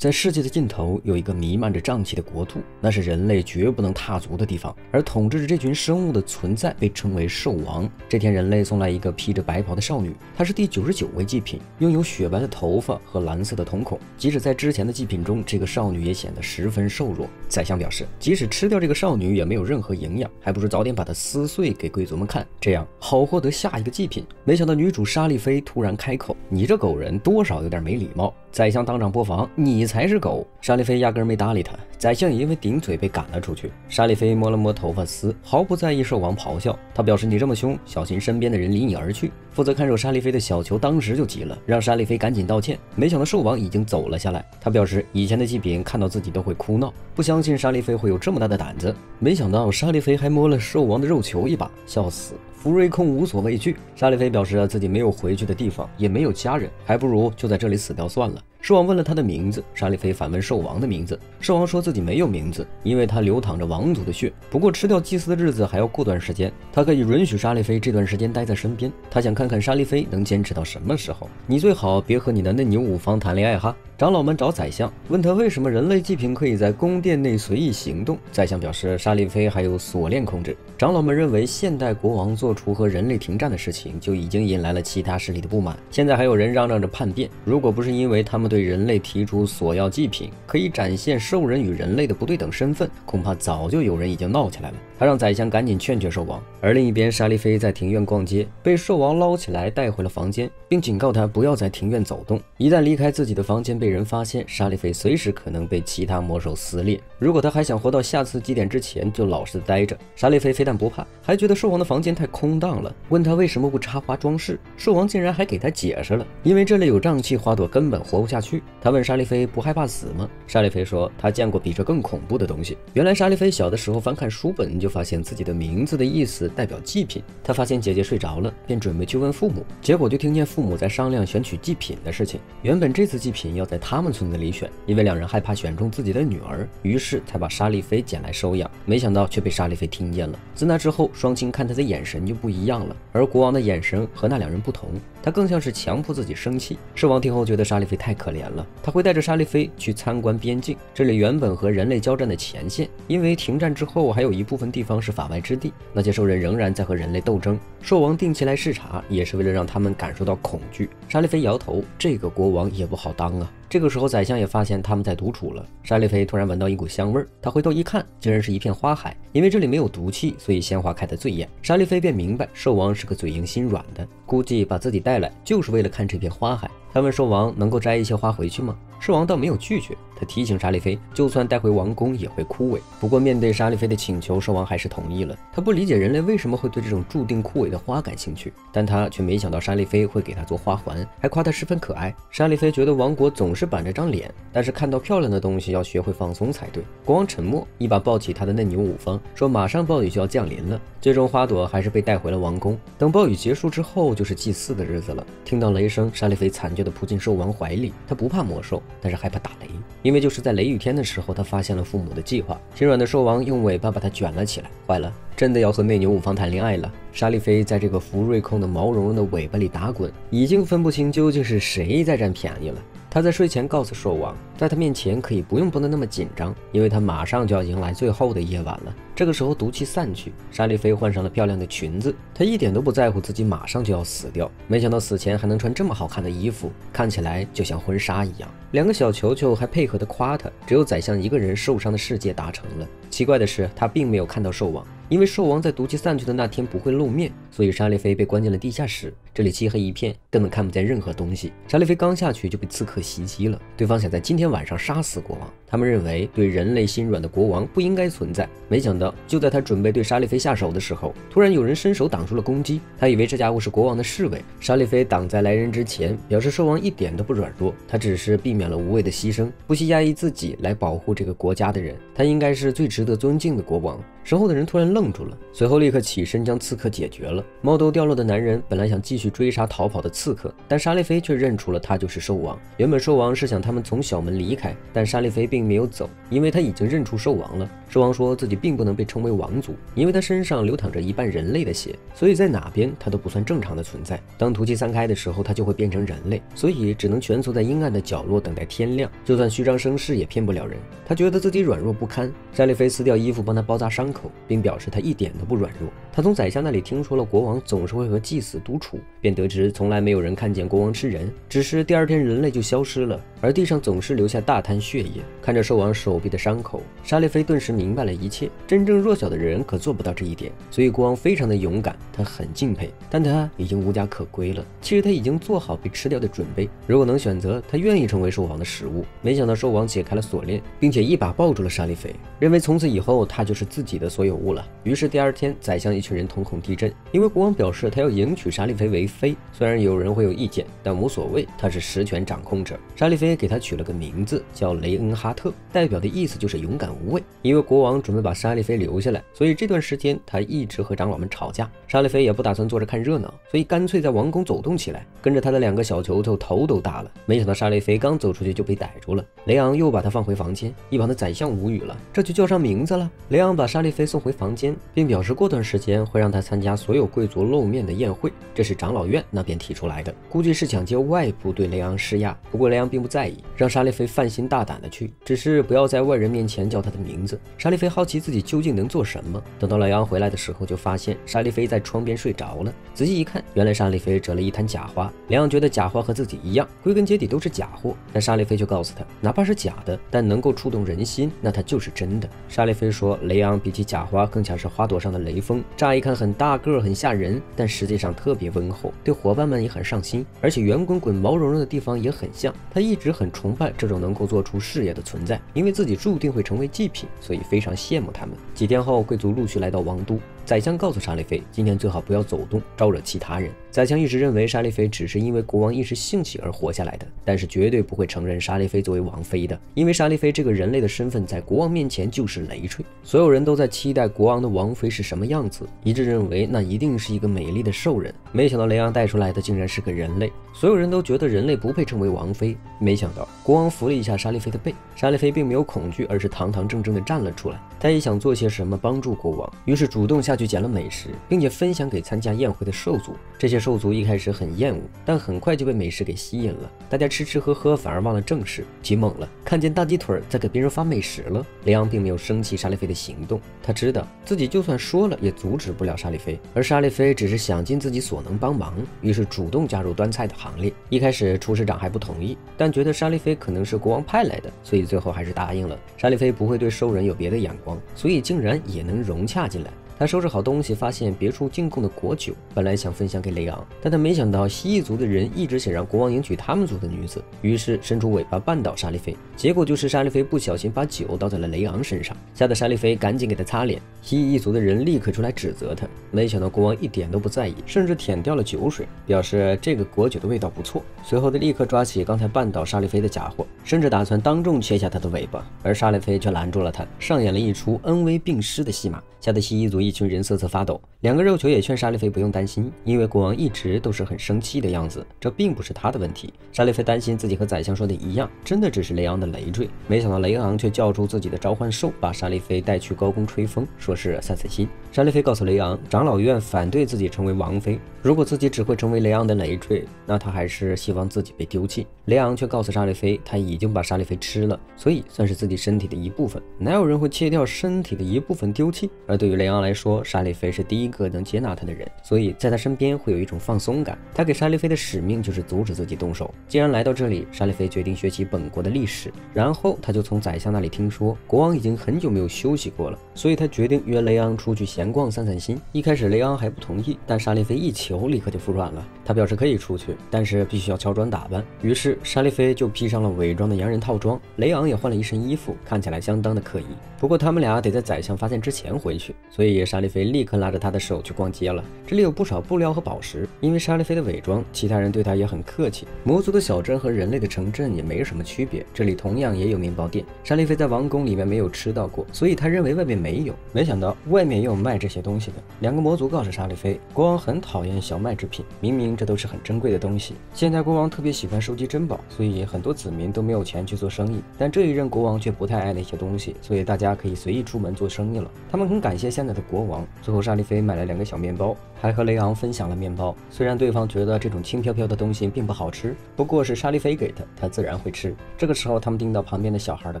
在世界的尽头有一个弥漫着瘴气的国度，那是人类绝不能踏足的地方，而统治着这群生物的存在被称为兽王。这天，人类送来一个披着白袍的少女，她是第99位祭品，拥有雪白的头发和蓝色的瞳孔。即使在之前的祭品中，这个少女也显得十分瘦弱。宰相表示，即使吃掉这个少女也没有任何营养，还不如早点把她撕碎给贵族们看，这样好获得下一个祭品。没想到女主莎莉菲突然开口：“你这狗人多少有点没礼貌。”宰相当场拨防：“你才是狗！”莎莉菲压根没搭理他，宰相也因为顶嘴被赶了出去。莎莉菲摸了摸头发丝，毫不在意兽王咆哮。他表示：“你这么凶，小心身边的人离你而去。”负责看守莎莉菲的小球当时就急了，让莎莉菲赶紧道歉。没想到兽王已经走了下来，他表示以前的祭品看到自己都会哭闹，不相信莎莉菲会有这么大的胆子。没想到莎莉菲还摸了兽王的肉球一把，笑死。福瑞控无所畏惧，莎莉菲表示自己没有回去的地方，也没有家人，还不如就在这里死掉算了。兽王问了他的名字，莎莉菲反问兽王的名字。兽王说自己没有名字，因为他流淌着王族的血。不过吃掉祭司的日子还要过段时间，他可以允许莎莉菲这段时间待在身边。他想看看莎莉菲能坚持到什么时候。你最好别和你的嫩牛五方谈恋爱哈。长老们找宰相，问他为什么人类祭品可以在宫殿内随意行动。宰相表示莎莉菲还有锁链控制。长老们认为现代国王做出和人类停战的事情就已经引来了其他势力的不满，现在还有人嚷嚷着叛变。如果不是因为他们对人类提出索要祭品可以展现兽人与人类的不对等身份，恐怕早就有人已经闹起来了。他让宰相赶紧劝兽王。而另一边，莎莉菲在庭院逛街，被兽王捞起来带回了房间，并警告他不要在庭院走动，一旦离开自己的房间被人发现，莎莉菲随时可能被其他魔兽撕裂。如果他还想活到下次祭典之前，就老实的待着。莎莉菲非但不怕，还觉得兽王的房间太空荡了，问他为什么不插花装饰，兽王竟然还给他解释了，因为这里有瘴气，花朵根本活不下去。他问莎莉菲不害怕死吗？莎莉菲说她见过比这更恐怖的东西。原来莎莉菲小的时候翻看书本，就发现自己的名字的意思代表祭品。她发现姐姐睡着了，便准备去问父母，结果就听见父母在商量选取祭品的事情。原本这次祭品要在他们村子里选，因为两人害怕选中自己的女儿，于是才把莎莉菲捡来收养。没想到却被莎莉菲听见了。自那之后，双亲看她的眼神就不一样了，而国王的眼神和那两人不同，他更像是强迫自己生气。兽王听后觉得莎莉菲太可怜了，他会带着莎莉菲去参观边境，这里原本和人类交战的前线，因为停战之后还有一部分地方是法外之地，那些兽人仍然在和人类斗争。兽王定期来视察，也是为了让他们感受到恐惧。莎莉菲摇头，这个国王也不好当啊。这个时候，宰相也发现他们在独处了。莎莉菲突然闻到一股香味儿，她回头一看，竟然是一片花海。因为这里没有毒气，所以鲜花开得最艳。莎莉菲便明白，兽王是个嘴硬心软的，估计把自己带来就是为了看这片花海。他问兽王能够摘一些花回去吗？兽王倒没有拒绝，他提醒莎莉菲，就算带回王宫也会枯萎。不过面对莎莉菲的请求，兽王还是同意了。他不理解人类为什么会对这种注定枯萎的花感兴趣，但他却没想到莎莉菲会给他做花环，还夸她十分可爱。莎莉菲觉得王国总是板着张脸，但是看到漂亮的东西要学会放松才对。国王沉默，一把抱起他的嫩牛五方，说马上暴雨就要降临了。最终花朵还是被带回了王宫。等暴雨结束之后，就是祭祀的日子了。听到雷声，莎莉菲惨绝地扑进兽王怀里。她不怕魔兽，但是害怕打雷，因为就是在雷雨天的时候，她发现了父母的计划。心软的兽王用尾巴把她卷了起来。坏了，真的要和内牛五方谈恋爱了。莎莉菲在这个福瑞控的毛茸茸的尾巴里打滚，已经分不清究竟是谁在占便宜了。他在睡前告诉兽王，在他面前可以不能那么紧张，因为他马上就要迎来最后的夜晚了。这个时候毒气散去，莎莉菲换上了漂亮的裙子，她一点都不在乎自己马上就要死掉。没想到死前还能穿这么好看的衣服，看起来就像婚纱一样。两个小球球还配合地夸她，只有宰相一个人受伤的世界达成了。奇怪的是，他并没有看到兽王，因为兽王在毒气散去的那天不会露面，所以莎莉菲被关进了地下室。这里漆黑一片，根本看不见任何东西。莎莉菲刚下去就被刺客袭击了，对方想在今天晚上杀死国王。他们认为对人类心软的国王不应该存在。没想到就在他准备对莎莉菲下手的时候，突然有人伸手挡住了攻击。他以为这家伙是国王的侍卫。莎莉菲挡在来人之前，表示兽王一点都不软弱，他只是避免了无谓的牺牲，不惜压抑自己来保护这个国家的人。他应该是最值得尊敬的国王。身后的人突然愣住了，随后立刻起身将刺客解决了。了。猫头掉落的男人本来想继续追杀逃跑的刺客，但沙利菲却认出了他就是兽王。原本兽王是想他们从小门离开，但沙利菲并没有走，因为他已经认出兽王了。兽王说自己并不能被称为王族，因为他身上流淌着一半人类的血，所以在哪边他都不算正常的存在。当毒气散开的时候，他就会变成人类，所以只能蜷缩在阴暗的角落等待天亮，就算虚张声势也骗不了人。他觉得自己软弱不堪，沙利菲撕掉衣服帮他包扎伤口，并表示他一点都不软弱。他从宰相那里听说了国王总是会和祭司独处，便得知从来没有人看见国王吃人，只是第二天人类就消失了，而地上总是留下大滩血液。看着兽王手臂的伤口，沙利菲顿时明白了一切。真正弱小的人可做不到这一点，所以国王非常的勇敢，他很敬佩，但他已经无家可归了。其实他已经做好被吃掉的准备，如果能选择，他愿意成为兽王的食物。没想到兽王解开了锁链，并且一把抱住了沙利菲，认为从此以后他就是自己的所有物了。于是第二天，宰相一群人瞳孔地震，因为国王表示他要迎娶沙利菲为妃。虽然有人会有意见，但无所谓，他是实权掌控者。沙利菲给他取了个名字叫雷恩哈特，代表的意思就是勇敢无畏。因为国王准备把沙利菲留下来，所以这段时间他一直和长老们吵架。沙利菲也不打算坐着看热闹，所以干脆在王宫走动起来，跟着他的两个小球球头都大了。没想到沙利菲刚走出去就被逮住了，雷昂又把他放回房间。一旁的宰相无语了，这就叫上名字了。雷昂把沙利菲送回房间，并表示过段时间会让他参加所有贵族露面的宴会，这是长老院那边提出来的，估计是想借外部对雷昂施压。不过雷昂并不在意，让沙利菲放心大胆的去，只是不要在外人面前叫他的名字。沙利菲好奇自己究竟能做什么，等到雷昂回来的时候，就发现沙利菲在窗边睡着了。仔细一看，原来沙利菲折了一滩假花。雷昂觉得假花和自己一样，归根结底都是假货，但沙利菲就告诉他，哪怕是假的，但能够触动人心，那它就是真的。沙利菲说，雷昂比起假花更像是花朵上的雷锋，乍一看很大个很吓人，但实际上特别温厚，对伙伴们也很上心，而且圆滚滚毛茸茸的地方也很像。他一直很崇拜这种能够做出事业的存在，因为自己注定会成为祭品，所以非常羡慕他们。几天后，贵族陆续来到王都，宰相告诉沙利菲，今天最好不要走动，招惹其他人。宰相一直认为沙利菲只是因为国王一时兴起而活下来的，但是绝对不会承认沙利菲作为王妃的，因为沙利菲这个人类的身份在国王面前就是累赘。所有人都在期待国王的王妃是什么样子，一致认为那一定是一个美丽的兽人。没想到雷昂带出来的竟然是个人类，所有人都觉得人类不配称为王妃。没想到国王扶了一下沙利菲的背，沙利菲并没有恐惧，而是堂堂正正地站了出来。他也想做些什么帮助国王，于是主动下去捡了美食，并且分享给参加宴会的兽族。这些兽族一开始很厌恶，但很快就被美食给吸引了，大家吃吃喝喝，反而忘了正事，急懵了，看见大鸡腿在给别人发美食了。雷昂并没有生气沙利菲的行动，他知道自己就算说了也阻止不了沙利菲，而沙利菲只是想尽自己所能帮忙，于是主动加入端菜的行列。一开始厨师长还不同意，但觉得沙利菲可能是国王派来的，所以最后还是答应了。沙利菲不会对兽人有别的眼光，所以竟然也能融洽进来。他收拾好东西，发现别处进贡的果酒，本来想分享给雷昂，但他没想到蜥蜴族的人一直想让国王迎娶他们族的女子，于是伸出尾巴绊倒沙利菲，结果就是沙利菲不小心把酒倒在了雷昂身上，吓得沙利菲赶紧给他擦脸。蜥蜴族的人立刻出来指责他，没想到国王一点都不在意，甚至舔掉了酒水，表示这个果酒的味道不错。随后他立刻抓起刚才绊倒沙利菲的家伙，甚至打算当众切下他的尾巴，而沙利菲却拦住了他，上演了一出恩威并施的戏码，吓得蜥蜴族一群人瑟瑟发抖。两个肉球也劝沙利菲不用担心，因为国王一直都是很生气的样子，这并不是他的问题。沙利菲担心自己和宰相说的一样，真的只是雷昂的累赘，没想到雷昂却叫出自己的召唤兽，把沙利菲带去高宫吹风，说是散散心。沙利菲告诉雷昂，长老院反对自己成为王妃，如果自己只会成为雷昂的累赘，那他还是希望自己被丢弃。雷昂却告诉沙利菲，他已经把沙利菲吃了，所以算是自己身体的一部分，哪有人会切掉身体的一部分丢弃？而对于雷昂来说，沙利菲是第一个能接纳他的人，所以在他身边会有一种放松感。他给沙利菲的使命就是阻止自己动手。既然来到这里，沙利菲决定学习本国的历史，然后他就从宰相那里听说国王已经很久没有休息过了，所以他决定约雷昂出去闲逛散散心。一开始雷昂还不同意，但沙利菲一求立刻就服软了，他表示可以出去，但是必须要乔装打扮。于是沙利菲就披上了伪装的洋人套装，雷昂也换了一身衣服，看起来相当的刻意。不过他们俩得在宰相发现之前回去，所以沙利菲立刻拉着他的手去逛街了。这里有不少布料和宝石，因为沙利菲的伪装，其他人对他也很客气。魔族的小镇和人类的城镇也没什么区别，这里同样也有面包店。沙利菲在王宫里面没有吃到过，所以他认为外面没有，没想到外面也有卖这些东西的。两个魔族告诉沙利菲，国王很讨厌小麦制品，明明这都是很珍贵的东西。现在国王特别喜欢收集珍宝，所以很多子民都没有钱去做生意。但这一任国王却不太爱那些东西，所以大家可以随意出门做生意了。他们很感谢现在的国王。最后沙利菲买了2个小面包，还和雷昂分享了面包。虽然对方觉得这种轻飘飘的东西并不好吃，不过是沙利菲给的，他自然会吃。这个时候他们听到旁边的小孩的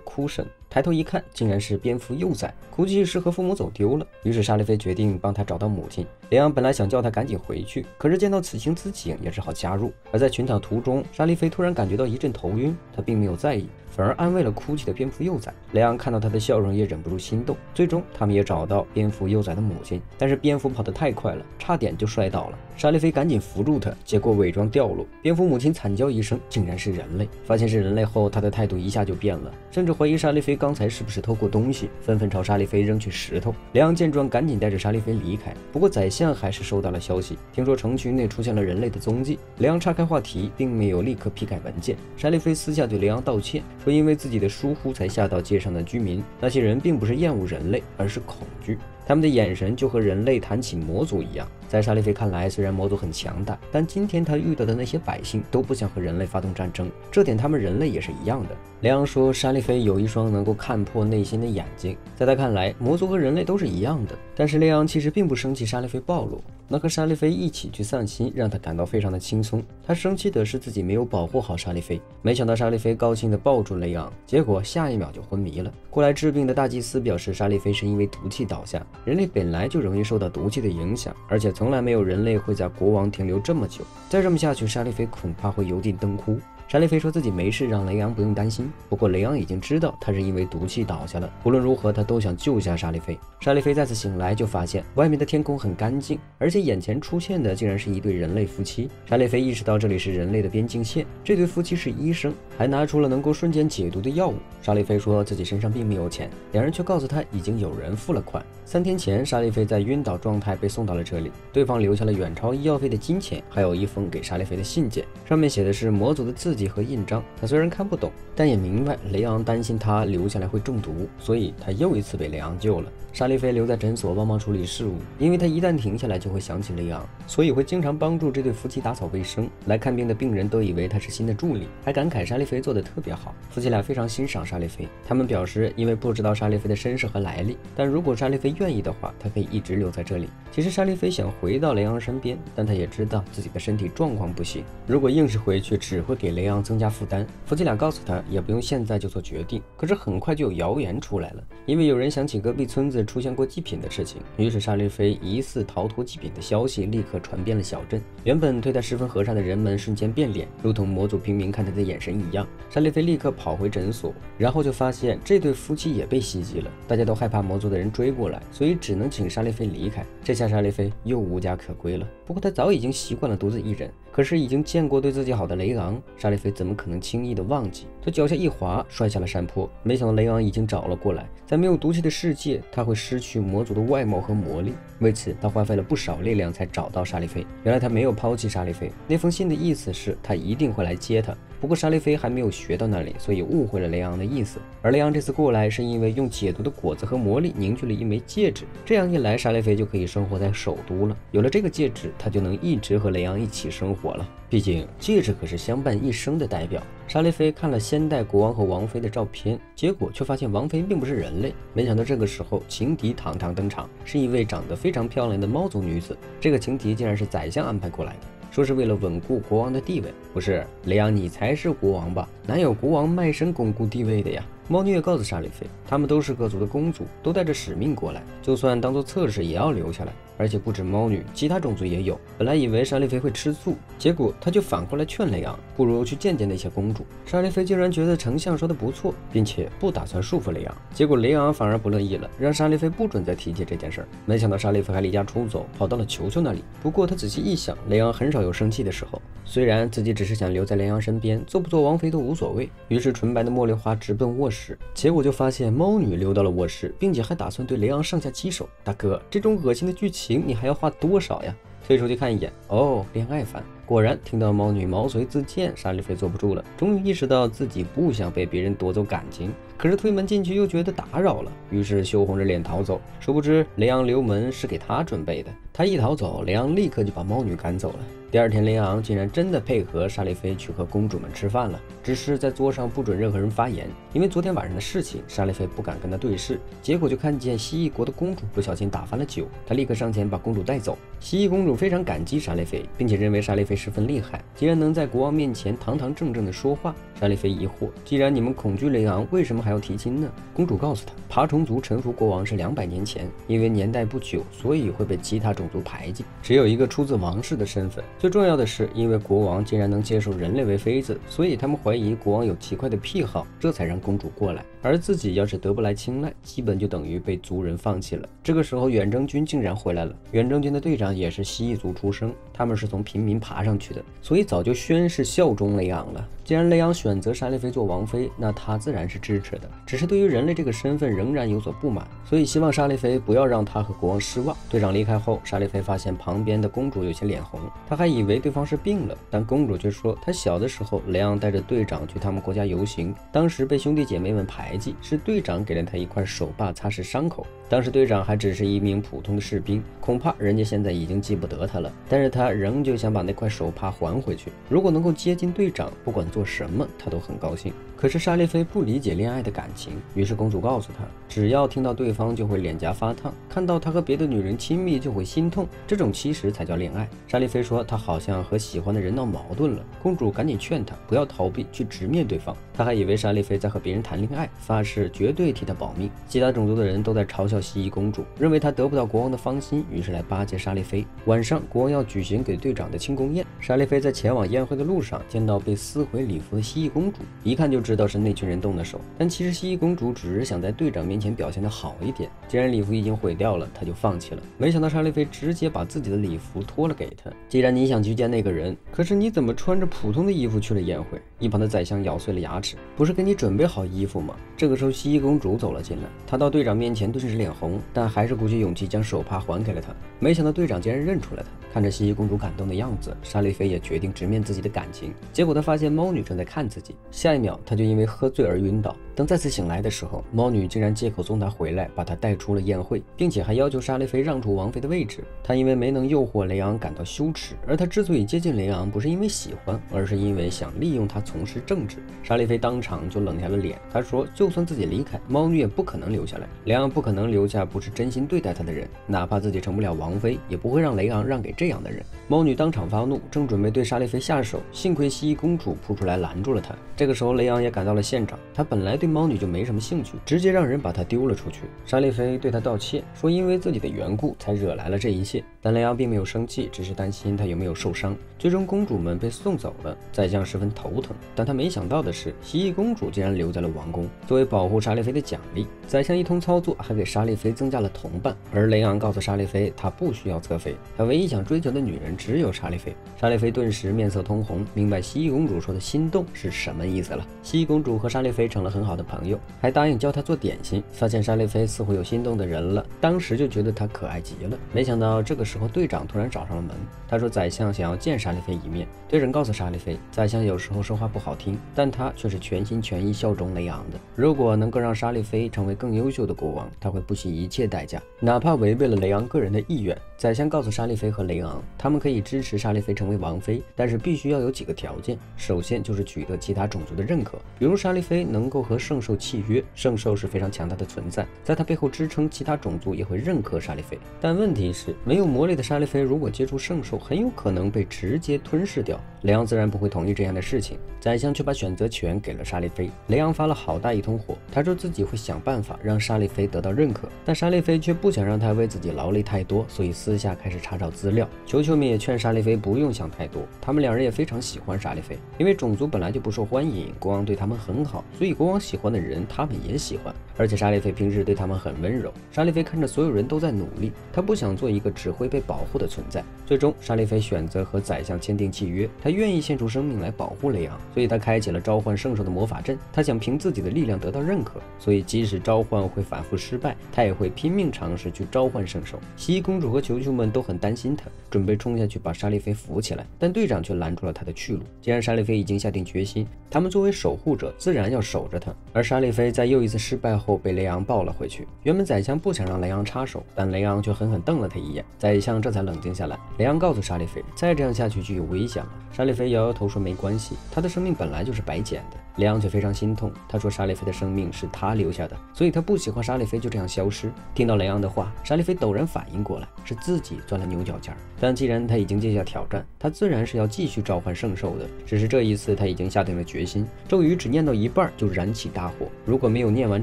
哭声，抬头一看，竟然是蝙蝠幼崽，估计是和父母走丢了。于是沙利菲决定帮他找到母亲。雷昂本来想叫他赶紧回去，可是见到此情此景，也只好加入。而在寻找途中，沙利菲突然感觉到一阵头晕，他并没有在意，反而安慰了哭泣的蝙蝠幼崽。雷昂看到他的笑容，也忍不住心动。最终他们也找到蝙蝠幼崽的母亲，但是蝙蝠跑得太快了，差点就摔倒了。沙利菲赶紧扶住他，结果伪装掉落。蝙蝠母亲惨叫一声，竟然是人类。发现是人类后，他的态度一下就变了，甚至怀疑沙利菲刚才是不是偷过东西，纷纷朝沙利菲扔去石头。雷昂见状，赶紧带着沙利菲离开。不过宰相还是收到了消息，听说城区内出现了人类的踪迹。雷昂岔开话题，并没有立刻批改文件。沙利菲私下对雷昂道歉，说因为自己的疏忽才吓到街上的居民，那些人并不是厌恶人类，而是恐惧。他们的眼神就和人类谈起魔族一样。在沙利菲看来，虽然魔族很强大，但今天他遇到的那些百姓都不想和人类发动战争，这点他们人类也是一样的。雷昂说，沙利菲有一双能够看破内心的眼睛，在他看来，魔族和人类都是一样的。但是雷昂其实并不生气沙利菲暴露，能和沙利菲一起去散心，让他感到非常的轻松。他生气的是自己没有保护好沙利菲，没想到沙利菲高兴地抱住雷昂，结果下一秒就昏迷了。过来治病的大祭司表示，沙利菲是因为毒气倒下。人类本来就容易受到毒气的影响，而且从来没有人类会在国王停留这么久。再这么下去，沙利菲恐怕会油尽灯枯。沙利菲说自己没事，让雷昂不用担心。不过雷昂已经知道他是因为毒气倒下了，无论如何他都想救下沙利菲。沙利菲再次醒来，就发现外面的天空很干净，而且眼前出现的竟然是一对人类夫妻。沙利菲意识到这里是人类的边境线，这对夫妻是医生，还拿出了能够瞬间解毒的药物。沙利菲说自己身上并没有钱，两人却告诉他已经有人付了款。3天前，沙利菲在晕倒状态被送到了这里，对方留下了远超医药费的金钱，还有一封给沙利菲的信件，上面写的是魔族的字迹和印章。他虽然看不懂，但也明白雷昂担心他留下来会中毒，所以他又一次被雷昂救了。沙利菲留在诊所帮忙处理事务，因为他一旦停下来就会想起雷昂，所以会经常帮助这对夫妻打扫卫生。来看病的病人都以为他是新的助理，还感慨沙利菲做得特别好。夫妻俩非常欣赏沙利菲，他们表示因为不知道沙利菲的身世和来历，但如果沙利菲愿意的话，他可以一直留在这里。其实沙利菲想回到雷昂身边，但他也知道自己的身体状况不行，如果硬是回去只会给雷昂增加负担。夫妻俩告诉他也不用现在就做决定，可是很快就有谣言出来了，因为有人想起隔壁村子出现过祭品的事情，于是沙利菲疑似逃脱祭品的消息立刻传遍了小镇。原本对他十分和善的人们瞬间变脸，如同魔族平民看他的眼神一样。沙利菲立刻跑回诊所，然后就发现这对夫妻也被袭击了，大家都害怕魔族的人追过来，所以只能请沙利菲离开。这下沙利菲又无家可归了。不过他早已经习惯了独自一人，可是已经见过对自己好的雷昂，沙利菲怎么可能轻易的忘记？他脚下一滑，摔下了山坡。没想到雷昂已经找了过来，在没有毒气的世界，他会失去魔族的外貌和魔力。为此，他花费了不少力量才找到沙利菲。原来他没有抛弃沙利菲，那封信的意思是他一定会来接他。不过沙利菲还没有学到那里，所以误会了雷昂的意思。而雷昂这次过来是因为用解毒的果子和魔力凝聚了一枚戒指，这样一来，沙利菲就可以生活在首都了。有了这个戒指，他就能一直和雷昂一起生活了。毕竟戒指可是相伴一生的代表。沙利菲看了先代国王和王妃的照片，结果却发现王妃并不是人类。没想到这个时候情敌堂堂登场，是一位长得非常漂亮的猫族女子。这个情敌竟然是宰相安排过来的，说是为了稳固国王的地位。不是，雷昂你才是国王吧？哪有国王卖身巩固地位的呀？猫女也告诉沙利菲，他们都是各族的公主，都带着使命过来，就算当做测试也要留下来。而且不止猫女，其他种族也有。本来以为沙利菲会吃醋，结果他就反过来劝雷昂，不如去见见那些公主。沙利菲竟然觉得丞相说的不错，并且不打算束缚雷昂。结果雷昂反而不乐意了，让沙利菲不准再提起这件事儿。没想到沙利菲还离家出走，跑到了球球那里。不过他仔细一想，雷昂很少有生气的时候，虽然自己只是想留在雷昂身边，做不做王妃都无所谓。于是纯白的茉莉花直奔卧室，结果就发现猫女溜到了卧室，并且还打算对雷昂上下其手。大哥，这种恶心的剧情你还要画多少呀？退出去看一眼，哦，恋爱番。果然，听到猫女毛遂自荐，莎莉菲坐不住了，终于意识到自己不想被别人夺走感情，可是推门进去又觉得打扰了，于是羞红着脸逃走。殊不知雷昂留门是给他准备的，他一逃走，雷昂立刻就把猫女赶走了。第二天，雷昂竟然真的配合莎莉菲去和公主们吃饭了，只是在桌上不准任何人发言，因为昨天晚上的事情，莎莉菲不敢跟他对视。结果就看见蜥蜴国的公主不小心打翻了酒，他立刻上前把公主带走。蜥蜴公主非常感激莎莉菲，并且认为莎莉菲十分厉害，竟然能在国王面前堂堂正正的说话。莎莉菲疑惑，既然你们恐惧雷昂，为什么还要提亲呢？公主告诉他，爬虫族臣服国王是200年前，因为年代不久，所以会被其他种族排挤，只有一个出自王室的身份。最重要的是，因为国王竟然能接受人类为妃子，所以他们怀疑国王有奇怪的癖好，这才让公主过来。而自己要是得不来青睐，基本就等于被族人放弃了。这个时候，远征军竟然回来了。远征军的队长也是蜥蜴族出生，他们是从平民爬上去的，所以早就宣誓效忠雷昂了。既然雷昂选择莎莉菲做王妃，那他自然是支持的，只是对于人类这个身份仍然有所不满，所以希望莎莉菲不要让他和国王失望。队长离开后，莎莉菲发现旁边的公主有些脸红，她还以为对方是病了，但公主却说她小的时候雷昂带着队长去他们国家游行，当时被兄弟姐妹们排挤，是队长给了她一块手帕擦拭伤口。当时队长还只是一名普通的士兵，恐怕人家现在已经记不得他了，但是他仍旧想把那块手帕还回去。如果能够接近队长，不管做什么他都很高兴。可是莎莉菲不理解恋爱的感情，于是公主告诉她，只要听到对方就会脸颊发烫，看到他和别的女人亲密就会心痛，这种其实才叫恋爱。莎莉菲说她好像和喜欢的人闹矛盾了，公主赶紧劝她不要逃避，去直面对方。她还以为莎莉菲在和别人谈恋爱，发誓绝对替她保密。其他种族的人都在嘲笑蜥蜴公主，认为她得不到国王的芳心，于是来巴结莎莉菲。晚上国王要举行给队长的庆功宴，莎莉菲在前往宴会的路上见到被撕毁礼服的蜥蜴公主，一看就知道是那群人动的手，但其实蜥蜴公主只是想在队长面前表现得好一点。既然礼服已经毁掉了，她就放弃了。没想到莎莉菲直接把自己的礼服脱了给她。既然你想去见那个人，可是你怎么穿着普通的衣服去了宴会？一旁的宰相咬碎了牙齿，不是给你准备好衣服吗？这个时候蜥蜴公主走了进来，她到队长面前顿时脸红，但还是鼓起勇气将手帕还给了他。没想到队长竟然认出了他，看着蜥蜴公主感动的样子，莎莉菲也决定直面自己的感情。结果她发现猫女正在看自己，下一秒她就因为喝醉而晕倒。等再次醒来的时候，猫女竟然借口送她回来，把她带出了宴会，并且还要求莎莉菲让出王妃的位置。她因为没能诱惑雷昂感到羞耻，而她之所以接近雷昂，不是因为喜欢，而是因为想利用他从事政治。莎莉菲当场就冷下了脸，她说就算自己离开，猫女也不可能留下来，雷昂不可能留下不是真心对待他的人，哪怕自己成不了王妃，也不会让雷昂让给这样的人。猫女当场发怒，正准备对莎莉菲下手，幸亏蜥蜴公主扑出来拦住了她。这个时候雷昂也赶到了现场，他本来对猫女就没什么兴趣，直接让人把她丢了出去。莎莉菲对他道歉，说因为自己的缘故才惹来了这一切，但雷昂并没有生气，只是担心她有没有受伤。最终公主们被送走了，宰相十分头疼，但他没想到的是，蜥蜴公主竟然留在了王宫，作为保护莎莉菲的奖励。宰相一通操作，还给莎莉菲增加了同伴，而雷昂告诉莎莉菲，他不需要侧妃，他唯一想追求的女人只有莎莉菲。莎莉菲顿时面色通红，明白蜥蜴公主说的心动是什么意思了。蜥蜴公主和莎莉菲成了很好的朋友，还答应教她做点心。发现莎莉菲似乎有心动的人了，当时就觉得她可爱极了。没想到这个时候队长突然找上了门，他说宰相想要见莎莉菲一面。队长告诉莎莉菲，宰相有时候说话不好听，但他却是全心全意效忠雷昂的。如果能够让莎莉菲成为更优秀的国王，他会不惜一切代价，哪怕违背了雷昂个人的意愿。宰相告诉莎莉菲和雷昂，他们可以支持莎莉菲成为王妃，但是必须要有几个条件。首先就是取得其他种族的认可，比如莎莉菲能够和圣兽契约，圣兽是非常强大的存在，在他背后支撑，其他种族也会认可莎莉菲。但问题是，没有魔力的莎莉菲如果接触圣兽，很有可能被直接吞噬掉。雷昂自然不会同意这样的事情，宰相却把选择权给了莎莉菲。雷昂发了好大一通通火。他说自己会想办法让沙利菲得到认可，但沙利菲却不想让他为自己劳累太多，所以私下开始查找资料。球球们也劝沙利菲不用想太多，他们两人也非常喜欢沙利菲，因为种族本来就不受欢迎，国王对他们很好，所以国王喜欢的人他们也喜欢。而且沙利菲平时对他们很温柔。沙利菲看着所有人都在努力，他不想做一个只会被保护的存在。最终，沙利菲选择和宰相签订契约，他愿意献出生命来保护雷昂，所以他开启了召唤圣兽的魔法阵。他想凭自己的力量得到认可，所以即使召唤会反复失败，他也会拼命尝试去召唤圣兽。蜥蜴公主和球球们都很担心他，准备冲下去把沙利菲扶起来，但队长却拦住了他的去路。既然沙利菲已经下定决心，他们作为守护者自然要守着他。而沙利菲在又一次失败后被雷昂抱了回去。原本宰相不想让雷昂插手，但雷昂却狠狠瞪了他一眼，宰相这才冷静下来。雷昂告诉沙利菲，再这样下去就有危险了。沙利菲摇摇头说没关系，他的生命本来就是白捡的。雷昂却非常心痛，他说沙利菲的生命是他留下的，所以他不喜欢沙利菲就这样消失。听到雷昂的话，沙利菲陡然反应过来，是自己钻了牛角尖。但既然他已经接下挑战，他自然是要继续召唤圣兽的。只是这一次他已经下定了决心，咒语只念到一半就燃起大火，如果没有念完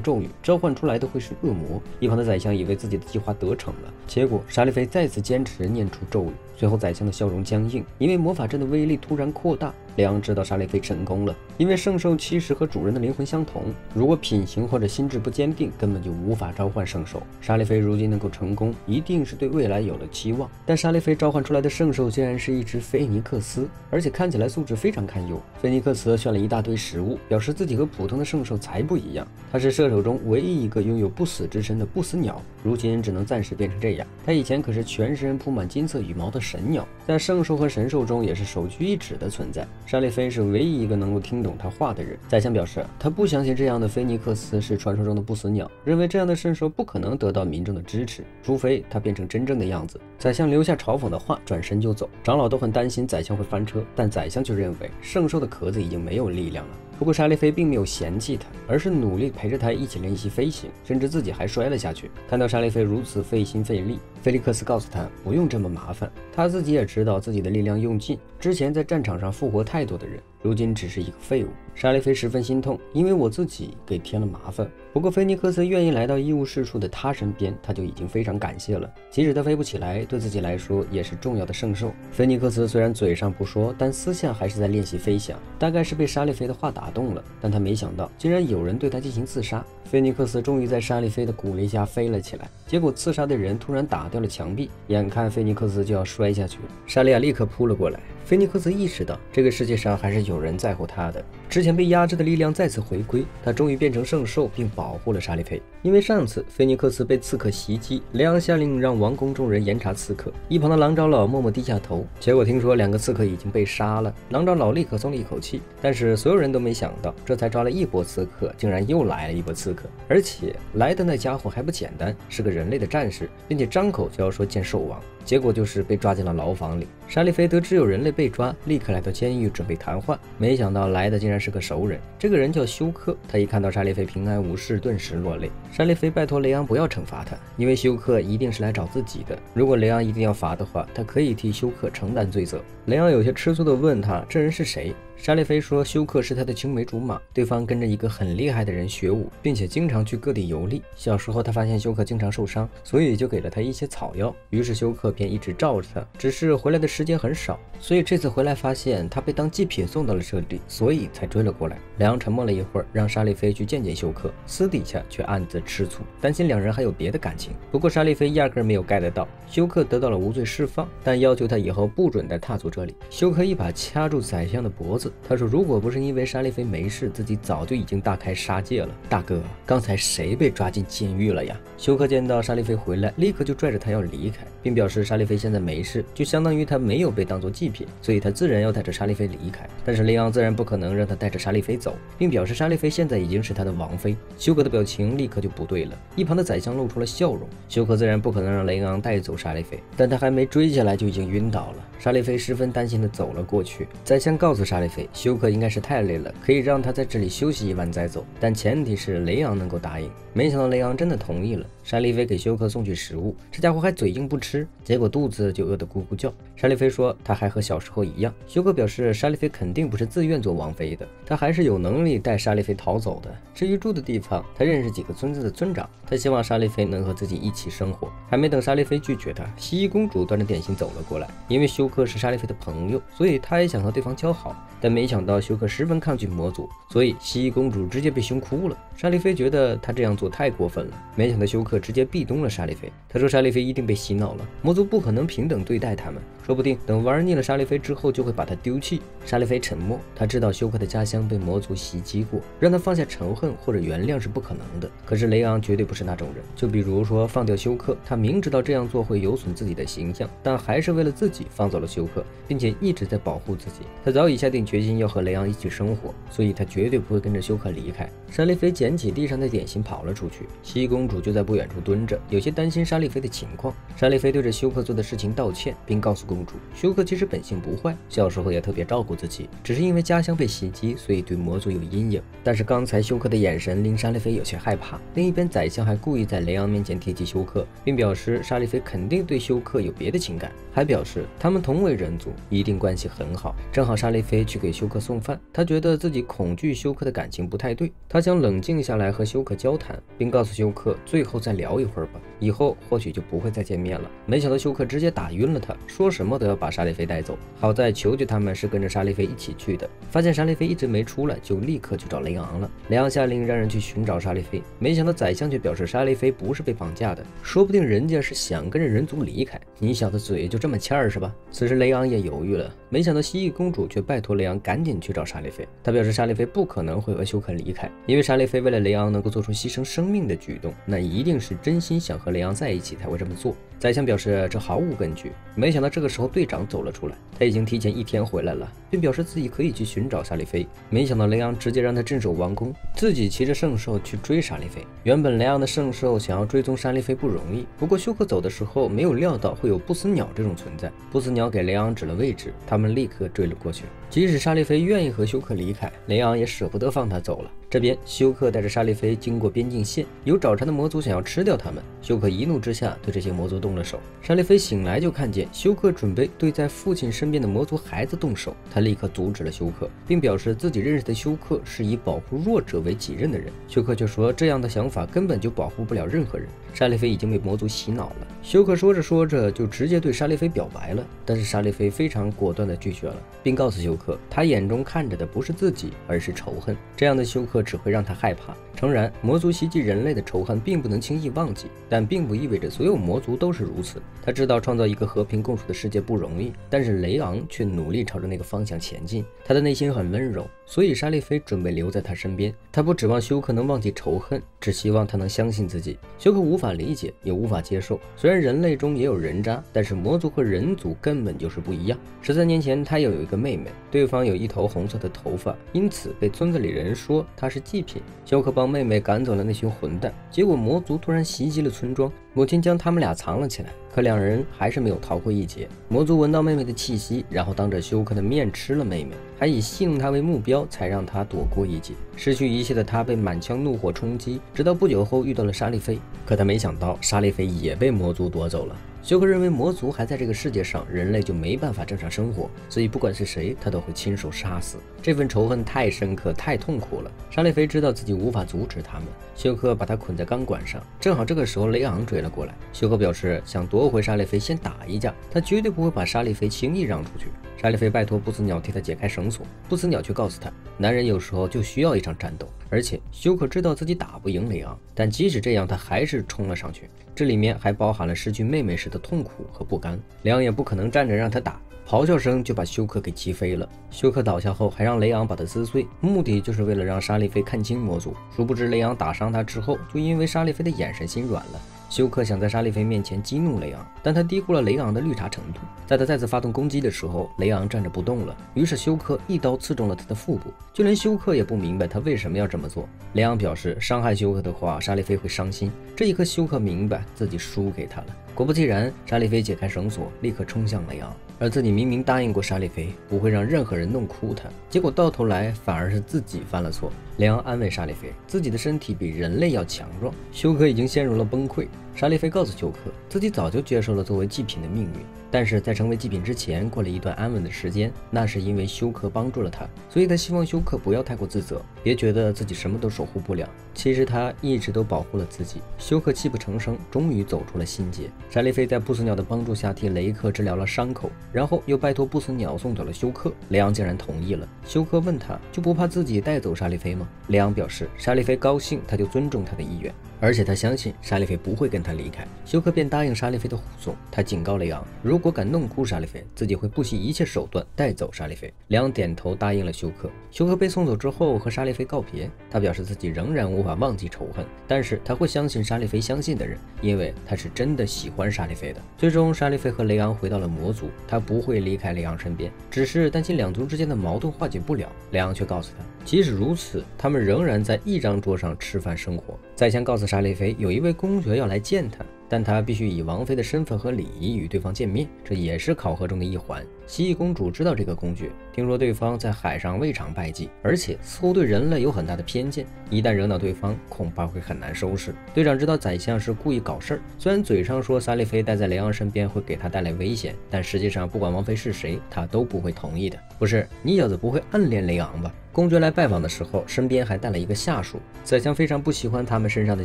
咒语，召唤出来的会是恶魔。一旁的宰相以为自己的计划得逞了，结果沙利菲再次坚持念出咒语，随后宰相的笑容僵硬，因为魔法阵的威力突然扩大。雷昂知道沙利菲成功了，因为圣兽其实和主人的灵魂相同，如果品行或者心智不坚定，根本就无法召唤圣兽。沙利菲如今能够成功，一定是对未来有了期望。但沙利菲召唤出来的圣兽竟然是一只菲尼克斯，而且看起来素质非常堪忧。菲尼克斯炫了一大堆食物，表示自己和普通的圣兽才不一样。他是射手中唯一一个拥有不死之身的不死鸟，如今只能暂时变成这样。他以前可是全身铺满金色羽毛的神鸟，在圣兽和神兽中也是首屈一指的存在。沙利菲是唯一一个能够听懂他话的人。宰相表示，他不相信这样的菲尼克斯是传说中的不死鸟，认为这样的圣兽不可能得到民众的支持，除非他变成真正的样子。宰相留下嘲讽的话，转身就走。长老都很担心宰相会翻车，但宰相却认为圣兽的壳子已经没有力量了。不过沙利菲并没有嫌弃他，而是努力陪着他一起练习飞行，甚至自己还摔了下去。看到沙利菲如此费心费力，菲利克斯告诉他不用这么麻烦，他自己也知道自己的力量用尽，之前在战场上复活太多的人，如今只是一个废物。沙利菲十分心痛，因为我自己给添了麻烦。不过菲尼克斯愿意来到一无是处的他身边，他就已经非常感谢了。即使他飞不起来，对自己来说也是重要的圣兽。菲尼克斯虽然嘴上不说，但私下还是在练习飞翔，大概是被沙利菲的话打动了，但他没想到竟然有人对他进行刺杀。菲尼克斯终于在沙利菲的鼓励下飞了起来，结果刺杀的人突然打掉了墙壁，眼看菲尼克斯就要摔下去了，莎莉亚立刻扑了过来。菲尼克斯意识到这个世界上还是有人在乎他的，之前被压制的力量再次回归，他终于变成圣兽并保护了沙利菲。因为上次菲尼克斯被刺客袭击，雷昂下令让王宫众人严查刺客，一旁的狼长老默默低下头。结果听说2个刺客已经被杀了，狼长老立刻松了一口气，但是所有人都没想到，这才抓了一波刺客，竟然又来了一波刺客，而且来的那家伙还不简单，是个人类的战士，并且张口就要说见兽王，结果就是被抓进了牢房里。沙利菲得知有人类被抓，立刻来到监狱准备谈话，没想到来的竟然是个熟人，这个人叫休克。他一看到沙利菲平安无事，顿时落泪。沙利菲拜托雷昂不要惩罚他，因为休克一定是来找自己的，如果雷昂一定要罚的话，他可以替休克承担罪责。雷昂有些吃醋地问他这人是谁。沙利菲说休克是他的青梅竹马，对方跟着一个很厉害的人学武，并且经常去各地游历。小时候他发现休克经常受伤，所以就给了他一些草药，于是休克便一直罩着他，只是回来的时间很少，所以这次回来发现他被当祭品送到了这里，所以才追了过来。两人沉默了一会儿，让沙利菲去见见休克，私底下却暗自吃醋，担心两人还有别的感情。不过沙利菲压根没有 get 到，休克得到了无罪释放，但要求他以后不准再踏足这里。休克一把掐住宰相的脖子，他说如果不是因为沙利菲没事，自己早就已经大开杀戒了。大哥，刚才谁被抓进监狱了呀？休克见到沙利菲回来，立刻就拽着他要离开，并表示沙利菲现在没事，就相当于他没有被当作祭品，所以他自然要带着沙利菲离开。但是雷昂自然不可能让他带着沙利菲走，并表示沙利菲现在已经是他的王妃。休克的表情立刻就不对了，一旁的宰相露出了笑容。休克自然不可能让雷昂带走沙利菲，但他还没追下来就已经晕倒了。沙利菲十分担心地走了过去，宰相告诉沙利菲，休克应该是太累了，可以让他在这里休息一晚再走，但前提是雷昂能够答应。没想到雷昂真的同意了。沙利菲给休克送去食物，这家伙还嘴硬不吃，结果肚子就饿得咕咕叫。沙利菲说他还和小时候一样。休克表示沙利菲肯定不是自愿做王妃的，他还是有能力带沙利菲逃走的。至于住的地方，他认识几个村子的村长，他希望沙利菲能和自己一起生活。还没等沙利菲拒绝他，蜥蜴公主端着点心走了过来。因为休克是沙利菲的朋友，所以他也想和对方交好，但没想到休克十分抗拒魔族，所以蜥蜴公主直接被凶哭了。沙利菲觉得他这样做太过分了，没想到休克直接壁咚了沙利菲。他说沙利菲一定被洗脑了，魔族不可能平等对待他们，说不定等玩腻了沙利菲之后就会把他丢弃。沙利菲沉默，他知道休克的家乡被魔族袭击过，让他放下仇恨或者原谅是不可能的。可是雷昂绝对不是那种人，就比如说放掉休克，他明知道这样做会有损自己的形象，但还是为了自己放走了休克，并且一直在保护自己。他早已下定决心要和雷昂一起生活，所以他绝对不会跟着休克离开。沙利菲捡起地上的点心跑了出去，蜥蜴公主就在不远处蹲着，有些担心沙利菲的情况。沙利菲对着休克做的事情道歉，并告诉公主，休克其实本性不坏，小时候也特别照顾自己，只是因为家乡被袭击，所以对魔族有阴影。但是刚才休克的眼神令沙利菲有些害怕。另一边，宰相还故意在雷昂面前提及休克，并表示沙利菲肯定对休克有别的情感，还表示他们同为人族，一定关系很好。正好沙利菲去给休克送饭，他觉得自己恐惧休克的感情不太对，他想冷静下来和休克交谈，并告诉休克最后再聊一会儿吧，以后或许就不会再见面了。没想到休克直接打晕了他，说什么都要把沙利菲带走。好在求救他们是跟着沙利菲一起去的，发现沙利菲一直没出来，就立刻去找雷昂了。雷昂下令让人去寻找沙利菲，没想到宰相却表示沙利菲不是被绑架的，说不定人家是想跟着人族离开，你小子嘴就这么欠儿是吧？此时雷昂也犹豫了，没想到蜥蜴公主却拜托雷昂赶紧去找沙利菲。他表示沙利菲不可能会和休克离开，因为沙利菲为了雷昂能够做出牺牲生命的举动，那一定是真心想和雷昂在一起才会这么做。宰相表示这毫无根据。没想到这个时候队长走了出来，他已经提前1天回来了，并表示自己可以去寻找沙利菲。没想到雷昂直接让他镇守王宫，自己骑着圣兽去追沙利菲。原本雷昂的圣兽想要追踪沙利菲不容易，不过休克走的时候没有料到会有不死鸟这种存在，不死鸟给雷昂指了位置，他们立刻追了过去。即使沙利菲愿意和休克离开，雷昂也舍不得放他走了。这边休克带着沙利菲经过边境线，有找茬的魔族想要吃掉他们，休克一怒之下对这些魔族动了手。沙利菲醒来就看见休克准备对在父亲身边的魔族孩子动手，他立刻阻止了休克，并表示自己认识的休克是以保护弱者为己任的人。休克就说这样的想法根本就保护不了任何人，沙利菲已经被魔族洗脑了。休克说着说着就直接对沙利菲表白了，但是沙利菲非常果断地拒绝了，并告诉休克他眼中看着的不是自己，而是仇恨。这样的休克只会让他害怕。诚然，魔族袭击人类的仇恨并不能轻易忘记，但并不意味着所有魔族都是如此。他知道创造一个和平共处的世界不容易，但是雷昂却努力朝着那个方向前进。他的内心很温柔，所以沙利菲准备留在他身边。他不指望休克能忘记仇恨，只希望他能相信自己。休克无法理解，也无法接受。虽然人类中也有人渣，但是魔族和人族根本就是不一样。13年前，他有一个妹妹，对方有一头红色的头发，因此被村子里人说她是祭品。休克帮妹妹赶走了那群混蛋，结果魔族突然袭击了村庄，母亲将他们俩藏了起来，可两人还是没有逃过一劫。魔族闻到妹妹的气息，然后当着休克的面吃了妹妹，还以戏弄她为目标，才让她躲过一劫。失去一切的她被满腔怒火冲击，直到不久后遇到了沙利菲，可她没想到沙利菲也被魔族夺走了。休克认为魔族还在这个世界上，人类就没办法正常生活，所以不管是谁，他都会亲手杀死。这份仇恨太深刻，太痛苦了。沙利菲知道自己无法阻止他们，休克把他捆在钢管上。正好这个时候，雷昂追了过来。休克表示想夺回沙利菲，先打一架，他绝对不会把沙利菲轻易让出去。沙利菲拜托不死鸟替他解开绳索，不死鸟却告诉他，男人有时候就需要一场战斗。而且休克知道自己打不赢雷昂，但即使这样，他还是冲了上去。这里面还包含了失去妹妹时的痛苦和不甘。雷昂也不可能站着让他打，咆哮声就把休克给击飞了。休克倒下后，还让雷昂把他撕碎，目的就是为了让沙利菲看清魔族。殊不知雷昂打伤他之后，就因为沙利菲的眼神心软了。休克想在沙利菲面前激怒雷昂，但他低估了雷昂的绿茶程度。在他再次发动攻击的时候，雷昂站着不动了，于是休克一刀刺中了他的腹部。就连休克也不明白他为什么要这么做。雷昂表示伤害休克的话，沙利菲会伤心。这一刻休克明白自己输给他了。果不其然，沙利菲解开绳索，立刻冲向雷昂。而自己明明答应过沙利菲不会让任何人弄哭他，结果到头来反而是自己犯了错。雷昂安慰沙利菲，自己的身体比人类要强壮。休克已经陷入了崩溃。沙利菲告诉休克，自己早就接受了作为祭品的命运，但是在成为祭品之前过了一段安稳的时间，那是因为休克帮助了他，所以他希望休克不要太过自责，别觉得自己什么都守护不了。其实他一直都保护了自己。休克泣不成声，终于走出了心结。沙利菲在不死鸟的帮助下替雷克治疗了伤口，然后又拜托不死鸟送走了休克。雷昂竟然同意了。休克问他，就不怕自己带走沙利菲吗？雷昂表示，沙利菲高兴，他就尊重他的意愿，而且他相信沙利菲不会跟他离开。休克便答应沙利菲的护送，他警告雷昂，如果敢弄哭沙利菲，自己会不惜一切手段带走沙利菲。雷昂点头答应了休克。休克被送走之后和沙利菲告别，他表示自己仍然无法忘记仇恨，但是他会相信沙利菲相信的人，因为他是真的喜欢沙利菲的。最终沙利菲和雷昂回到了魔族，他不会离开雷昂身边，只是担心两族之间的矛盾化解不了。雷昂却告诉他，即使如此，他们仍然在一张桌上吃饭生活。再想告诉沙利菲，有一位公爵要来见他，但他必须以王妃的身份和礼仪与对方见面，这也是考核中的一环。蜥蜴公主知道这个公爵，听说对方在海上未尝败绩，而且似乎对人类有很大的偏见，一旦惹恼对方，恐怕会很难收拾。队长知道宰相是故意搞事儿，虽然嘴上说沙利菲待在雷昂身边会给他带来危险，但实际上不管王妃是谁，他都不会同意的。不是，你小子不会暗恋雷昂吧？公爵来拜访的时候，身边还带了一个下属。宰相非常不喜欢他们身上的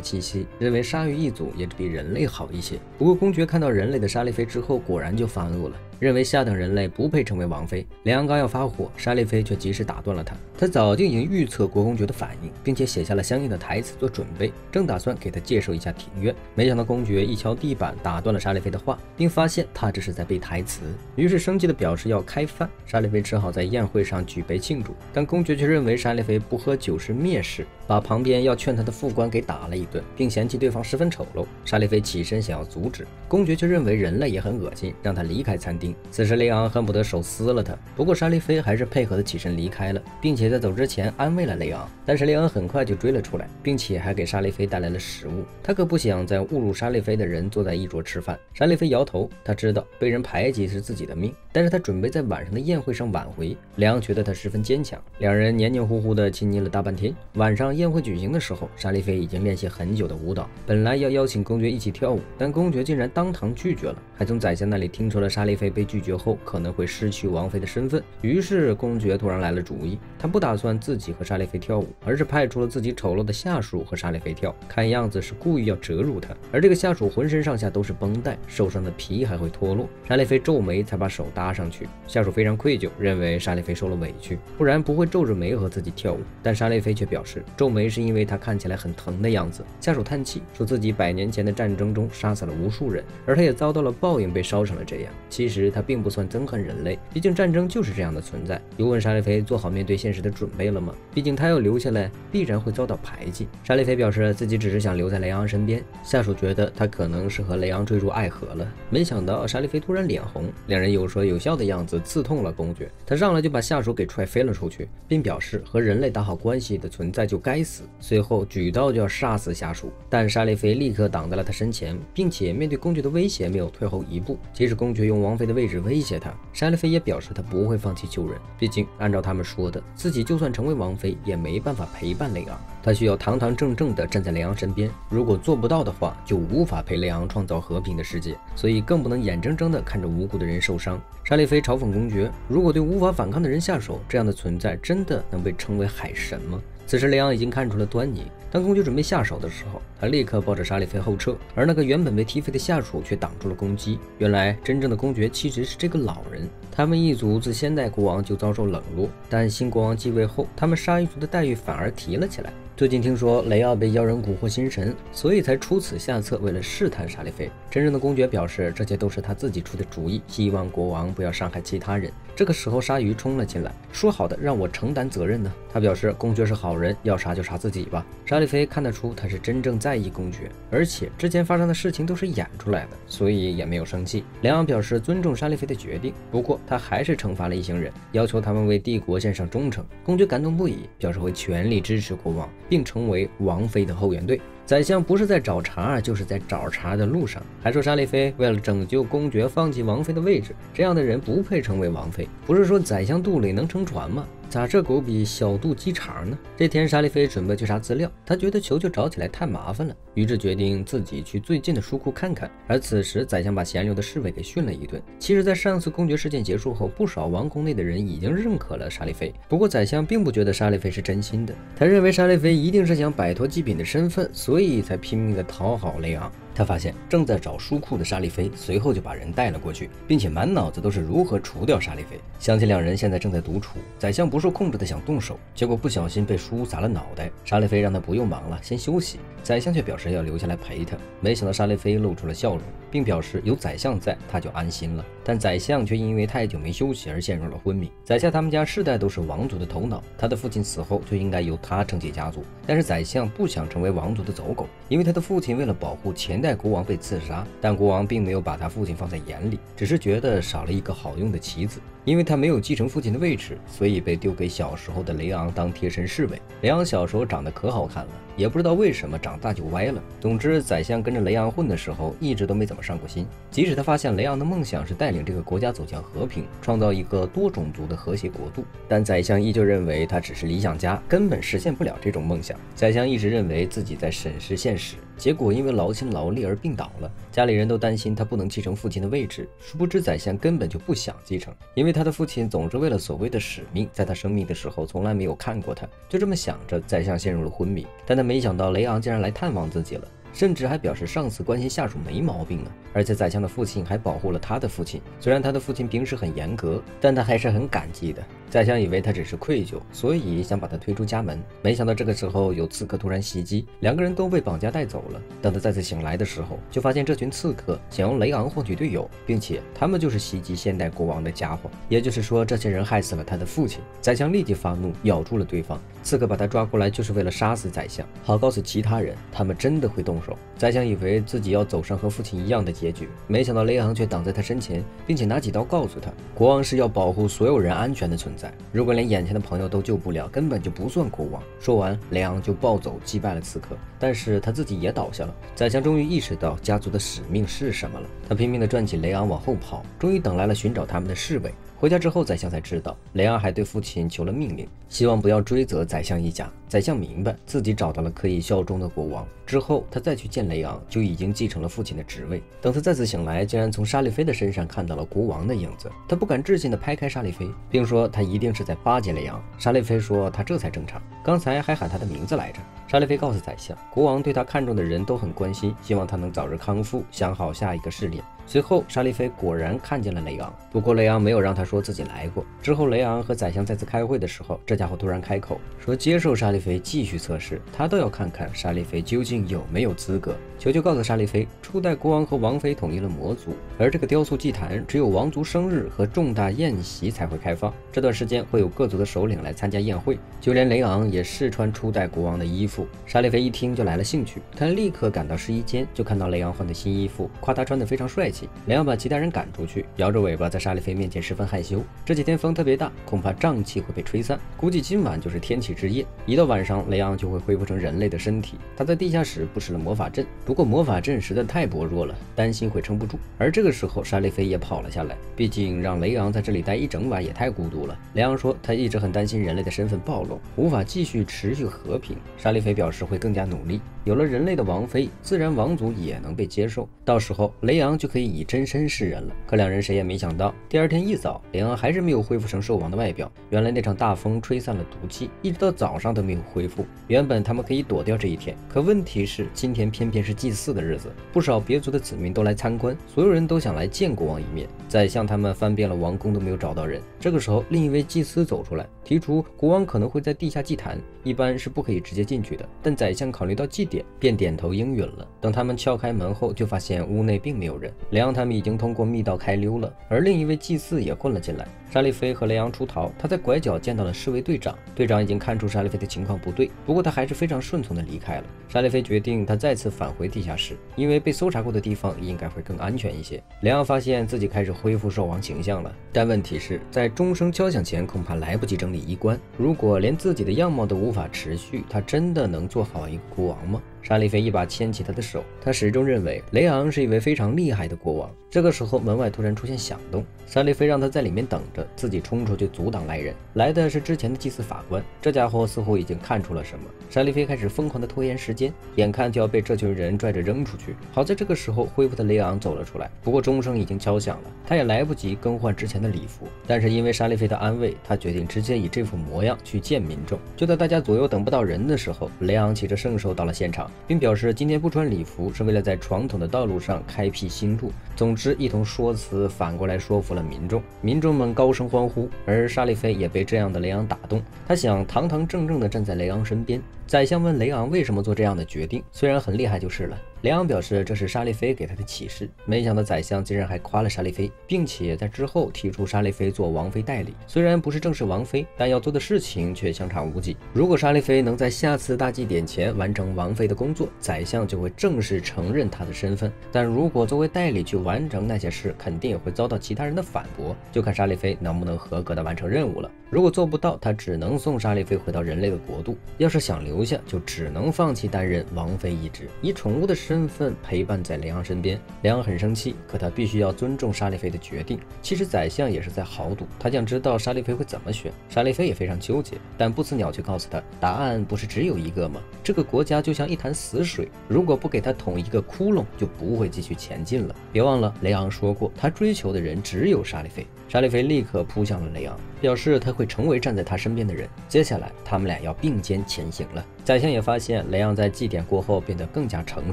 气息，认为鲨鱼一族也比人类好一些。不过公爵看到人类的沙利菲之后，果然就发怒了，认为下等人类不配成为王妃。雷昂刚要发火，沙利菲却及时打断了他。他早就已经预测国公爵的反应，并且写下了相应的台词做准备，正打算给他介绍一下庭院，没想到公爵一敲地板，打断了沙利菲的话，并发现他这是在背台词，于是生气地表示要开饭。沙利菲只好在宴会上举杯庆祝，但公爵却认为沙利菲不喝酒是蔑视，把旁边要劝他的副官给打了一顿，并嫌弃对方十分丑陋。沙利菲起身想要阻止，公爵却认为人类也很恶心，让他离开餐厅。此时雷昂恨不得手撕了他，不过沙利菲还是配合的起身离开了，并且在走之前安慰了雷昂。但是雷昂很快就追了出来，并且还给沙利菲带来了食物。他可不想再侮辱沙利菲的人坐在一桌吃饭。沙利菲摇头，他知道被人排挤是自己的命，但是他准备在晚上的宴会上挽回。雷昂觉得他十分坚强，两人黏黏糊糊的亲昵了大半天。晚上宴会举行的时候，沙利菲已经练习很久的舞蹈，本来要邀请公爵一起跳舞，但公爵竟然当堂拒绝了，还从宰相那里听说了沙利菲被拒绝后可能会失去王妃的身份。于是公爵突然来了主意，他不打算自己和沙利菲跳舞，而是派出了自己丑陋的下属和沙利菲跳，看样子是故意要折辱他。而这个下属浑身上下都是绷带，受伤的皮还会脱落。沙利菲皱眉才把手搭上去，下属非常愧疚，认为沙利菲受了委屈，不然不会皱着眉和自己跳舞。但沙利菲却表示皱眉是因为他看起来很疼的样子。下属叹气说自己100年前的战争中杀死了无数人，而他也遭到了报应，被烧成了这样。其实他并不算憎恨人类，毕竟战争就是这样的存在。又问沙利菲做好面对现实的准备了吗？毕竟他要留下来必然会遭到排挤。沙利菲表示自己只是想留在雷昂身边。下属觉得他可能是和雷昂坠入爱河了，没想到沙利菲突然脸红，两人有说有笑的样子刺痛了公爵。他上来就把下属给踹飞了出去，并表示和人类打好关系的存在就该死，随后举刀就要杀死下属。但沙利菲立刻挡在了他身前，并且面对公爵的威胁没有退后一步。即使公爵用王妃的位置威胁他，沙利菲也表示他不会放弃救人，毕竟按照他们说的，自己就算成为王妃也没办法陪伴雷昂，他需要堂堂正正地站在雷昂身边，如果做不到的话，就无法陪雷昂创造和平的世界，所以更不能眼睁睁地看着无辜的人受伤。沙利菲嘲讽公爵，如果对无法反抗的人下手，这样的存在真的能被称为海神吗？此时雷昂已经看出了端倪，当公爵准备下手的时候，他立刻抱着沙利菲后撤，而那个原本被踢飞的下属却挡住了攻击。原来真正的公爵其实是这个老人，他们一族自先代国王就遭受冷落，但新国王继位后，他们鲨鱼族的待遇反而提了起来。最近听说雷奥被妖人蛊惑心神，所以才出此下策，为了试探沙利菲。真正的公爵表示这些都是他自己出的主意，希望国王不要伤害其他人。这个时候鲨鱼冲了进来，说好的让我承担责任呢？他表示公爵是好人，要杀就杀自己吧。沙利菲看得出他是真正在意公爵，而且之前发生的事情都是演出来的，所以也没有生气。莱昂表示尊重沙利菲的决定，不过他还是惩罚了一行人，要求他们为帝国献上忠诚。公爵感动不已，表示会全力支持国王，并成为王妃的后援队。宰相不是在找茬，就是在找茬的路上，还说沙利菲为了拯救公爵放弃王妃的位置，这样的人不配成为王妃。不是说宰相肚里能撑船吗？咋这狗比小肚鸡肠呢？这天沙利菲准备去查资料，他觉得球球找起来太麻烦了，于是决定自己去最近的书库看看。而此时宰相把闲留的侍卫给训了一顿。其实在上次公爵事件结束后，不少王宫内的人已经认可了沙利菲，不过宰相并不觉得沙利菲是真心的，他认为沙利菲一定是想摆脱祭品的身份，所以才拼命的讨好雷昂。他发现正在找书库的沙利菲随后就把人带了过去，并且满脑子都是如何除掉沙利菲。想起两人现在正在独处，宰相不受控制的想动手，结果不小心被书砸了脑袋。沙利菲让他不用忙了，先休息。宰相却表示要留下来陪他，没想到沙利菲露出了笑容，并表示有宰相在他就安心了。但宰相却因为太久没休息而陷入了昏迷。宰相他们家世代都是王族的头脑，他的父亲死后就应该由他承继家族，但是宰相不想成为王族的走狗，因为他的父亲为了保护前代国王被刺杀，但国王并没有把他父亲放在眼里，只是觉得少了一个好用的棋子。因为他没有继承父亲的位置，所以被丢给小时候的雷昂当贴身侍卫。雷昂小时候长得可好看了，也不知道为什么长大就歪了。总之宰相跟着雷昂混的时候一直都没怎么上过心，即使他发现雷昂的梦想是带领这个国家走向和平，创造一个多种族的和谐国度，但宰相依旧认为他只是理想家，根本实现不了这种梦想。宰相一直认为自己在审视现实，结果因为劳心劳力而病倒了，家里人都担心他不能继承父亲的位置。殊不知宰相根本就不想继承，因为他的父亲总是为了所谓的使命，在他生命的时候从来没有看过他。就这么想着，宰相陷入了昏迷。但他没想到雷昂竟然来探望自己了，甚至还表示上司关心下属没毛病呢。而且宰相的父亲还保护了他的父亲，虽然他的父亲平时很严格，但他还是很感激的。宰相以为他只是愧疚，所以想把他推出家门，没想到这个时候有刺客突然袭击，两个人都被绑架带走了。等他再次醒来的时候，就发现这群刺客想用雷昂换取队友，并且他们就是袭击现代国王的家伙，也就是说这些人害死了他的父亲。宰相立即发怒，咬住了对方。刺客把他抓过来就是为了杀死宰相，好告诉其他人他们真的会动手。宰相以为自己要走上和父亲一样的结局，没想到雷昂却挡在他身前，并且拿起刀告诉他，国王是要保护所有人安全的存在，如果连眼前的朋友都救不了，根本就不算国王。说完，雷昂就暴走击败了刺客，但是他自己也倒下了。宰相终于意识到家族的使命是什么了，他拼命地转起雷昂往后跑，终于等来了寻找他们的侍卫。回家之后，宰相才知道雷昂还对父亲求了命令，希望不要追责宰相一家。宰相明白自己找到了可以效忠的国王，之后他再去见雷昂，就已经继承了父亲的职位。等他再次醒来，竟然从沙利菲的身上看到了国王的影子，他不敢置信地拍开沙利菲，并说他一定是在巴结雷昂。沙利菲说他这才正常，刚才还喊他的名字来着。沙利菲告诉宰相，国王对他看中的人都很关心，希望他能早日康复，想好下一个试炼。随后沙利菲果然看见了雷昂，不过雷昂没有让他说自己来过。之后雷昂和宰相再次开会的时候，这家伙突然开口说接受沙利菲继续测试，他倒要看看沙利菲究竟有没有资格。球球告诉沙利菲，初代国王和王妃统一了魔族，而这个雕塑祭坛只有王族生日和重大宴席才会开放，这段时间会有各族的首领来参加宴会，就连雷昂也试穿初代国王的衣服。沙利菲一听就来了兴趣，他立刻赶到试衣间，就看到雷昂换的新衣服，夸他穿得非常帅气。雷昂把其他人赶出去，摇着尾巴在沙利菲面前十分害羞。这几天风特别大，恐怕瘴气会被吹散，估计今晚就是天气之夜。一到晚上，雷昂就会恢复成人类的身体。他在地下室布置了魔法阵，不过魔法阵实在太薄弱了，担心会撑不住。而这个时候沙利菲也跑了下来，毕竟让雷昂在这里待一整晚也太孤独了。雷昂说他一直很担心人类的身份暴露，无法继续持续和平。沙利菲表示会更加努力，有了人类的王妃，自然王族也能被接受，到时候雷昂就可以以真身示人了。可两人谁也没想到，第二天一早，雷昂还是没有恢复成兽王的外表。原来那场大风吹散了毒气，一直到早上都没有恢复。原本他们可以躲掉这一天，可问题是今天偏偏是祭祀的日子，不少别族的子民都来参观，所有人都想来见国王一面。宰相他们翻遍了王宫都没有找到人。这个时候，另一位祭司走出来，提出国王可能会在地下祭坛，一般是不可以直接进去的。但宰相考虑到祭典，便点头应允了。等他们撬开门后，就发现屋内并没有人。雷昂他们已经通过密道开溜了，而另一位祭司也混了进来。沙利菲和雷昂出逃，他在拐角见到了侍卫队长，队长已经看出沙利菲的情况不对，不过他还是非常顺从的离开了。沙利菲决定他再次返回地下室，因为被搜查过的地方应该会更安全一些。雷昂发现自己开始恢复兽王形象了，但问题是，在钟声敲响前恐怕来不及整理衣冠。如果连自己的样貌都无法持续，他真的能做好一个国王吗？沙利菲一把牵起他的手，他始终认为雷昂是一位非常厉害的国王。这个时候，门外突然出现响动，沙利菲让他在里面等着，自己冲出去阻挡来人。来的是之前的祭司法官，这家伙似乎已经看出了什么。沙利菲开始疯狂地拖延时间，眼看就要被这群人拽着扔出去。好在这个时候，恢复的雷昂走了出来，不过钟声已经敲响了，他也来不及更换之前的礼服。但是因为沙利菲的安慰，他决定直接以这副模样去见民众。就在大家左右等不到人的时候，雷昂骑着圣兽到了现场，并表示今天不穿礼服是为了在传统的道路上开辟新路。总之，一通说辞反过来说服了民众，民众们高声欢呼，而沙利菲也被这样的雷昂打动，他想堂堂正正地站在雷昂身边。宰相问雷昂为什么做这样的决定，虽然很厉害就是了。雷昂表示这是沙利菲给他的启示，没想到宰相竟然还夸了沙利菲，并且在之后提出沙利菲做王妃代理。虽然不是正式王妃，但要做的事情却相差无几。如果沙利菲能在下次大祭典前完成王妃的工作，宰相就会正式承认他的身份。但如果作为代理去完成那些事，肯定也会遭到其他人的反驳，就看沙利菲能不能合格的完成任务了。如果做不到，他只能送沙利菲回到人类的国度。要是想留下，就只能放弃担任王妃一职，以宠物的身份陪伴在雷昂身边。雷昂很生气，可他必须要尊重沙利菲的决定。其实宰相也是在豪赌，他想知道沙利菲会怎么选。沙利菲也非常纠结，但不死鸟却告诉他，答案不是只有一个吗？这个国家就像一潭死水，如果不给他捅一个窟窿，就不会继续前进了。别忘了，雷昂说过，他追求的人只有沙利菲。沙利菲立刻扑向了雷昂，表示他会成为站在他身边的人。接下来，他们俩要并肩前行了。宰相也发现雷昂在祭典过后变得更加成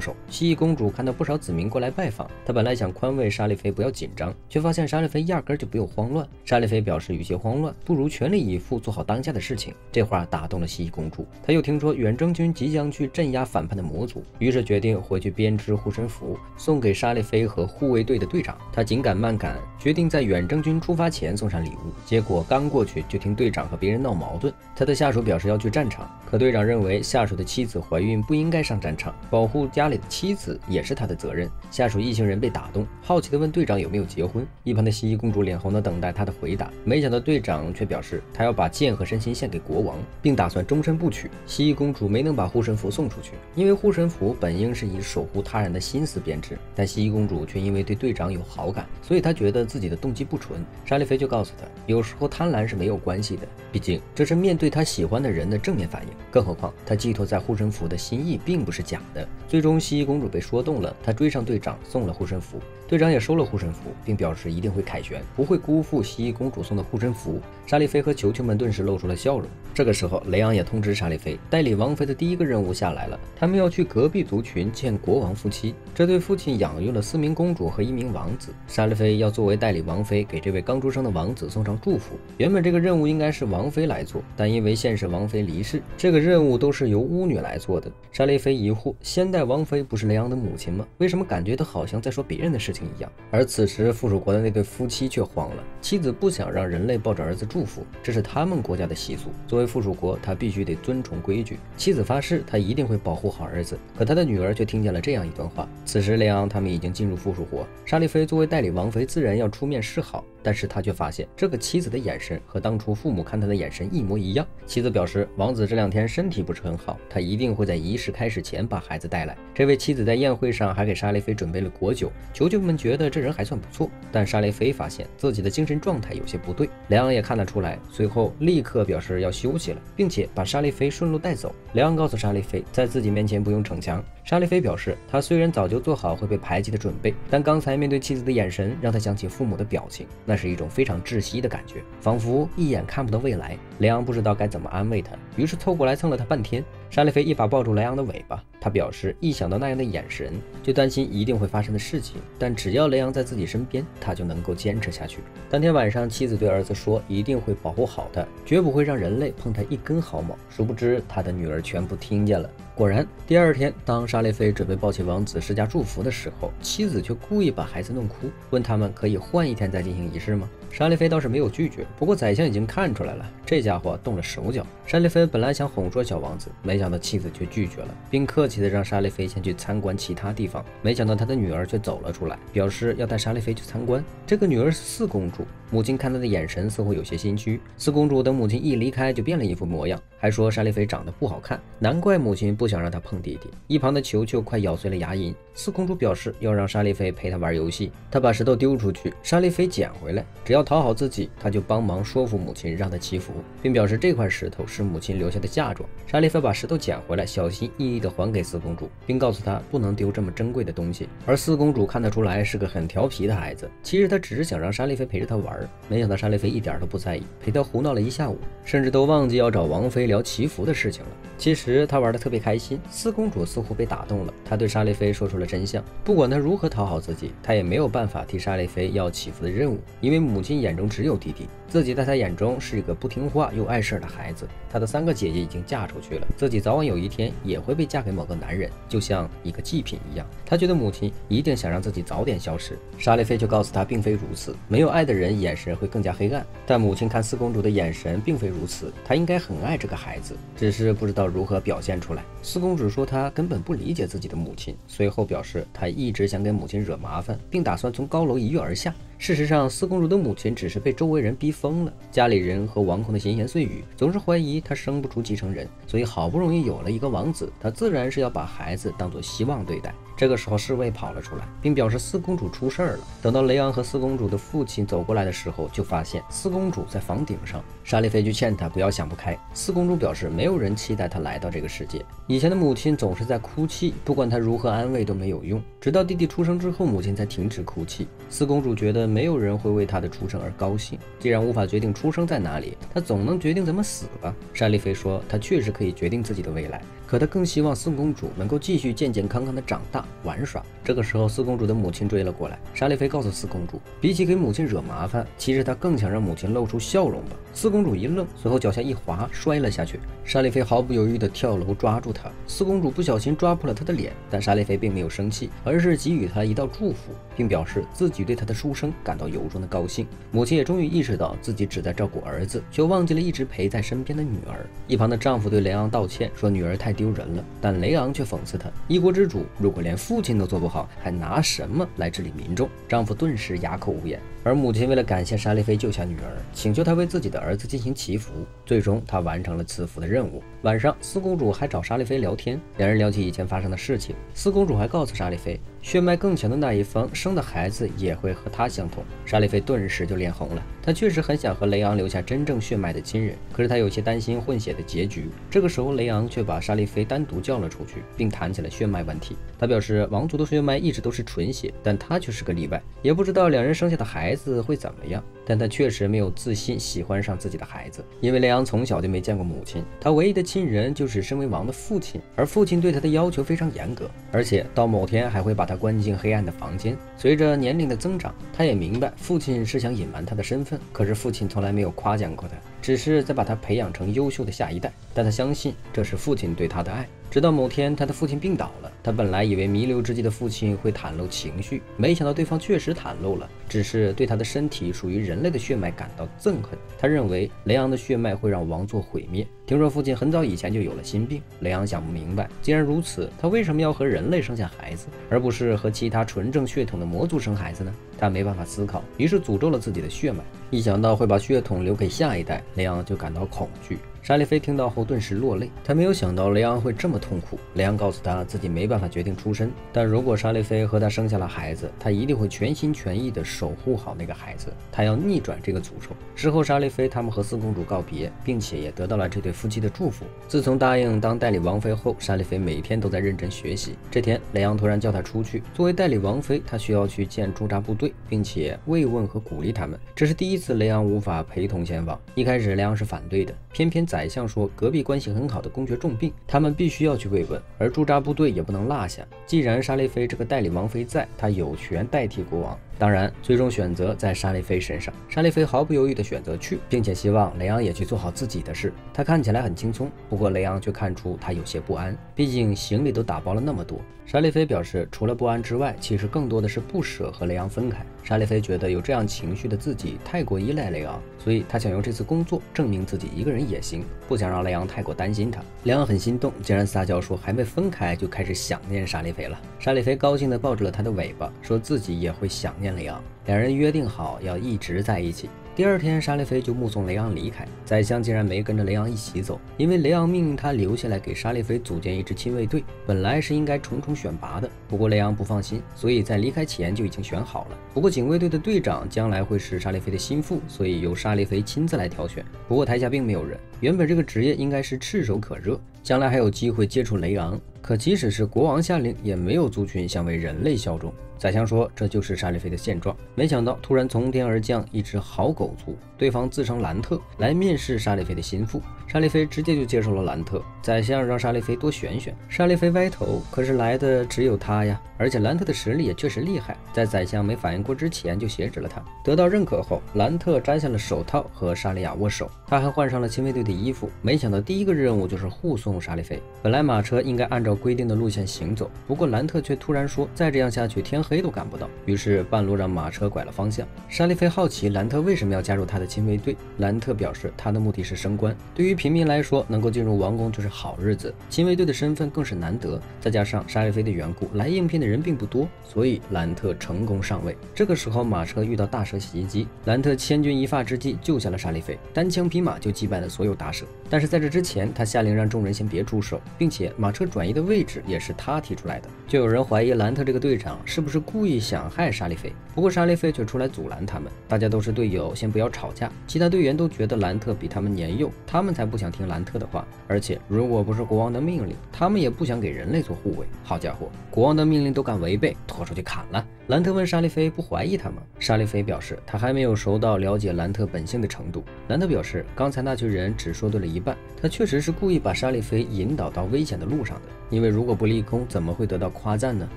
熟。蜥蜴公主看到不少子民过来拜访，她本来想宽慰沙利菲不要紧张，却发现沙利菲压根就不用慌乱。沙利菲表示与其慌乱，不如全力以赴做好当下的事情。这话打动了蜥蜴公主，她又听说远征军即将去镇压反叛的魔族，于是决定回去编织护身符，送给沙利菲和护卫队的队长。她紧赶慢赶，决定在远征军出发前送上礼物。结果刚过去，就听队长和别人闹矛盾。他的下属表示要去战场，可队长认为下属的妻子怀孕不应该上战场，保护家里的妻子也是他的责任。下属一行人被打动，好奇地问队长有没有结婚。一旁的蜥蜴公主脸红地等待他的回答，没想到队长却表示他要把剑和身心献给国王，并打算终身不娶。蜥蜴公主没能把护身符送出去，因为护身符本应是以守护他人的心思编织，但蜥蜴公主却因为对队长有好感，所以她觉得自己的动机不纯。沙利菲就告诉她，有时候贪婪是没有关系的，毕竟这是面对他喜欢的人的正面反应，更何况他寄托在护身符的心意并不是假的。最终蜥蜴公主被说动了，她追上队长送了护身符，队长也收了护身符，并表示一定会凯旋，不会辜负蜥蜴公主送的护身符。沙利菲和球球们顿时露出了笑容。这个时候雷昂也通知沙利菲，代理王妃的第一个任务下来了，他们要去隔壁族群见国王夫妻。这对父亲养育了4名公主和1名王子，沙利菲要作为代理王妃给这位刚出生的王子送上祝福。原本这个任务应该是王妃来做，但因为现实王妃离世，这个任务都是由巫女来做的。沙利菲疑惑，先代王妃不是雷昂的母亲吗？为什么感觉她好像在说别人的事情一样？而此时附属国的那对夫妻却慌了，妻子不想让人类抱着儿子祝福，这是他们国家的习俗，作为附属国，他必须得遵从规矩。妻子发誓他一定会保护好儿子，可他的女儿却听见了这样一段话。此时雷昂他们已经进入附属国，沙利菲作为代理王妃自然要出面示好，但是他却发现这个妻子的眼神和当初父母看他的眼神一模一样。妻子表示王子这2天身体不是很好，他一定会在仪式开始前把孩子带来。这位妻子在宴会上还给沙利菲准备了果酒，球球们觉得这人还算不错，但沙利菲发现自己的精神状态有些不对。雷昂也看得出来，随后立刻表示要休息了，并且把沙利菲顺路带走。雷昂告诉沙利菲，在自己面前不用逞强。沙利菲表示，他虽然早就做好会被排挤的准备，但刚才面对妻子的眼神让他想起父母的表情，那是一种非常窒息的感觉，仿佛一眼看不到未来。雷昂不知道该怎么安慰他，于是凑过来蹭了他半天。沙利菲一把抱住雷昂的尾巴，他表示一想到那样的眼神，就担心一定会发生的事情，但只要雷昂在自己身边，他就能够坚持下去。当天晚上，妻子对儿子说一定会保护好他，绝不会让人类碰他一根毫毛。殊不知他的女儿全部听见了。果然，第二天，当沙利菲准备抱起王子施加祝福的时候，妻子却故意把孩子弄哭，问他们可以换一天再进行仪式吗？沙利菲倒是没有拒绝，不过宰相已经看出来了，这家伙动了手脚。沙利菲本来想哄说小王子，没想到妻子却拒绝了，并客气的让沙利菲先去参观其他地方。没想到他的女儿却走了出来，表示要带沙利菲去参观。这个女儿是四公主，母亲看她的眼神似乎有些心虚。四公主等母亲一离开就变了一副模样，还说沙利菲长得不好看，难怪母亲不想让她碰弟弟。一旁的球球快咬碎了牙龈。四公主表示要让沙利菲陪她玩游戏，她把石头丢出去，沙利菲捡回来，只要讨好自己，她就帮忙说服母亲让她祈福，并表示这块石头是母亲留下的嫁妆。沙利菲把石头捡回来，小心翼翼地还给四公主，并告诉她不能丢这么珍贵的东西。而四公主看得出来是个很调皮的孩子，其实她只是想让沙利菲陪着她玩，没想到沙利菲一点都不在意，陪她胡闹了一下午，甚至都忘记要找王妃聊祈福的事情了。其实她玩得特别开心，四公主似乎被打动了，她对沙利菲说出了真相。不管她如何讨好自己，她也没有办法替沙利菲要祈福的任务，因为母亲眼中只有弟弟，自己在她眼中是一个不听话又碍事的孩子。她的3个姐姐已经嫁出去了，自己早晚有一天也会被嫁给某个男人，就像一个祭品一样。她觉得母亲一定想让自己早点消失。沙利菲却告诉她并非如此，没有爱的人眼神会更加黑暗。但母亲看四公主的眼神并非如此，她应该很爱这个孩子，只是不知道如何表现出来。四公主说她根本不理解自己的母亲，随后表示她一直想给母亲惹麻烦，并打算从高楼一跃而下。事实上，四公主的母亲只是被周围人逼疯了，家里人和王后的闲言碎语，总是怀疑她生不出继承人，所以好不容易有了一个王子，她自然是要把孩子当作希望对待。这个时候，侍卫跑了出来，并表示四公主出事儿了。等到雷昂和四公主的父亲走过来的时候，就发现四公主在房顶上。沙利菲就劝她不要想不开。四公主表示没有人期待她来到这个世界，以前的母亲总是在哭泣，不管她如何安慰都没有用，直到弟弟出生之后，母亲才停止哭泣。四公主觉得没有人会为她的出生而高兴，既然无法决定出生在哪里，她总能决定怎么死吧。沙利菲说她确实可以决定自己的未来，可她更希望四公主能够继续健健康康的长大玩耍。这个时候，四公主的母亲追了过来。沙利菲告诉四公主，比起给母亲惹麻烦，其实她更想让母亲露出笑容吧。四公主一愣，随后脚下一滑，摔了下去。沙利菲毫不犹豫地跳楼抓住她。四公主不小心抓破了她的脸，但沙利菲并没有生气，而是给予她一道祝福，并表示自己对她的出生感到由衷的高兴。母亲也终于意识到自己只在照顾儿子，却忘记了一直陪在身边的女儿。一旁的丈夫对雷昂道歉，说女儿太丢人了，但雷昂却讽刺他，一国之主如果连父亲都做不好，还拿什么来治理民众？丈夫顿时哑口无言。而母亲为了感谢沙利菲救下女儿，请求他为自己的儿子进行祈福，最终他完成了赐福的任务。晚上，四公主还找沙利菲聊天，两人聊起以前发生的事情。四公主还告诉沙利菲，血脉更强的那一方生的孩子也会和她相同。沙利菲顿时就脸红了，他确实很想和雷昂留下真正血脉的亲人，可是他有些担心混血的结局。这个时候，雷昂却把沙利菲单独叫了出去，并谈起了血脉问题。他表示王族的血脉一直都是纯血，但他却是个例外，也不知道两人生下的孩子会怎么样。但他确实没有自信喜欢上自己的孩子，因为雷昂从小就没见过母亲，他唯一的亲人就是身为王的父亲，而父亲对他的要求非常严格，而且到某天还会把他关进黑暗的房间。随着年龄的增长，他也明白父亲是想隐瞒他的身份，可是父亲从来没有夸奖过他，只是在把他培养成优秀的下一代。但他相信这是父亲对他的爱。直到某天，他的父亲病倒了，他本来以为弥留之际的父亲会袒露情绪，没想到对方确实袒露了，只是对他的身体属于人类的血脉感到憎恨。他认为雷昂的血脉会让王座毁灭。听说父亲很早以前就有了心病，雷昂想不明白，既然如此，他为什么要和人类生下孩子，而不是和其他纯正血统的魔族生孩子呢？他没办法思考，于是诅咒了自己的血脉。一想到会把血统留给下一代，雷昂就感到恐惧。沙利菲听到后顿时落泪，他没有想到雷昂会这么痛苦。雷昂告诉他自己没办法决定出身，但如果沙利菲和他生下了孩子，他一定会全心全意地守护好那个孩子，他要逆转这个诅咒。事后沙利菲他们和四公主告别，并且也得到了这对夫妻的祝福。自从答应当代理王妃后，沙利菲每天都在认真学习。这天，雷昂突然叫他出去，作为代理王妃，他需要去见驻扎部队，并且慰问和鼓励他们。这是第一次雷昂无法陪同前往。一开始雷昂是反对的，偏偏宰相说隔壁关系很好的公爵重病，他们必须要去慰问，而驻扎部队也不能落下。既然沙利菲这个代理王妃在，他有权代替国王。当然，最终选择在沙利菲身上。沙利菲毫不犹豫地选择去，并且希望雷昂也去做好自己的事。他看起来很轻松，不过雷昂却看出他有些不安，毕竟行李都打包了那么多。沙利菲表示，除了不安之外，其实更多的是不舍和雷昂分开。沙利菲觉得有这样情绪的自己太过依赖雷昂，所以他想用这次工作证明自己一个人也行，不想让雷昂太过担心他。雷昂很心动，竟然撒娇说还没分开就开始想念沙利菲了。沙利菲高兴地抱住了他的尾巴，说自己也会想念雷昂。两人约定好要一直在一起。第二天，沙利菲就目送雷昂离开，宰相竟然没跟着雷昂一起走，因为雷昂命令他留下来给沙利菲组建一支亲卫队，本来是应该重重选拔的，不过雷昂不放心，所以在离开前就已经选好了。不过警卫队的队长将来会是沙利菲的心腹，所以由沙利菲亲自来挑选。不过台下并没有人，原本这个职业应该是炙手可热，将来还有机会接触雷昂，可即使是国王下令，也没有族群想为人类效忠。宰相说这就是沙利菲的现状，没想到突然从天而降一只好狗族，对方自称兰特，来面试沙利菲的心腹。沙利菲直接就接受了兰特，宰相让沙利菲多选选。沙利菲歪头，可是来的只有他呀，而且兰特的实力也确实厉害，在宰相没反应过之前就挟持了他。得到认可后，兰特摘下了手套和莎莉亚握手，他还换上了亲卫队的衣服。没想到第一个任务就是护送沙利菲。本来马车应该按照规定的路线行走，不过兰特却突然说再这样下去天黑都赶不到，于是半路让马车拐了方向。沙利菲好奇兰特为什么要加入他的亲卫队，兰特表示他的目的是升官，对于平民来说能够进入王宫就是好日子，亲卫队的身份更是难得，再加上沙利菲的缘故，来应聘的人并不多，所以兰特成功上位。这个时候马车遇到大蛇袭击，兰特千钧一发之际救下了沙利菲，单枪匹马就击败了所有大蛇。但是在这之前，他下令让众人先别出手，并且马车转移的位置也是他提出来的。就有人怀疑兰特这个队长是不是故意想害沙利菲，不过沙利菲却出来阻拦他们，大家都是队友，先不要吵架。其他队员都觉得兰特比他们年幼，他们才不想听兰特的话，而且如果不是国王的命令，他们也不想给人类做护卫。好家伙，国王的命令都敢违背，拖出去砍了。兰特问沙利菲不怀疑他吗？沙利菲表示他还没有熟到了解兰特本性的程度。兰特表示刚才那群人只说对了一半，他确实是故意把沙利菲引导到危险的路上的，因为如果不立功怎么会得到夸赞呢？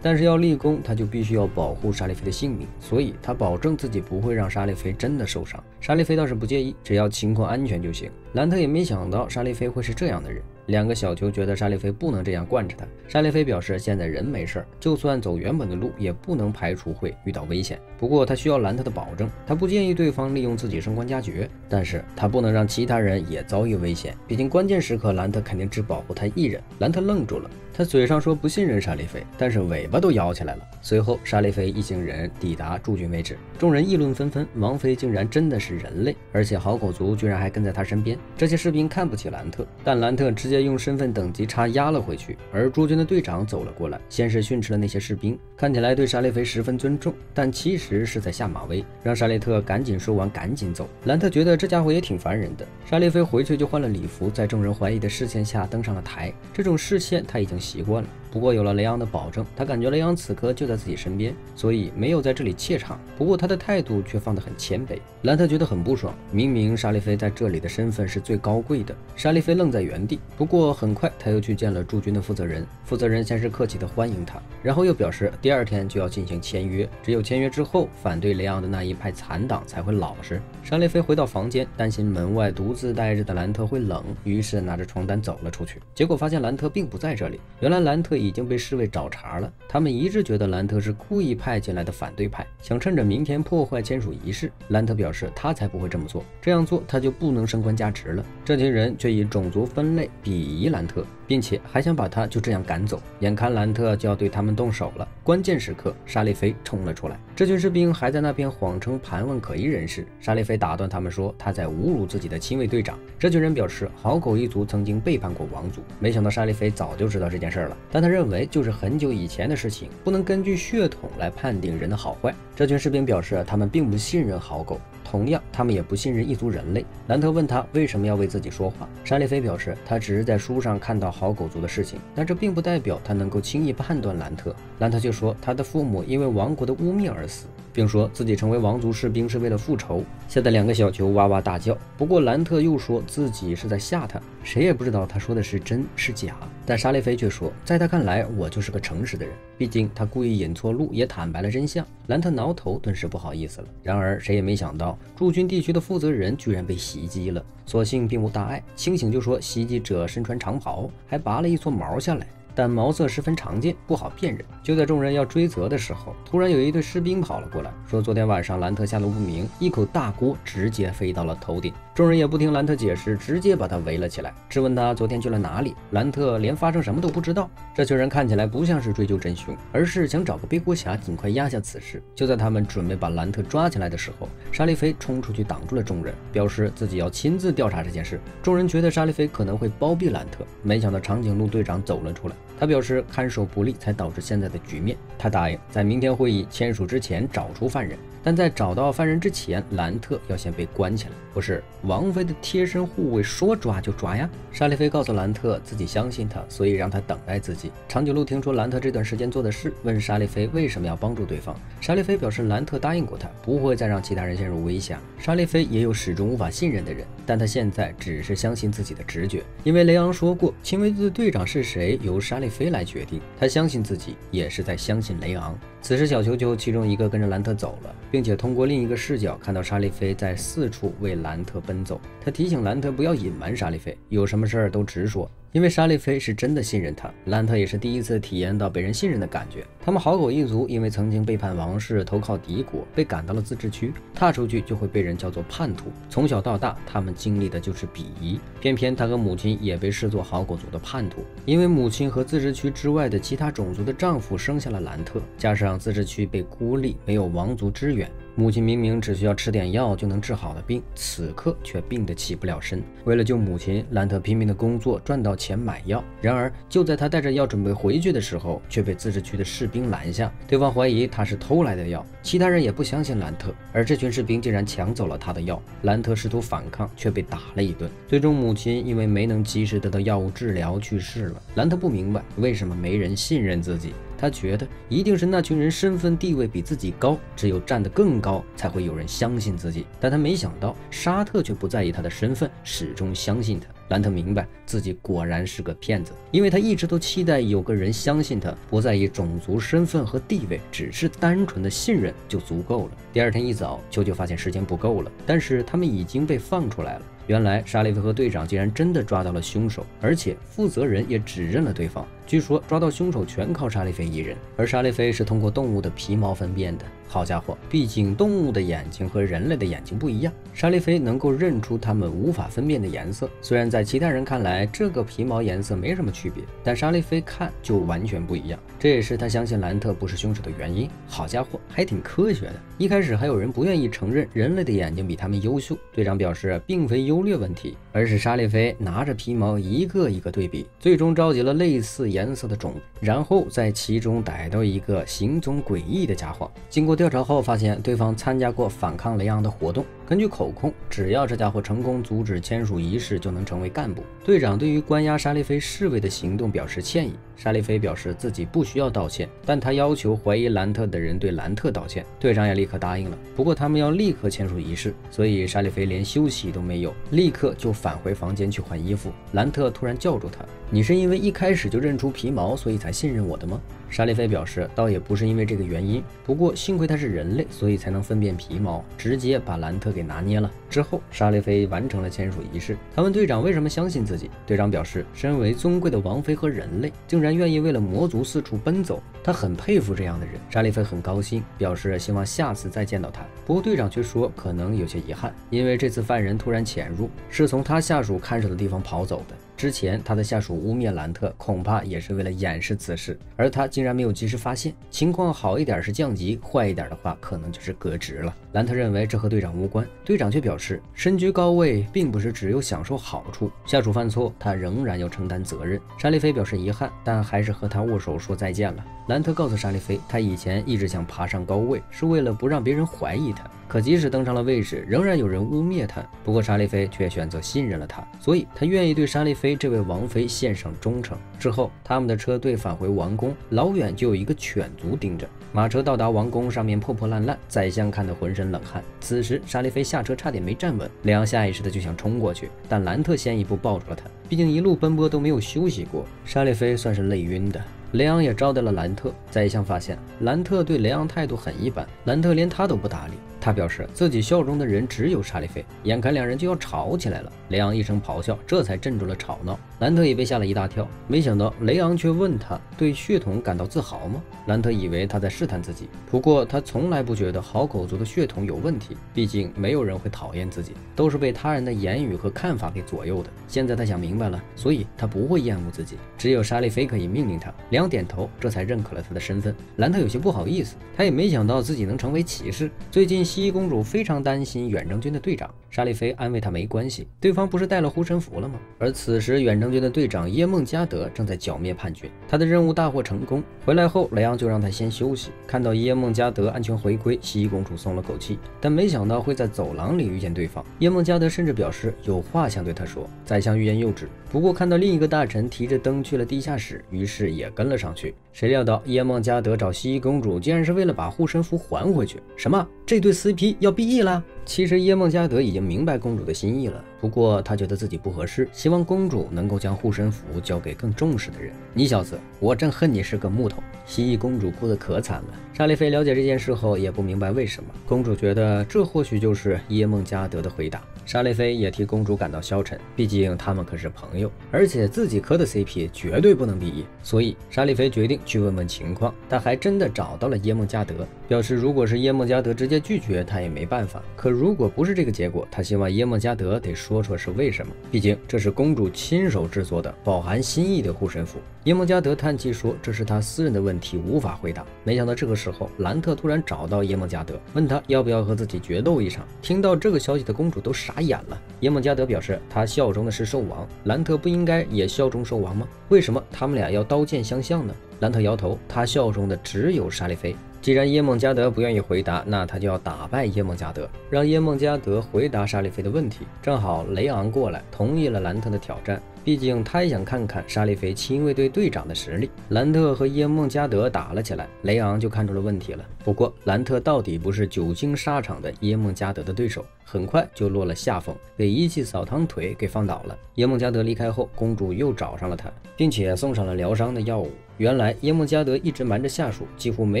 但是要立功他就必须要保护沙利菲的性命，所以他保证自己不会让沙利菲真的受伤。沙利菲倒是不介意，只要情况安全就行。兰特也没想到沙利菲会是这样的人，两个小球觉得沙利菲不能这样惯着他。沙利菲表示现在人没事，就算走原本的路也不能排除会遇到危险，不过他需要兰特的保证，他不建议对方利用自己升官加爵，但是他不能让其他人也遭遇危险，毕竟关键时刻兰特肯定只保护他一人。兰特愣住了，他嘴上说不信任沙利菲，但是尾巴都摇起来了。随后沙利菲一行人抵达驻军位置，众人议论纷纷，王妃竟然真的是人类，而且好狗族居然还跟在他身边。这些士兵看不起兰特，但兰特直接用身份等级差压了回去，而驻军的队长走了过来，先是训斥了那些士兵，看起来对沙利菲十分尊重，但其实是在下马威，让沙利特赶紧说完赶紧走。兰特觉得这家伙也挺烦人的。沙利菲回去就换了礼服，在众人怀疑的视线下登上了台，这种视线他已经习惯了。不过有了雷昂的保证，他感觉雷昂此刻就在自己身边，所以没有在这里怯场。不过他的态度却放得很谦卑。兰特觉得很不爽，明明沙利菲在这里的身份是最高贵的。沙利菲愣在原地，不过很快他又去见了驻军的负责人，负责人先是客气地欢迎他，然后又表示第二天就要进行签约，只有签约之后，反对雷昂的那一派残党才会老实。沙利菲回到房间，担心门外独自待着的兰特会冷，于是拿着床单走了出去，结果发现兰特并不在这里。原来兰特已经被侍卫找茬了，他们一致觉得兰特是故意派进来的反对派，想趁着明天破坏签署仪式。兰特表示他才不会这么做，这样做他就不能升官加职了。这群人却以种族分类鄙夷兰特，并且还想把他就这样赶走。眼看兰特就要对他们动手了，关键时刻沙利菲冲了出来，这群士兵还在那边谎称盘问可疑人士。沙利菲打断他们说他在侮辱自己的亲卫队长。这群人表示好狗一族曾经背叛过王族，没想到沙利菲早就知道这件事了，但他认为就是很久以前的事情，不能根据血统来判定人的好坏。这群士兵表示他们并不信任好狗，同样他们也不信任异族人类。兰特问他为什么要为自己说话，沙利菲表示他只是在书上看到好狗族的事情，但这并不代表他能够轻易判断兰特。兰特就说他的父母因为王国的污蔑而死，并说自己成为王族士兵是为了复仇，吓得两个小球哇哇大叫。不过兰特又说自己是在吓他，谁也不知道他说的是真是假。但沙利菲却说，在他看来，我就是个诚实的人，毕竟他故意引错路，也坦白了真相。兰特挠头，顿时不好意思了。然而谁也没想到，驻军地区的负责人居然被袭击了，所幸并无大碍。清醒就说袭击者身穿长袍，还拔了一撮毛下来，但毛色十分常见，不好辨认。就在众人要追责的时候，突然有一队士兵跑了过来，说昨天晚上兰特下落不明，一口大锅直接飞到了头顶。众人也不听兰特解释，直接把他围了起来，质问他昨天去了哪里。兰特连发生什么都不知道。这群人看起来不像是追究真凶，而是想找个背锅侠尽快压下此事。就在他们准备把兰特抓起来的时候，沙利菲冲出去挡住了众人，表示自己要亲自调查这件事。众人觉得沙利菲可能会包庇兰特，没想到长颈鹿队长走了出来，他表示看守不力才导致现在的局面。他答应在明天会议签署之前找出犯人，但在找到犯人之前，兰特要先被关起来。不是王妃的贴身护卫，说抓就抓呀。沙利菲告诉兰特自己相信他，所以让他等待自己。长颈鹿听说兰特这段时间做的事，问沙利菲为什么要帮助对方。沙利菲表示兰特答应过他，不会再让其他人陷入危险了。沙利菲也有始终无法信任的人，但他现在只是相信自己的直觉，因为雷昂说过，亲卫队队长是谁由沙利菲来决定。他相信自己，也是在相信雷昂。此时小球球其中一个跟着兰特走了，并且通过另一个视角看到沙利菲在四处为兰特奔走。他提醒兰特不要隐瞒沙利菲，有什么事儿都直说，因为沙利菲是真的信任他。兰特也是第一次体验到被人信任的感觉。他们好狗一族因为曾经背叛王室，投靠敌国，被赶到了自治区，踏出去就会被人叫做叛徒。从小到大，他们经历的就是鄙夷。偏偏他和母亲也被视作好狗族的叛徒，因为母亲和自治区之外的其他种族的丈夫生下了兰特，加上自治区被孤立，没有王族支援。母亲明明只需要吃点药就能治好的病，此刻却病得起不了身。为了救母亲，兰特拼命的工作，赚到钱买药。然而就在他带着药准备回去的时候，却被自治区的士兵拦下。对方怀疑他是偷来的药，其他人也不相信兰特，而这群士兵竟然抢走了他的药。兰特试图反抗，却被打了一顿。最终母亲因为没能及时得到药物治疗去世了。兰特不明白为什么没人信任自己，他觉得一定是那群人身份地位比自己高，只有站得更高才会有人相信自己。但他没想到沙特却不在意他的身份，始终相信他。兰特明白自己果然是个骗子，因为他一直都期待有个人相信他，不在意种族身份和地位，只是单纯的信任就足够了。第二天一早，球球发现时间不够了，但是他们已经被放出来了。原来沙利菲和队长竟然真的抓到了凶手，而且负责人也指认了对方。据说抓到凶手全靠沙利菲一人，而沙利菲是通过动物的皮毛分辨的。好家伙，毕竟动物的眼睛和人类的眼睛不一样，沙利菲能够认出它们无法分辨的颜色。虽然在其他人看来这个皮毛颜色没什么区别，但沙利菲看就完全不一样。这也是他相信兰特不是凶手的原因。好家伙，还挺科学的。一开始还有人不愿意承认人类的眼睛比他们优秀，队长表示并非优劣问题，而是沙利菲拿着皮毛一个一个对比，最终召集了类似颜色的种，然后在其中逮到一个行踪诡异的家伙。经过调查后发现对方参加过反抗雷昂的活动，根据口供，只要这家伙成功阻止签署仪式就能成为干部。队长对于关押沙利菲侍卫的行动表示歉意，沙利菲表示自己不需要道歉，但他要求怀疑兰特的人对兰特道歉。队长也立刻答应了，不过他们要立刻签署仪式，所以沙利菲连休息都没有，立刻就返回房间去换衣服。兰特突然叫住他，你是因为一开始就认出皮毛所以才信任我的吗？沙利菲表示倒也不是因为这个原因，不过幸亏他是人类，所以才能分辨皮毛，直接把兰特给拿捏了。之后沙利菲完成了签署仪式，他问队长为什么相信自己。队长表示身为尊贵的王妃和人类，竟然愿意为了魔族四处奔走，他很佩服这样的人。沙利菲很高兴，表示希望下次再见到他。不过队长却说可能有些遗憾，因为这次犯人突然潜入，是从他下属看守的地方跑走的。之前他的下属污蔑兰特，恐怕也是为了掩饰此事，而他竟然没有及时发现。情况好一点是降级，坏一点的话可能就是革职了。兰特认为这和队长无关，队长却表示身居高位并不是只有享受好处，下属犯错他仍然要承担责任。沙利菲表示遗憾，但还是和他握手说再见了。兰特告诉沙利菲，他以前一直想爬上高位，是为了不让别人怀疑他，可即使登上了位置，仍然有人污蔑他。不过沙利菲却选择信任了他，所以他愿意对沙利菲菲这位王妃献上忠诚。之后，他们的车队返回王宫，老远就有一个犬族盯着。马车到达王宫，上面破破烂烂，宰相看得浑身冷汗。此时，莎莉菲下车差点没站稳，雷昂下意识的就想冲过去，但兰特先一步抱住了他。毕竟一路奔波都没有休息过，莎莉菲算是累晕的。雷昂也招待了兰特，宰相发现兰特对雷昂态度很一般，兰特连他都不搭理。他表示自己效忠的人只有莎莉菲，眼看两人就要吵起来了。雷昂一声咆哮，这才镇住了吵闹。兰特也被吓了一大跳，没想到雷昂却问他对血统感到自豪吗？兰特以为他在试探自己，不过他从来不觉得好口族的血统有问题，毕竟没有人会讨厌自己，都是被他人的言语和看法给左右的。现在他想明白了，所以他不会厌恶自己，只有莎莉菲可以命令他。雷昂点头，这才认可了他的身份。兰特有些不好意思，他也没想到自己能成为骑士。最近西伊公主非常担心远征军的队长，莎莉菲安慰他没关系，对方不是带了护身符了吗？而此时远征军的队长耶梦加德正在剿灭叛军，他的任务大获成功。回来后，雷昂就让他先休息。看到耶梦加德安全回归，西伊公主松了口气，但没想到会在走廊里遇见对方。耶梦加德甚至表示有话想对他说，宰相欲言又止。不过看到另一个大臣提着灯去了地下室，于是也跟了上去。谁料到耶梦加德找西伊公主竟然是为了把护身符还回去。什么？这对 CP 要 BE 了？其实耶梦加德已经明白公主的心意了，不过他觉得自己不合适，希望公主能够将护身符交给更重视的人。你小子，我真恨你是个木头。西伊公主哭得可惨了。莎莉菲了解这件事后也不明白为什么，公主觉得这或许就是耶梦加德的回答。莎莉菲也替公主感到消沉，毕竟他们可是朋友，而且自己磕的 CP 绝对不能BE，所以莎莉菲决定去问问情况。她还真的找到了耶梦加德，表示如果是耶梦加德直接拒绝，她也没办法。可如果不是这个结果，她希望耶梦加德得说说是为什么，毕竟这是公主亲手制作的饱含心意的护身符。耶梦加德叹气说这是他私人的问题，无法回答。没想到这个时候，兰特突然找到耶梦加德，问他要不要和自己决斗一场。听到这个消息的公主都傻眼了。耶梦加德表示他效忠的是兽王，兰特不应该也效忠兽王吗？为什么他们俩要刀剑相向呢？兰特摇头，他效忠的只有莎莉菲。既然耶梦加德不愿意回答，那他就要打败耶梦加德，让耶梦加德回答莎莉菲的问题。正好雷昂过来同意了兰特的挑战，毕竟他也想看看莎莉菲亲卫队队长的实力。兰特和耶梦加德打了起来，雷昂就看出了问题了。不过兰特到底不是久经沙场的耶梦加德的对手，很快就落了下风，被一记扫堂腿给放倒了。耶梦加德离开后，公主又找上了他，并且送上了疗伤的药物。原来耶梦加德一直瞒着下属，几乎没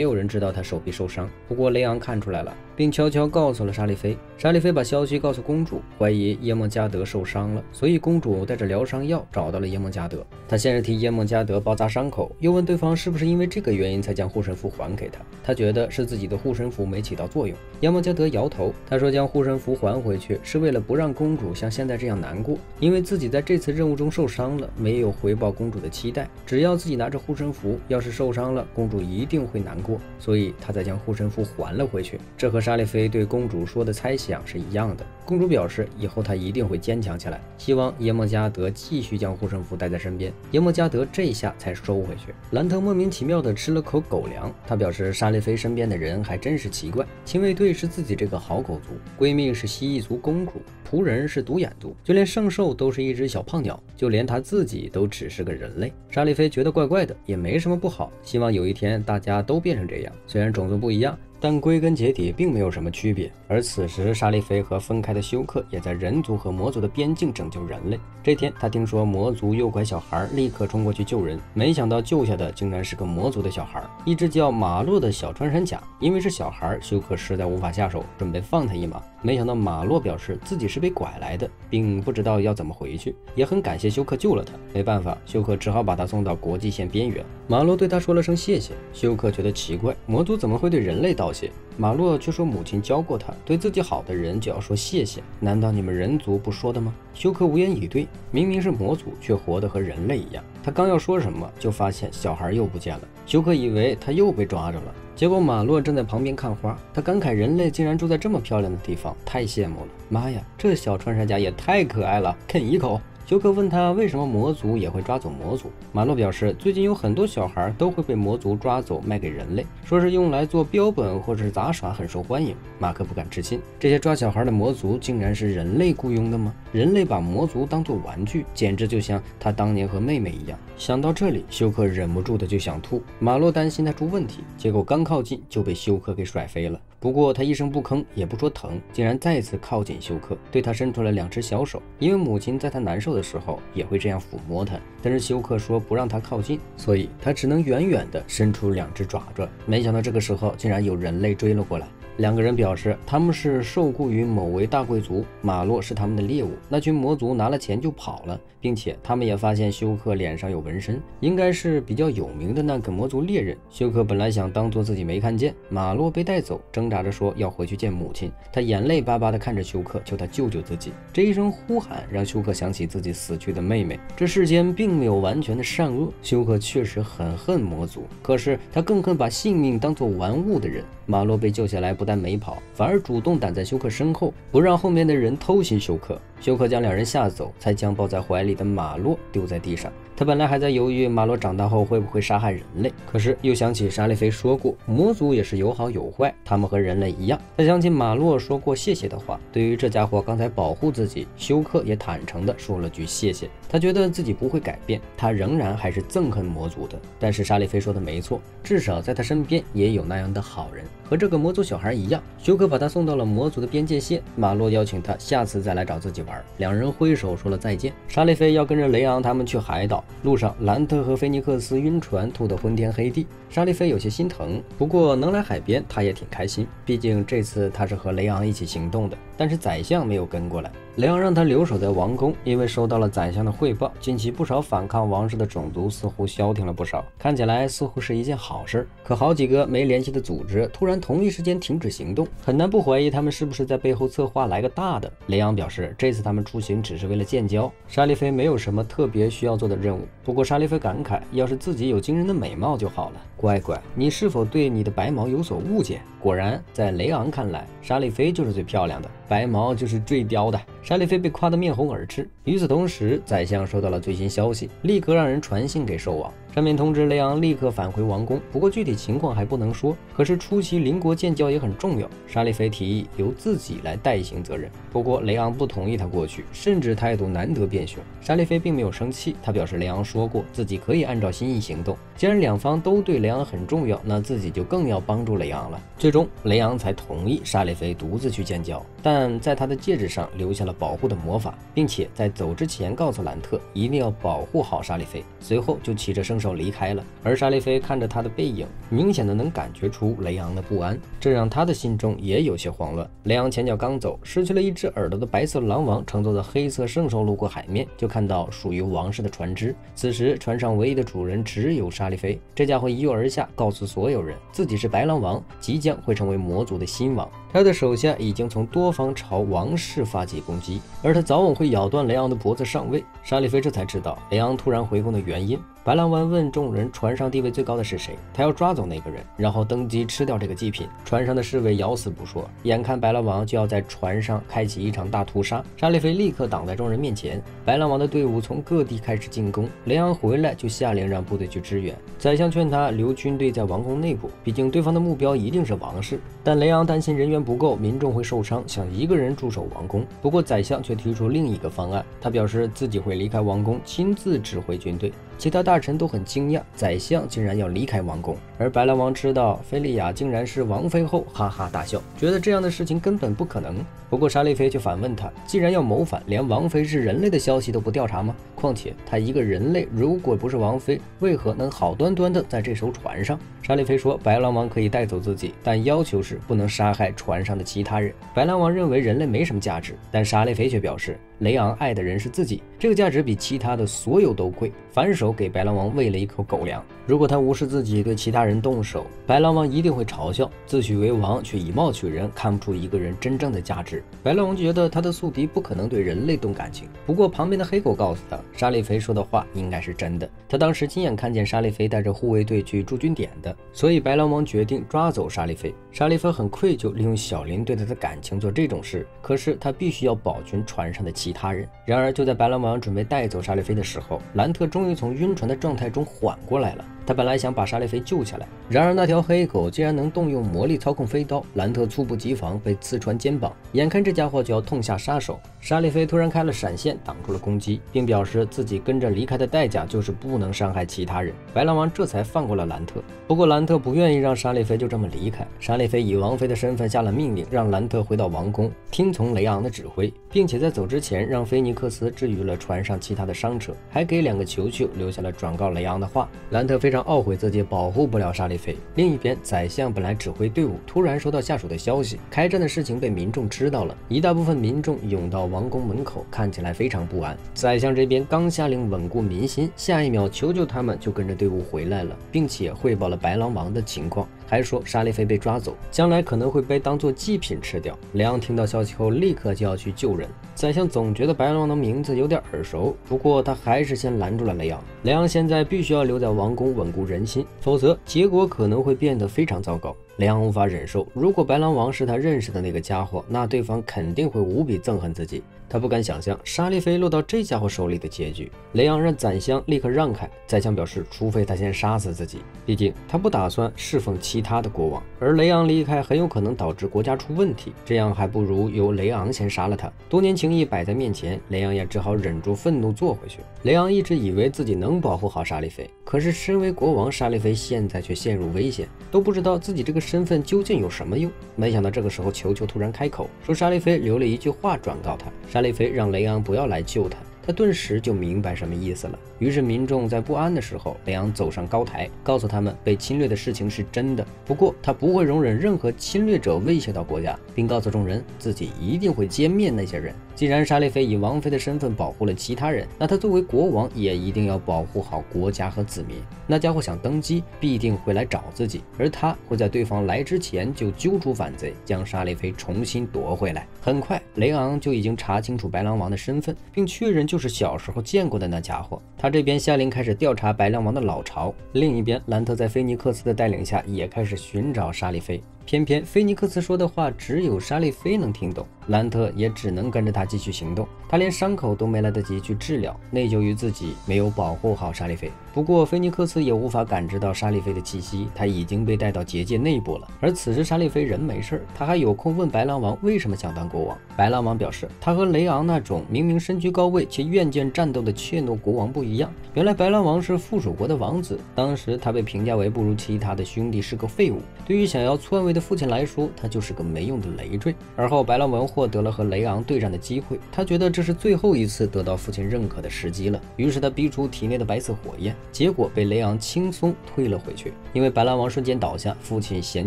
有人知道他手臂受伤。不过雷昂看出来了，并悄悄告诉了莎莉菲。莎莉菲把消息告诉公主，怀疑耶梦加德受伤了，所以公主带着疗伤药找到了耶梦加德。她先是替耶梦加德包扎伤口，又问对方是不是因为这个原因才将护身符还给他。他觉得是自己的护身符没起到作用。耶梦加德摇头，他说将护身符还回去是为了不让公主像现在这样难过，因为自己在这次任务中受伤了，没有回报公主的期待。只要自己拿着护身符，要是受伤了，公主一定会难过，所以他才将护身符还了回去。这和莎莉菲对公主说的猜想是一样的。公主表示以后她一定会坚强起来，希望耶梦加德继续将护身符带在身边。耶梦加德这下才收回去。兰特莫名其妙地吃了口狗粮，他表示莎莉菲身边的人还真是奇怪，亲卫队是自己这个好狗族，闺蜜是蜥蜴族公主，仆人是独眼族，就连圣兽都是一只小胖鸟，就连他自己都只是个人类。莎莉菲觉得怪怪的，也没什么不好，希望有一天大家都变成这样。虽然种族不一样，但归根结底并没有什么区别。而此时莎莉菲和分开的休克也在人族和魔族的边境拯救人类。这天他听说魔族诱拐小孩，立刻冲过去救人，没想到救下的竟然是个魔族的小孩，一只叫马洛的小穿山甲。因为是小孩，休克实在无法下手，准备放他一马。没想到马洛表示自己是被拐来的，并不知道要怎么回去，也很感谢休克救了他。没办法，休克只好把他送到国际线边缘。马洛对他说了声谢谢，休克觉得奇怪，魔族怎么会对人类道谢？马洛却说母亲教过他，对自己好的人就要说谢谢，难道你们人族不说的吗？休克无言以对，明明是魔族，却活得和人类一样。他刚要说什么，就发现小孩又不见了。休克以为他又被抓着了，结果马洛正在旁边看花，他感慨人类竟然住在这么漂亮的地方，太羡慕了。妈呀，这小穿山甲也太可爱了，啃一口。休克问他为什么魔族也会抓走魔族。马洛表示，最近有很多小孩都会被魔族抓走卖给人类，说是用来做标本或者是杂耍，很受欢迎。马克不敢置信，这些抓小孩的魔族竟然是人类雇佣的吗？人类把魔族当作玩具，简直就像他当年和妹妹一样。想到这里，休克忍不住的就想吐。马洛担心他出问题，结果刚靠近就被休克给甩飞了。不过他一声不吭，也不说疼，竟然再次靠近休克，对他伸出了2只小手。因为母亲在他难受的时候也会这样抚摸他，但是休克说不让他靠近，所以他只能远远地伸出2只爪爪。没想到这个时候竟然有人类追了过来。2个人表示他们是受雇于某位大贵族，马洛是他们的猎物。那群魔族拿了钱就跑了，并且他们也发现休克脸上有纹身，应该是比较有名的那个魔族猎人。休克本来想当做自己没看见，马洛被带走，挣扎着说要回去见母亲。他眼泪巴巴地看着休克，求他救救自己。这一声呼喊让休克想起自己死去的妹妹。这世间并没有完全的善恶，休克确实很恨魔族，可是他更恨把性命当作玩物的人。马洛被救下来，不但没跑，反而主动挡在休克身后，不让后面的人偷袭休克。休克将2人吓走，才将抱在怀里的马洛丢在地上。他本来还在犹豫马洛长大后会不会杀害人类，可是又想起沙利菲说过魔族也是有好有坏，他们和人类一样。他想起马洛说过谢谢的话，对于这家伙刚才保护自己，休克也坦诚地说了句谢谢。他觉得自己不会改变，他仍然还是憎恨魔族的。但是沙利菲说的没错，至少在他身边也有那样的好人，和这个魔族小孩一样。休克把他送到了魔族的边界线，马洛邀请他下次再来找自己玩，2人挥手说了再见。沙利菲要跟着雷昂他们去海岛，路上兰特和菲尼克斯晕船吐得昏天黑地，沙利菲有些心疼，不过能来海边他也挺开心，毕竟这次他是和雷昂一起行动的。但是宰相没有跟过来，雷昂让他留守在王宫，因为收到了宰相的汇报，近期不少反抗王室的种族似乎消停了不少，看起来似乎是一件好事。可好几个没联系的组织突然同一时间停止行动，很难不怀疑他们是不是在背后策划来个大的。雷昂表示这次他们出行只是为了建交，沙利菲没有什么特别需要做的任务。不过沙利菲感慨，要是自己有惊人的美貌就好了。乖乖，你是否对你的白毛有所误解？果然在雷昂看来，沙利菲就是最漂亮的，白毛就是最刁的。沙利菲被夸得面红耳赤。与此同时，宰相收到了最新消息，立刻让人传信给寿王，上面通知雷昂立刻返回王宫，不过具体情况还不能说。可是出席邻国建交也很重要，沙利菲提议由自己来代行责任。不过雷昂不同意他过去，甚至态度难得变凶。沙利菲并没有生气，他表示雷昂说过自己可以按照心意行动，既然2方都对雷昂很重要，那自己就更要帮助雷昂了。最终雷昂才同意沙利菲独自去建交，但在他的戒指上留下了保护的魔法，并且在走之前告诉兰特一定要保护好沙利菲，随后就骑着圣兽离开了。而沙利菲看着他的背影，明显的能感觉出雷昂的不安，这让他的心中也有些慌乱。雷昂前脚刚走，失去了1只耳朵的白色狼王乘坐的黑色圣兽路过海面，就看到属于王室的船只。此时船上唯一的主人只有沙利菲，这家伙一跃而下，告诉所有人自己是白狼王，即将会成为魔族的新王。他的手下已经从多方朝王室发起攻击，而他早晚会咬断雷昂的脖子上位。沙利菲这才知道雷昂突然回宫的原因。白狼王问众人船上地位最高的是谁，他要抓走那个人，然后登基吃掉这个祭品。船上的侍卫咬死不说，眼看白狼王就要在船上开启一场大屠杀，沙利菲立刻挡在众人面前。白狼王的队伍从各地开始进攻，雷昂回来就下令让部队去支援。宰相劝他留军队在王宫内部，毕竟对方的目标一定是王室，但雷昂担心人员不够，民众会受伤，想一个人驻守王宫。不过宰相却提出另一个方案，他表示自己会离开王宫，亲自指挥军队。其他大臣都很惊讶，宰相竟然要离开王宫。而白狼王知道菲利亚竟然是王妃后，哈哈大笑，觉得这样的事情根本不可能。不过沙利菲却反问他，既然要谋反，连王妃是人类的消息都不调查吗？况且他一个人类，如果不是王妃，为何能好端端的在这艘船上？沙利菲说，白狼王可以带走自己，但要求是不能杀害船上的其他人。白狼王认为人类没什么价值，但沙利菲却表示雷昂爱的人是自己，这个价值比其他的所有都贵。反手给白狼王喂了一口狗粮。如果他无视自己对其他人动手，白狼王一定会嘲笑，自诩为王却以貌取人，看不出一个人真正的价值。白狼王觉得他的宿敌不可能对人类动感情，不过旁边的黑狗告诉他，沙利菲说的话应该是真的。他当时亲眼看见沙利菲带着护卫队去驻军点的，的，所以白狼王决定抓走沙利菲。沙利菲很愧疚，利用小林对他的感情做这种事，可是他必须要保全船上的其他人。然而就在白狼王准备带走沙利菲的时候，兰特终于从晕船的状态中缓过来了。他本来想把沙利菲救下来，然而那条黑狗竟然能动用魔力操控飞刀，兰特猝不及防被刺穿肩膀，眼看这家伙就要痛下杀手。沙利菲突然开了闪现，挡住了攻击，并表示自己跟着离开的代价就是不能伤害其他人。白狼王这才放过了兰特。不过兰特不愿意让沙利菲就这么离开，沙利菲以王妃的身份下了命令，让兰特回到王宫，听从雷昂的指挥，并且在走之前让菲尼克斯治愈了船上其他的伤者，还给2个球球留下了转告雷昂的话。兰特非常懊悔自己保护不了沙利菲。另一边，宰相本来指挥队伍，突然收到下属的消息，开战的事情被民众知道了，一大部分民众涌到王宫门口，看起来非常不安。宰相这边刚下令稳固民心，下一秒球球他们就跟着队伍回来了，并且汇报了白狼王的情况，还说沙利菲被抓走，将来可能会被当作祭品吃掉。雷昂听到消息后，立刻就要去救人。宰相总觉得白狼王的名字有点耳熟，不过他还是先拦住了雷昂。雷昂现在必须要留在王宫稳固人心，否则结果可能会变得非常糟糕。雷昂无法忍受，如果白狼王是他认识的那个家伙，那对方肯定会无比憎恨自己。他不敢想象沙利菲落到这家伙手里的结局。雷昂让宰相立刻让开，宰相表示除非他先杀死自己，毕竟他不打算侍奉其他的国王，而雷昂离开很有可能导致国家出问题，这样还不如由雷昂先杀了他。多年情谊摆在面前，雷昂也只好忍住愤怒坐回去。雷昂一直以为自己能保护好沙利菲，可是身为国王，沙利菲现在却陷入危险，都不知道自己这个身份究竟有什么用。没想到这个时候球球突然开口说沙利菲留了一句话转告他，沙利菲让雷昂不要来救他。他顿时就明白什么意思了。于是民众在不安的时候，雷昂走上高台，告诉他们被侵略的事情是真的，不过他不会容忍任何侵略者威胁到国家，并告诉众人自己一定会歼灭那些人。既然沙利菲以王妃的身份保护了其他人，那他作为国王也一定要保护好国家和子民。那家伙想登基，必定会来找自己，而他会在对方来之前就揪出反贼，将沙利菲重新夺回来。很快，雷昂就已经查清楚白狼王的身份，并确认就是小时候见过的那家伙。他这边下令开始调查白狼王的老巢，另一边兰特在菲尼克斯的带领下也开始寻找沙利菲。偏偏菲尼克斯说的话只有沙利菲能听懂，兰特也只能跟着他继续行动。他连伤口都没来得及去治疗，内疚于自己没有保护好沙利菲。不过菲尼克斯也无法感知到沙利菲的气息，他已经被带到结界内部了。而此时沙利菲人没事，他还有空问白狼王为什么想当国王。白狼王表示，他和雷昂那种明明身居高位且愿见战斗的怯懦国王不一样。原来白狼王是附属国的王子，当时他被评价为不如其他的兄弟，是个废物。对于想要篡位的父亲来说，他就是个没用的累赘。而后白狼王获得了和雷昂对战的机会，他觉得这是最后一次得到父亲认可的时机了，于是他逼出体内的白色火焰，结果被雷昂轻松推了回去。因为白狼王瞬间倒下，父亲嫌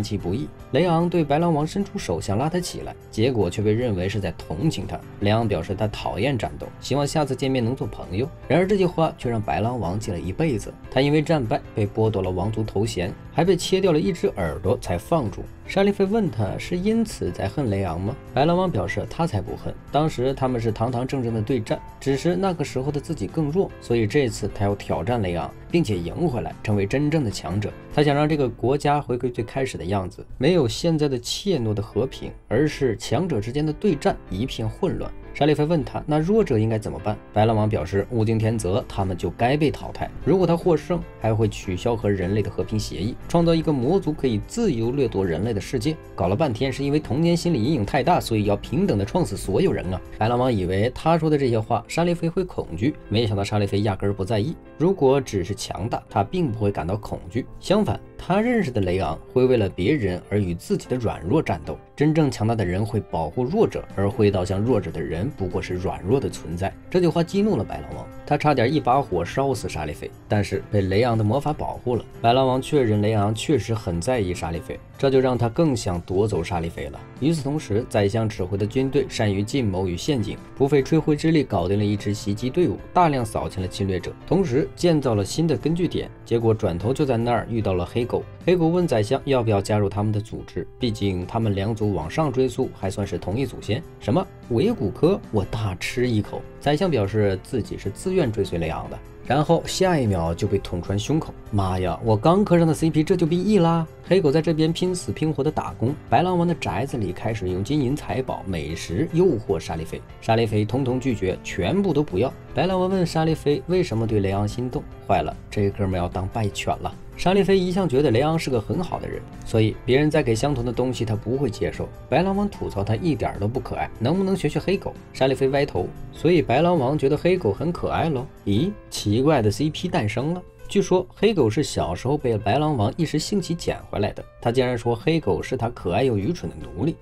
弃不义，雷昂对白狼王伸出手想拉他起来，结果却被认为是在同情他。雷昂表示他讨厌战斗，希望下次见面能做朋友。然而这句话却让白狼王记了一辈子，他因为战败被剥夺了王族头衔，还被切掉了一只耳朵才放逐。沙利菲问他是因此在恨雷昂吗？白狼王表示他才不恨，当时他们是堂堂正正的对战，只是那个时候的自己更弱，所以这次他要挑战雷昂，并且赢回来，成为真正的强者。他想让这个国家回归最开始的样子，没有现在的怯懦的和平，而是强者之间的对战，一片混乱。沙利菲问他，那弱者应该怎么办？白狼王表示，物竞天择，他们就该被淘汰。如果他获胜，还会取消和人类的和平协议，创造一个魔族可以自由掠夺人类的世界。搞了半天是因为童年心理阴影太大，所以要平等的创死所有人啊！白狼王以为他说的这些话沙利菲会恐惧，没想到沙利菲压根儿不在意。如果只是强大，他并不会感到恐惧，相反，他认识的雷昂会为了别人而与自己的软弱战斗。真正强大的人会保护弱者，而挥刀向弱者的人不过是软弱的存在。这句话激怒了白狼王，他差点一把火烧死沙利菲，但是被雷昂的魔法保护了。白狼王确认雷昂确实很在意沙利菲，这就让他更想夺走沙利菲了。与此同时，宰相指挥的军队善于计谋与陷阱，不费吹灰之力搞定了一支袭击队伍，大量扫清了侵略者，同时建造了新的根据点。结果转头就在那儿遇到了黑狗。黑狗问宰相要不要加入他们的组织，毕竟他们两族往上追溯还算是同一祖先。什么？维古科，我大吃一口。宰相表示自己是自愿追随雷昂的，然后下一秒就被捅穿胸口。妈呀，我刚磕上的 CP 这就变异啦！黑狗在这边拼死拼活的打工，白狼王的宅子里开始用金银财宝、美食诱惑沙利菲，沙利菲通通拒绝，全部都不要。白狼王问沙利菲为什么对雷昂心动，坏了，这哥们要当败犬了。沙利菲一向觉得雷昂是个很好的人，所以别人再给相同的东西他不会接受。白狼王吐槽他一点都不可爱，能不能学学黑狗？沙利菲歪头，所以白狼王觉得黑狗很可爱咯。咦，奇怪的 CP 诞生了。据说黑狗是小时候被白狼王一时兴起捡回来的，他竟然说黑狗是他可爱又愚蠢的奴隶，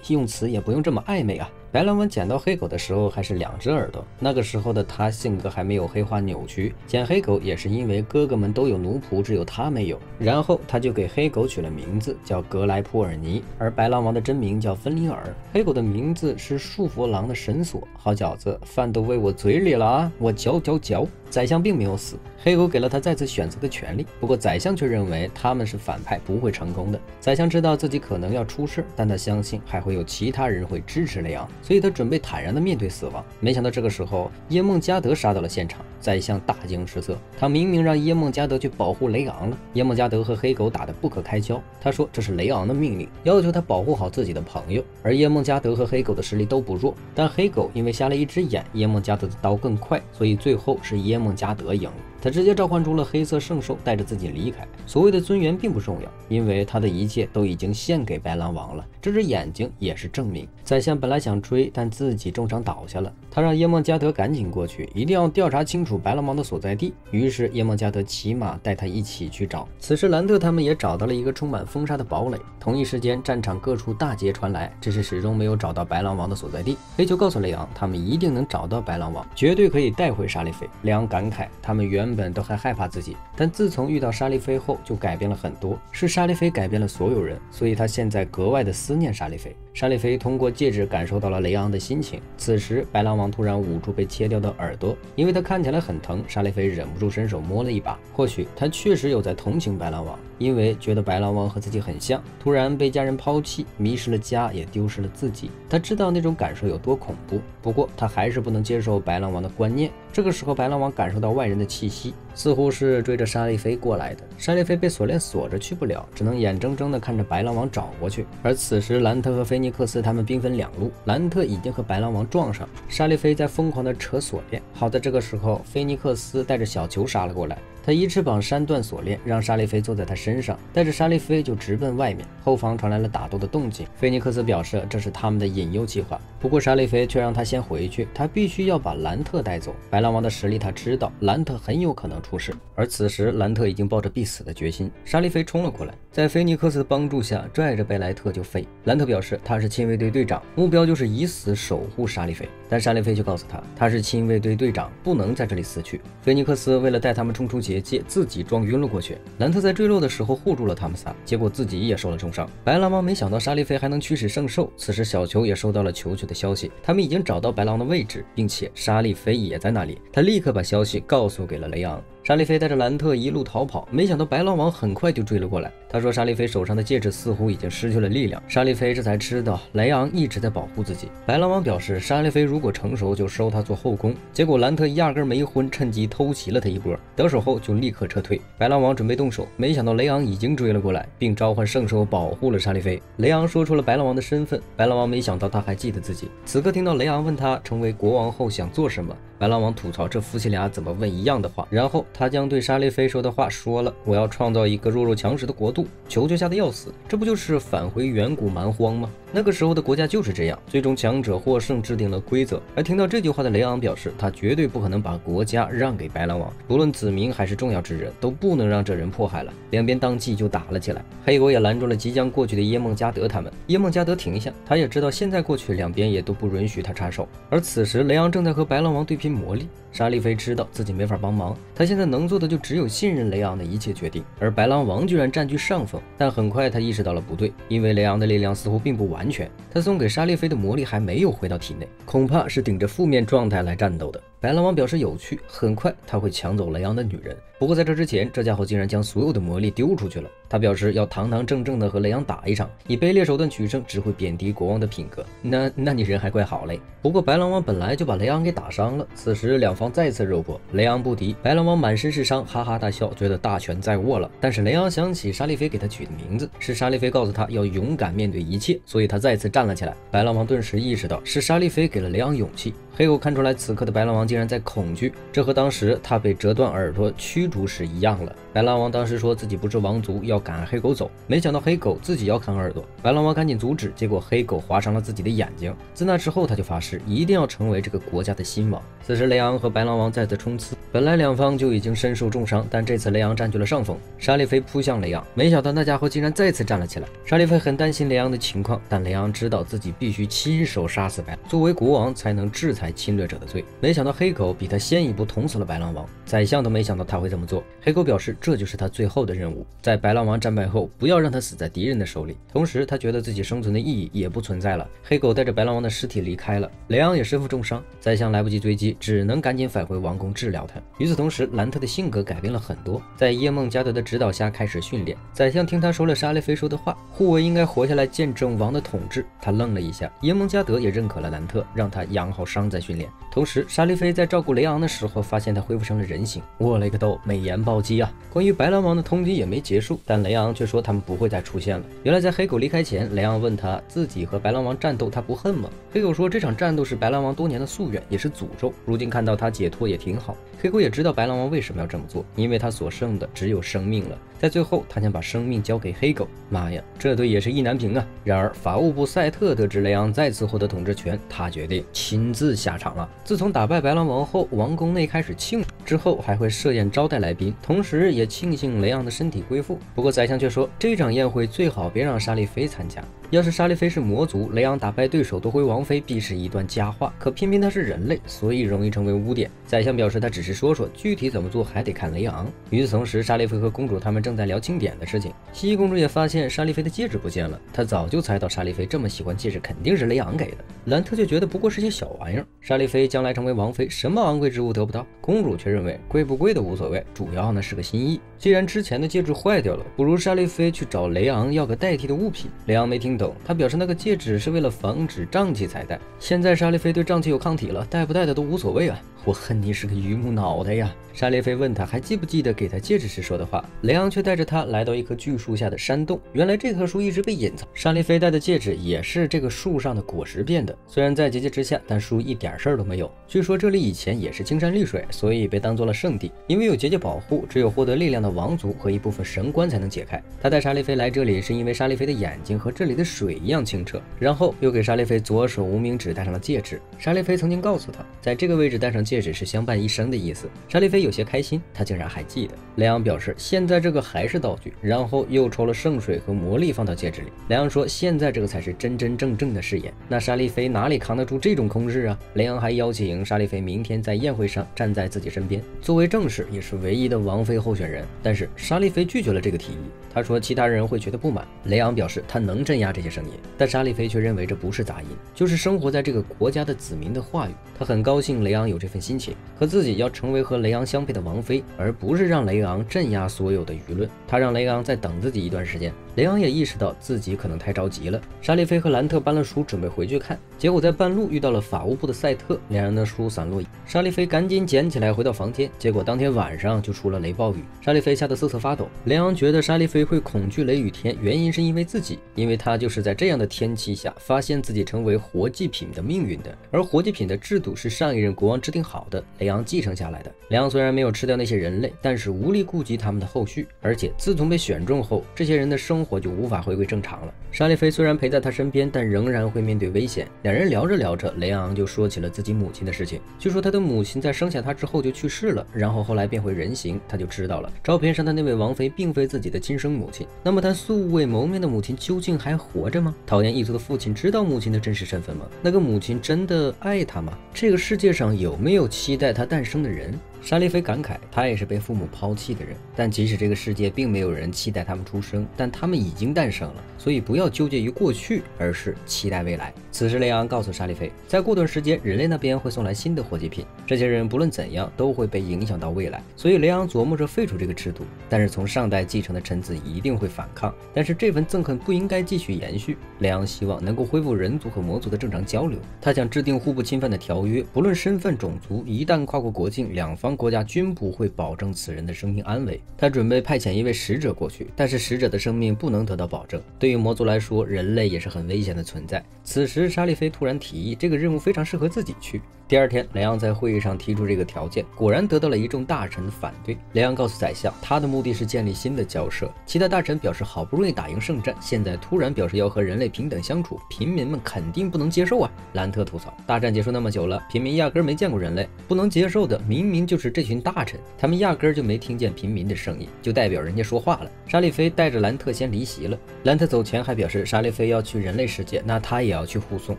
用词也不用这么暧昧啊。白狼王捡到黑狗的时候还是2只耳朵，那个时候的他性格还没有黑化扭曲，捡黑狗也是因为哥哥们都有奴仆，只有他没有，然后他就给黑狗取了名字叫格莱普尔尼，而白狼王的真名叫芬里尔。黑狗的名字是束佛郎的绳索。好饺子，饭都喂我嘴里了啊，我嚼嚼嚼。宰相并没有死，黑狗给了他再次选择的权利，不过宰相却认为他们是反派，不会成功的。宰相知道自己可能要出事，但他相信还会有其他人会支持雷昂，所以他准备坦然地面对死亡。没想到这个时候耶梦加德杀到了现场，宰相大惊失色，他明明让耶梦加德去保护雷昂了。耶梦加德和黑狗打得不可开交，他说这是雷昂的命令，要求他保护好自己的朋友。而耶梦加德和黑狗的实力都不弱，但黑狗因为瞎了一只眼，耶梦加德的刀更快，所以最后是耶梦加德赢了。他直接召唤出了黑色圣兽，带着自己离开。所谓的尊严并不重要，因为他的一切都已经献给白狼王了。这只眼睛也是证明。宰相本来想追，但自己重伤倒下了。他让耶梦加德赶紧过去，一定要调查清楚白狼王的所在地。于是耶梦加德骑马带他一起去找。此时兰特他们也找到了一个充满风沙的堡垒。同一时间，战场各处大捷传来，只是始终没有找到白狼王的所在地。黑球告诉雷昂，他们一定能找到白狼王，绝对可以带回沙利菲。雷昂感慨，他们原本都还害怕自己，但自从遇到沙利菲后就改变了很多，是沙利菲改变了所有人，所以他现在格外的思念沙利菲。沙利菲通过戒指感受到了雷昂的心情。此时白狼王突然捂住被切掉的耳朵，因为他看起来很疼，沙利菲忍不住伸手摸了一把。或许他确实有在同情白狼王，因为觉得白狼王和自己很像，突然被家人抛弃，迷失了家，也丢失了自己。他知道那种感受有多恐怖，不过他还是不能接受白狼王的观念。这个时候白狼王感受到外人的气息，似乎是追着沙利菲过来的。沙利菲被锁链锁着去不了，只能眼睁睁地看着白狼王找过去。而此时兰特和菲尼克斯他们兵分2路，兰特已经和白狼王撞上，沙利菲在疯狂地扯锁链。好在这个时候菲尼克斯带着小球杀了过来，他一翅膀扇断锁链，让沙利菲坐在他身上，带着沙利菲就直奔外面。后方传来了打斗的动静，菲尼克斯表示这是他们的引诱计划，不过沙利菲却让他先回去，他必须要把兰特带走。白狼王的实力他知道，兰特很有可能出事，而此时兰特已经抱着必死的决心。沙利菲冲了过来，在菲尼克斯的帮助下拽着贝莱特就飞。兰特表示他是亲卫队队长，目标就是以死守护沙利菲，但沙利菲却告诉他，他是亲卫队队长，不能在这里死去。菲尼克斯为了带他们冲出结界，自己撞晕了过去。兰特在坠落的时候护住了他们仨，结果自己也受了重伤。白狼王没想到沙利菲还能驱使圣兽，此时小球也收到了球球的消息，他们已经找到白狼的位置，并且沙利菲也在那里。他立刻把消息告诉给了雷昂。沙利菲带着兰特一路逃跑，没想到白狼王很快就追了过来。他说沙利菲手上的戒指似乎已经失去了力量，沙利菲这才知道雷昂一直在保护自己。白狼王表示沙利菲如果成熟就收他做后宫，结果兰特压根没昏，趁机偷袭了他一波，得手后就立刻撤退。白狼王准备动手，没想到雷昂已经追了过来，并召唤圣兽保护了沙利菲。雷昂说出了白狼王的身份，白狼王没想到他还记得自己。此刻听到雷昂问他成为国王后想做什么，白狼王吐槽这夫妻俩怎么问一样的话，然后他将对沙利菲说的话说了，我要创造一个弱肉强食的国度。球球吓得要死，这不就是返回远古蛮荒吗？那个时候的国家就是这样，最终强者获胜制定了规则。而听到这句话的雷昂表示，他绝对不可能把国家让给白狼王，不论子民还是重要之人，都不能让这人迫害了。两边当即就打了起来，黑狗也拦住了即将过去的耶梦加德他们。耶梦加德停下，他也知道现在过去两边也都不允许他插手。而此时雷昂正在和白狼王对拼魔力，沙利菲知道自己没法帮忙，他现在能做的就只有信任雷昂的一切决定。而白狼王居然占据上风，但很快他意识到了不对，因为雷昂的力量似乎并不完全，他送给沙利菲的魔力还没有回到体内，恐怕是顶着负面状态来战斗的。白狼王表示有趣，很快他会抢走雷昂的女人。不过在这之前，这家伙竟然将所有的魔力丢出去了。他表示要堂堂正正的和雷昂打一场，以卑劣手段取胜只会贬低国王的品格。那你人还怪好嘞。不过白狼王本来就把雷昂给打伤了，此时两方再次肉搏，雷昂不敌，白狼王满身是伤，哈哈大笑，觉得大权在握了。但是雷昂想起沙利菲给他取的名字，是沙利菲告诉他要勇敢面对一切，所以他再次站了起来。白狼王顿时意识到是沙利菲给了雷昂勇气。黑狗看出来此刻的白狼王竟然在恐惧，这和当时他被折断耳朵驱逐时一样了。白狼王当时说自己不是王族，要赶黑狗走，没想到黑狗自己要砍耳朵，白狼王赶紧阻止，结果黑狗划伤了自己的眼睛。自那之后，他就发誓一定要成为这个国家的新王。此时雷昂和白狼王再次冲刺，本来两方就已经身受重伤，但这次雷昂占据了上风，沙利菲扑向雷昂，没想到那家伙竟然再次站了起来。沙利菲很担心雷昂的情况，但雷昂知道自己必须亲手杀死白狼，作为国王才能制裁侵略者的罪。没想到黑狗比他先一步捅死了白狼王，宰相都没想到他会这么做。黑狗表示这就是他最后的任务，在白狼王战败后，不要让他死在敌人的手里。同时他觉得自己生存的意义也不存在了。黑狗带着白狼王的尸体离开了，雷昂也身负重伤，宰相来不及追击，只能赶紧返回王宫治疗他。与此同时，兰特的性格改变了很多，在耶梦加德的指导下开始训练。宰相听他说了沙利菲说的话，护卫应该活下来见证王的统治。他愣了一下，耶梦加德也认可了兰特，让他养好伤再训练。同时沙利菲在照顾雷昂的时候发现他恢复成了人形，我勒个豆，美颜暴击啊！关于白狼王的通缉也没结束，但雷昂却说他们不会再出现了。原来在黑狗离开前，雷昂问他自己和白狼王战斗他不恨吗？黑狗说这场战斗是白狼王多年的夙愿，也是诅咒，如今看到他解脱也挺好。黑狗也知道白狼王为什么要这么做，因为他所剩的只有生命了。在最后他想把生命交给黑狗，妈呀，这对也是意难平啊。然而法务部赛特得知雷昂再次获得统治权，他决定亲自下场了。自从打败白狼王后，王宫内开始庆祝，之后还会设宴招待来宾，同时也庆幸雷昂的身体恢复。不过宰相却说这场宴会最好别让沙利菲参加，要是沙利菲是魔族，雷昂打败对手夺回王妃必是一段佳话，可偏偏他是人类，所以容易成为污点。宰相表示他只是说说，具体怎么做还得看雷昂。与此同时，沙利菲和公主他们正在聊庆典的事情，茜茜公主也发现沙利菲的戒指不见了，她早就猜到沙利菲这么喜欢戒指肯定是雷昂给的。兰特就觉得不过是些小玩意儿，沙利菲将来成为王妃，什么昂贵之物得不到？公主却认为贵不贵的无所谓，主要呢是个心意。既然之前的戒指坏掉了，不如沙利菲去找雷昂要个代替的物品。雷昂没听懂，他表示那个戒指是为了防止瘴气才戴，现在沙利菲对瘴气有抗体了，戴不戴的都无所谓啊。我恨你是个榆木脑袋呀！沙利菲问他还记不记得给他戒指时说的话，雷昂却带着他来到一棵巨树下的山洞。原来这棵树一直被隐藏，沙利菲戴的戒指也是这个树上的果实变的。虽然在结界之下，但树一点事儿都没有。据说这里以前也是青山绿水，所以被当做了圣地。因为有结界保护，只有获得力量的王族和一部分神官才能解开。他带沙利菲来这里是因为沙利菲的眼睛和这里的水一样清澈，然后又给沙利菲左手无名指戴上了戒指。沙利菲曾经告诉他，在这个位置戴上戒指是相伴一生的意思。沙利菲有些开心，他竟然还记得。雷昂表示现在这个还是道具，然后又抽了圣水和魔力放到戒指里。雷昂说现在这个才是真真正正的誓言。那沙利菲哪里扛得住这种攻势啊？雷昂还邀请沙利菲明天在宴会上站在自己身边，作为正室也是唯一的王妃候选人。但是沙利菲拒绝了这个提议，他说其他人会觉得不满。雷昂表示他能镇压这些声音，但沙利菲却认为这不是杂音，就是生活在这个国家的子民的话语。他很高兴雷昂有这份心情，和自己要成为和雷昂相配的王妃，而不是让雷昂镇压所有的舆论。他让雷昂再等自己一段时间。雷昂也意识到自己可能太着急了。沙利菲和兰特搬了书准备回去看，结果在半路遇到了法务部的赛特，两人的书散落。沙利菲赶紧捡起来回到房间，结果当天晚上就出了雷暴雨，沙利菲吓得瑟瑟发抖。雷昂觉得沙利菲会恐惧雷雨天，原因是因为自己，因为他就是在这样的天气下发现自己成为活祭品的命运的，而活祭品的制度是上一任国王制定好的，雷昂继承下来的。雷昂虽然没有吃掉那些人类，但是无力顾及他们的后续，而且自从被选中后，这些人的生活就无法回归正常了。沙利菲虽然陪在他身边，但仍然会面对危险。两人聊着聊着，雷昂就说起了自己母亲的事情。据说他的母亲在生下他之后就去世了，然后后来变回人形，他就知道了照片上的那位王妃并非自己的亲生母亲。那么他素未谋面的母亲究竟还活着吗？讨厌一族的父亲知道母亲的真实身份吗？那个母亲真的爱他吗？这个世界上有没有期待他诞生的人？沙利菲感慨，他也是被父母抛弃的人，但即使这个世界并没有人期待他们出生，但他们已经诞生了，所以不要纠结于过去，而是期待未来。此时雷昂告诉沙利菲，再过段时间人类那边会送来新的活祭品，这些人不论怎样都会被影响到未来，所以雷昂琢磨着废除这个制度，但是从上代继承的臣子一定会反抗，但是这份憎恨不应该继续延续。雷昂希望能够恢复人族和魔族的正常交流，他想制定互不侵犯的条约，不论身份种族，一旦跨过国境，两方国家均不会保证此人的生命安危。他准备派遣一位使者过去，但是使者的生命不能得到保证。对于魔族来说，人类也是很危险的存在。此时沙利菲突然提议，这个任务非常适合自己去。第二天，雷昂在会议上提出这个条件，果然得到了一众大臣的反对。雷昂告诉宰相，他的目的是建立新的交涉。其他大臣表示，好不容易打赢胜战，现在突然表示要和人类平等相处，平民们肯定不能接受啊。兰特吐槽，大战结束那么久了，平民压根没见过人类，不能接受的明明就是这群大臣，他们压根就没听见平民的声音，就代表人家说话了。沙利菲带着兰特先离席了。兰特走前还表示，沙利菲要去人类世界，那他也要去护送。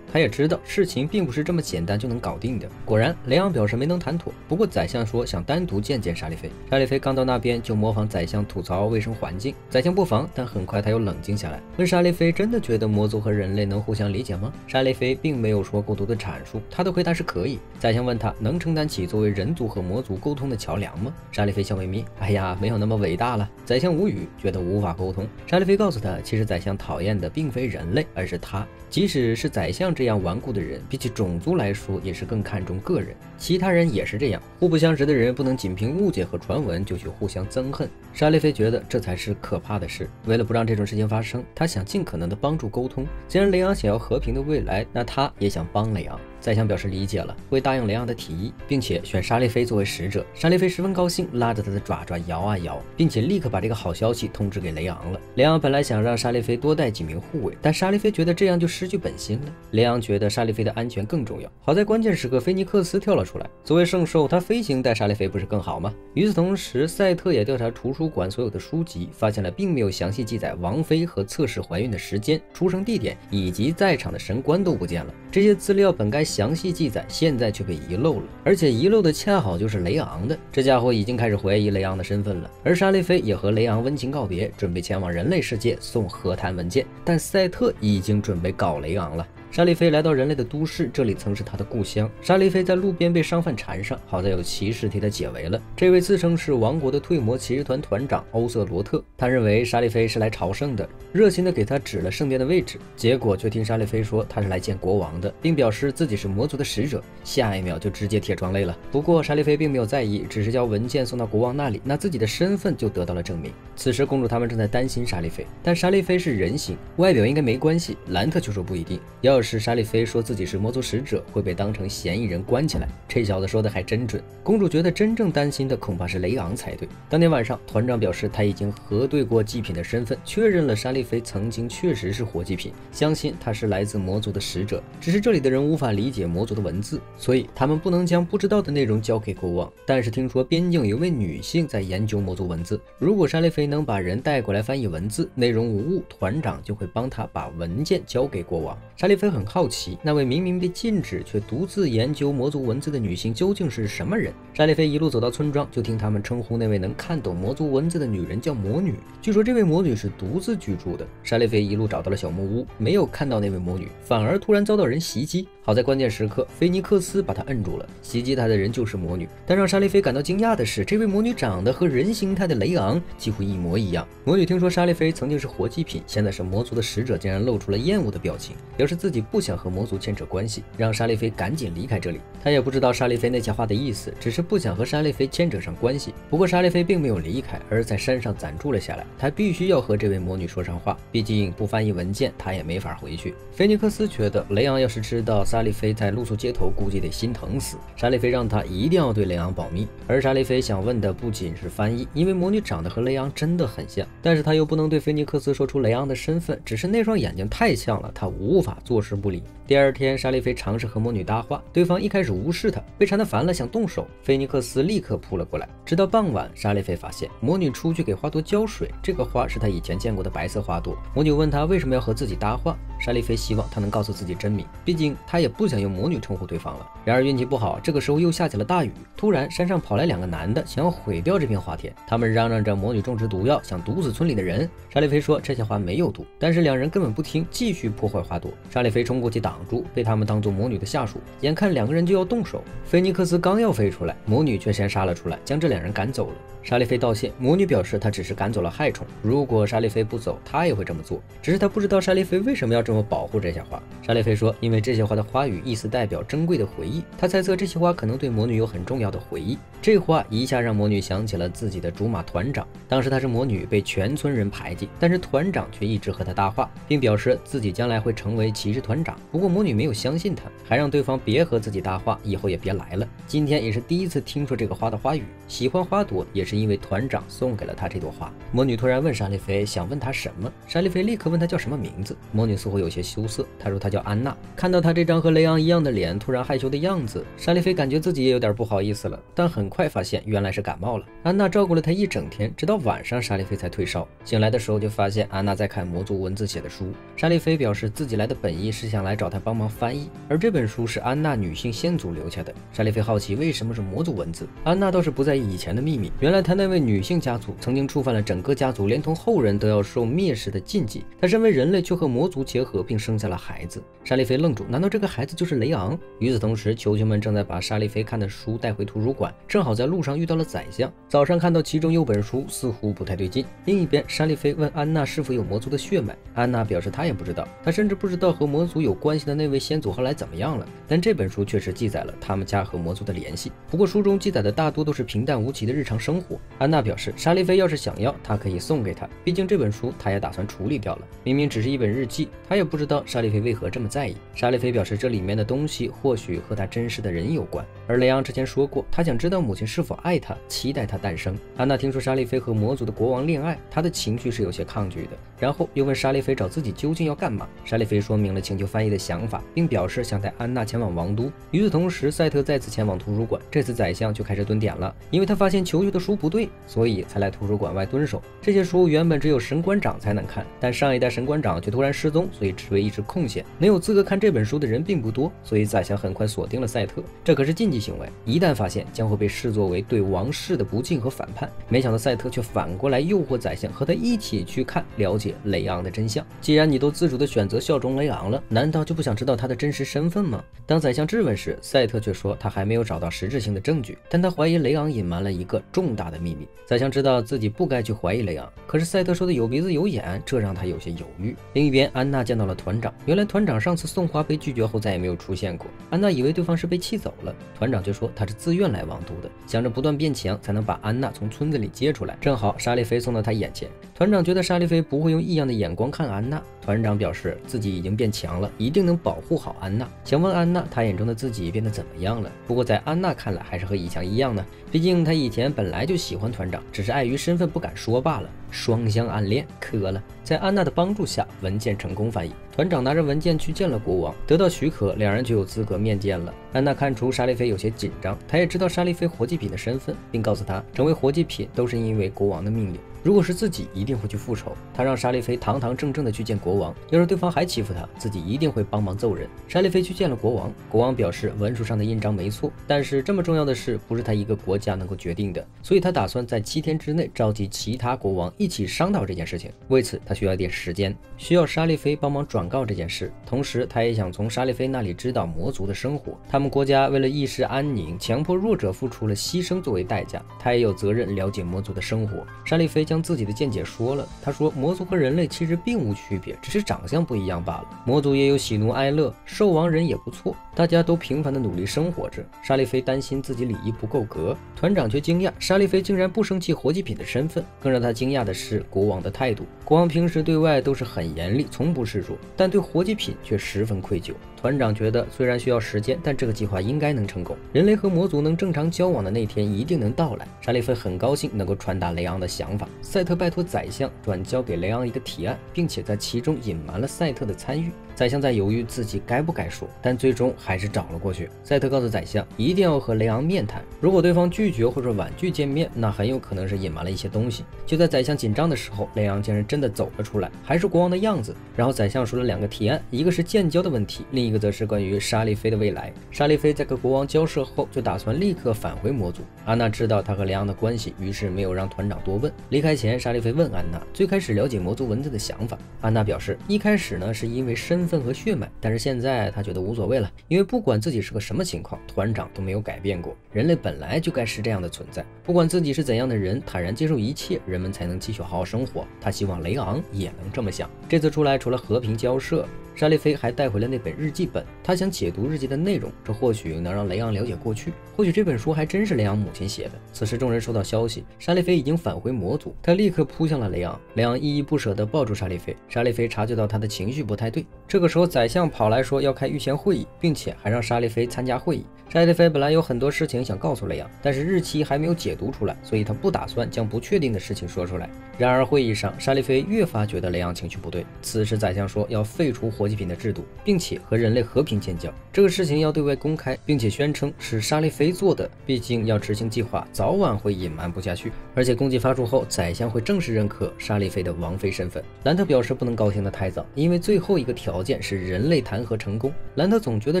他也知道事情并不是这么简单就能搞定的。果然，雷昂表示没能谈妥，不过宰相说想单独见见沙利菲。沙利菲刚到那边就模仿宰相吐槽卫生环境，宰相不防，但很快他又冷静下来，问沙利菲真的觉得魔族和人类能互相理解吗？沙利菲并没有说过多的阐述，他的回答是可以。宰相问他能承担起作为人族和魔族沟通的桥梁吗？沙利菲笑眯眯，哎呀，没有那么伟大了。宰相无语，觉得无法沟通。沙利菲告诉他，其实宰相讨厌的并非人类，而是他。即使是宰相这样顽固的人，比起种族来说，也是更看重个人。其他人也是这样，互不相识的人不能仅凭误解和传闻就去互相憎恨。沙利菲觉得这才是可怕的事。为了不让这种事情发生，他想尽可能的帮助沟通。既然雷昂想要和平的未来，那他也想帮雷昂。宰相表示理解了，会答应雷昂的提议，并且选沙利菲作为使者。沙利菲十分高兴，拉着他的爪爪摇啊摇，并且立刻把这个好消息通知给雷昂了。雷昂本来想让沙利菲多带几名护卫，但沙利菲觉得这样就失去本心了。雷昂觉得沙利菲的安全更重要。好在关键时刻，菲尼克斯跳了出来。作为圣兽，他飞行带沙利菲不是更好吗？与此同时，赛特也调查图书馆所有的书籍，发现了并没有详细记载王妃和测试怀孕的时间、出生地点以及在场的神官都不见了。这些资料本该详细记载，现在却被遗漏了，而且遗漏的恰好就是雷昂的。这家伙已经开始怀疑雷昂的身份了。而沙利菲也和雷昂温情告别，准备前往人类世界送和谈文件，但赛特已经准备搞雷昂了。沙利菲来到人类的都市，这里曾是他的故乡。沙利菲在路边被商贩缠上，好在有骑士替他解围了。这位自称是王国的退魔骑士团团长欧瑟罗特，他认为沙利菲是来朝圣的，热心的给他指了圣殿的位置。结果却听沙利菲说他是来见国王的，并表示自己是魔族的使者。下一秒就直接铁窗泪了。不过沙利菲并没有在意，只是将文件送到国王那里，那自己的身份就得到了证明。此时公主他们正在担心沙利菲，但沙利菲是人形，外表应该没关系。兰特却说不一定，要是沙利菲说自己是魔族使者，会被当成嫌疑人关起来。这小子说的还真准。公主觉得真正担心的恐怕是雷昂才对。当天晚上，团长表示他已经核对过祭品的身份，确认了沙利菲曾经确实是活祭品，相信他是来自魔族的使者。只是这里的人无法理解魔族的文字，所以他们不能将不知道的内容交给国王。但是听说边境有位女性在研究魔族文字，如果沙利菲能把人带过来翻译文字，内容无误，团长就会帮他把文件交给国王。沙利菲很好奇，那位明明被禁止却独自研究魔族文字的女性究竟是什么人？沙利菲一路走到村庄，就听他们称呼那位能看懂魔族文字的女人叫魔女。据说这位魔女是独自居住的。沙利菲一路找到了小木屋，没有看到那位魔女，反而突然遭到人袭击。好在关键时刻，菲尼克斯把他摁住了。袭击他的人就是魔女，但让沙利菲感到惊讶的是，这位魔女长得和人形态的雷昂几乎一模一样。魔女听说沙利菲曾经是活祭品，现在是魔族的使者，竟然露出了厌恶的表情，表示自己不想和魔族牵扯关系，让沙利菲赶紧离开这里。他也不知道沙利菲那些话的意思，只是不想和沙利菲牵扯上关系。不过沙利菲并没有离开，而在山上暂住了下来。他必须要和这位魔女说上话，毕竟不翻译文件，他也没法回去。菲尼克斯觉得雷昂要是知道沙利菲在露宿街头，估计得心疼死。沙利菲让他一定要对雷昂保密，而沙利菲想问的不仅是翻译，因为魔女长得和雷昂真的很像，但是他又不能对菲尼克斯说出雷昂的身份，只是那双眼睛太像了，他无法坐视不理。第二天，沙利菲尝试和魔女搭话，对方一开始无视他，被缠得烦了想动手，菲尼克斯立刻扑了过来。直到傍晚，沙利菲发现魔女出去给花朵浇水，这个花是他以前见过的白色花朵。魔女问他为什么要和自己搭话，沙利菲希望他能告诉自己真名，毕竟他也不想用魔女称呼对方了。然而运气不好，这个时候又下起了大雨。突然山上跑来2个男的，想要毁掉这片花田。他们嚷嚷着魔女种植毒药，想毒死村里的人。沙利菲说这些话没有毒，但是2人根本不听，继续破坏花朵。沙利菲冲过去挡住，被他们当作魔女的下属。眼看2个人就要动手，菲尼克斯刚要飞出来，魔女却先杀了出来，将这2人赶走了。沙利菲道歉，魔女表示她只是赶走了害虫，如果沙利菲不走，她也会这么做，只是她不知道沙利菲为什么要这么保护这些花。沙利菲说，因为这些花的花语意思代表珍贵的回忆，他猜测这些花可能对魔女有很重要的回忆。这话一下让魔女想起了自己的竹马团长，当时她是魔女，被全村人排挤，但是团长却一直和她搭话，并表示自己将来会成为骑士团长。不过魔女没有相信他，还让对方别和自己搭话，以后也别来了。今天也是第一次听说这个花的花语，喜欢花朵也是因为团长送给了她这朵花。魔女突然问沙利菲想问她什么，沙利菲立刻问她叫什么名字。魔女似乎有些羞涩，她说她叫安娜。看到她这张和雷昂一样的脸，突然害羞的样子，沙利菲感觉自己也有点不好意思了，但很快发现原来是感冒了。安娜照顾了她一整天，直到晚上沙利菲才退烧。醒来的时候就发现安娜在看魔族文字写的书。沙利菲表示自己来的本意是想来找她帮忙翻译，而这本书是安娜女性先祖留下的。沙利菲好奇为什么是魔族文字，安娜倒是不在意以前的秘密，原来她那位女性家族曾经触犯了整个家族连同后人都要受灭世的禁忌，她身为人类却和魔族结合并生下了孩子。沙利菲愣住，难道这个孩子就是雷昂？与此同时，球球们正在把沙利菲看的书带回图书馆，正好在路上遇到了宰相。早上看到其中有本书似乎不太对劲。另一边，沙利菲问安娜是否有魔族的血脉，安娜表示她也不知道，她甚至不知道和魔族有关系的那位先祖后来怎么样了。但这本书确实记载了他们家和魔族的联系，不过书中记载的大多都是平淡无奇的日常生活。安娜表示沙利菲要是想要，她可以送给他，毕竟这本书她也打算处理掉了。明明只是一本日记，她也不知道沙利菲为何这么在意。沙利菲表示这里面的东西或许和他真实的人有关，而雷昂之前说过他想知道母亲是否爱他，期待他诞生。安娜听说沙利菲和魔族的国王恋爱，她的情绪是有些抗拒的，然后又问沙利菲找自己究竟要干嘛。沙利菲说明了请求翻译的想法，并表示想带安娜前往王都。与此同时，赛特再次前往图书馆，这次宰相就开始蹲点了，因为他发现球球的书不对，所以才来图书馆外蹲守。这些书原本只有神官长才能看，但上一代神官长却突然失踪，所以职位一直空闲，能有资格看这本书的人并不多，所以宰相很快锁定了赛特。这可是禁忌行为，一旦发现将会被视作为对王室的不敬和反叛。没想到赛特却反过来诱惑宰相和他一起去看，了解雷昂的真相。既然你都自主的选择效忠雷昂了，难道就不想知道他的真实身份吗？当宰相质问时，赛特却说他还没有找到实质性的证据，但他怀疑雷昂隐瞒了一个重大的秘密。宰相知道自己不该去怀疑雷昂，可是赛特说的有鼻子有眼，这让他有些犹豫。另一边，安娜见到了团长，原来团长上次送花被拒绝后再也没有出现过。安娜以为对方是被气走了，团长却说他是自愿来王都的，想着不断变强才能把安娜从村子里接出来。正好沙利菲送到他眼前，团长觉得沙利菲不会用异样的眼光看安娜。团长表示自己已经变强了，一定能保护好安娜。想问安娜她眼中的自己变得怎么样了？不过在安娜看来还是和以前一样呢，毕竟她以前本来就喜欢团长，只是碍于身份不敢说罢了。双向暗恋，磕了。在安娜的帮助下，文件成功翻译。团长拿着文件去见了国王，得到许可，两人就有资格面见了。安娜看出沙利菲有些紧张，她也知道沙利菲活祭品的身份，并告诉他成为活祭品都是因为国王的命令，如果是自己一定会去复仇。他让沙利菲堂堂正正的去见国王，要是对方还欺负他，自己一定会帮忙揍人。沙利菲去见了国王，国王表示文书上的印章没错，但是这么重要的事不是他一个国家能够决定的，所以他打算在7天之内召集其他国王一起商讨这件事情。为此他需要一点时间，需要沙利菲帮忙转告这件事，同时他也想从沙利菲那里知道魔族的生活。他们国家为了一时安宁，强迫弱者付出了牺牲作为代价，他也有责任了解魔族的生活。沙利菲将自己的见解说了，他说魔族和人类其实并无区别，只是长相不一样罢了。魔族也有喜怒哀乐，兽王人也不错，大家都平凡的努力生活着。沙利菲担心自己礼仪不够格，团长却惊讶沙利菲竟然不生气活祭品的身份。更让他惊讶的是国王的态度，国王平时对外都是很严厉，从不示弱，但对活祭品却十分愧疚。团长觉得虽然需要时间，但这个计划应该能成功，人类和魔族能正常交往的那天一定能到来。沙利菲很高兴能够传达雷昂的想法。赛特拜托宰相转交给雷昂一个提案，并且在其中隐瞒了赛特的参与。宰相在犹豫自己该不该说，但最终还是找了过去。赛特告诉宰相一定要和雷昂面谈，如果对方拒绝或者婉拒见面，那很有可能是隐瞒了一些东西。就在宰相紧张的时候，雷昂竟然真的地走了出来，还是国王的样子。然后宰相说了2个提案，一个是建交的问题，另一个则是关于沙利菲的未来。沙利菲在跟国王交涉后，就打算立刻返回魔族。安娜知道他和雷昂的关系，于是没有让团长多问。离开前，沙利菲问安娜最开始了解魔族文字的想法。安娜表示，一开始呢是因为身份和血脉，但是现在她觉得无所谓了，因为不管自己是个什么情况，团长都没有改变过。人类本来就该是这样的存在，不管自己是怎样的人，坦然接受一切，人们才能继续好好生活。他希望雷昂也能这么想。这次出来，除了和平交涉，沙利菲还带回了那本日记本，他想解读日记的内容，这或许能让雷昂了解过去，或许这本书还真是雷昂母亲写的。此时众人收到消息，沙利菲已经返回魔族，他立刻扑向了雷昂，雷昂依依不舍地抱住沙利菲。沙利菲察觉到他的情绪不太对，这个时候宰相跑来说要开御前会议，并且还让沙利菲参加会议。沙利菲本来有很多事情想告诉雷昂，但是日期还没有解读出来，所以他不打算将不确定的事情说出来。然而会议上，沙利菲越发觉得雷昂情绪不对。此时宰相说要废除活祭品的制度，并且和人类和平建交，这个事情要对外公开，并且宣称是沙利菲做的，毕竟要执行计划，早晚会隐瞒不下去。而且公祭发出后，宰相会正式认可沙利菲的王妃身份。兰特表示不能高兴得太早，因为最后一个条件是人类弹劾成功。兰特总觉得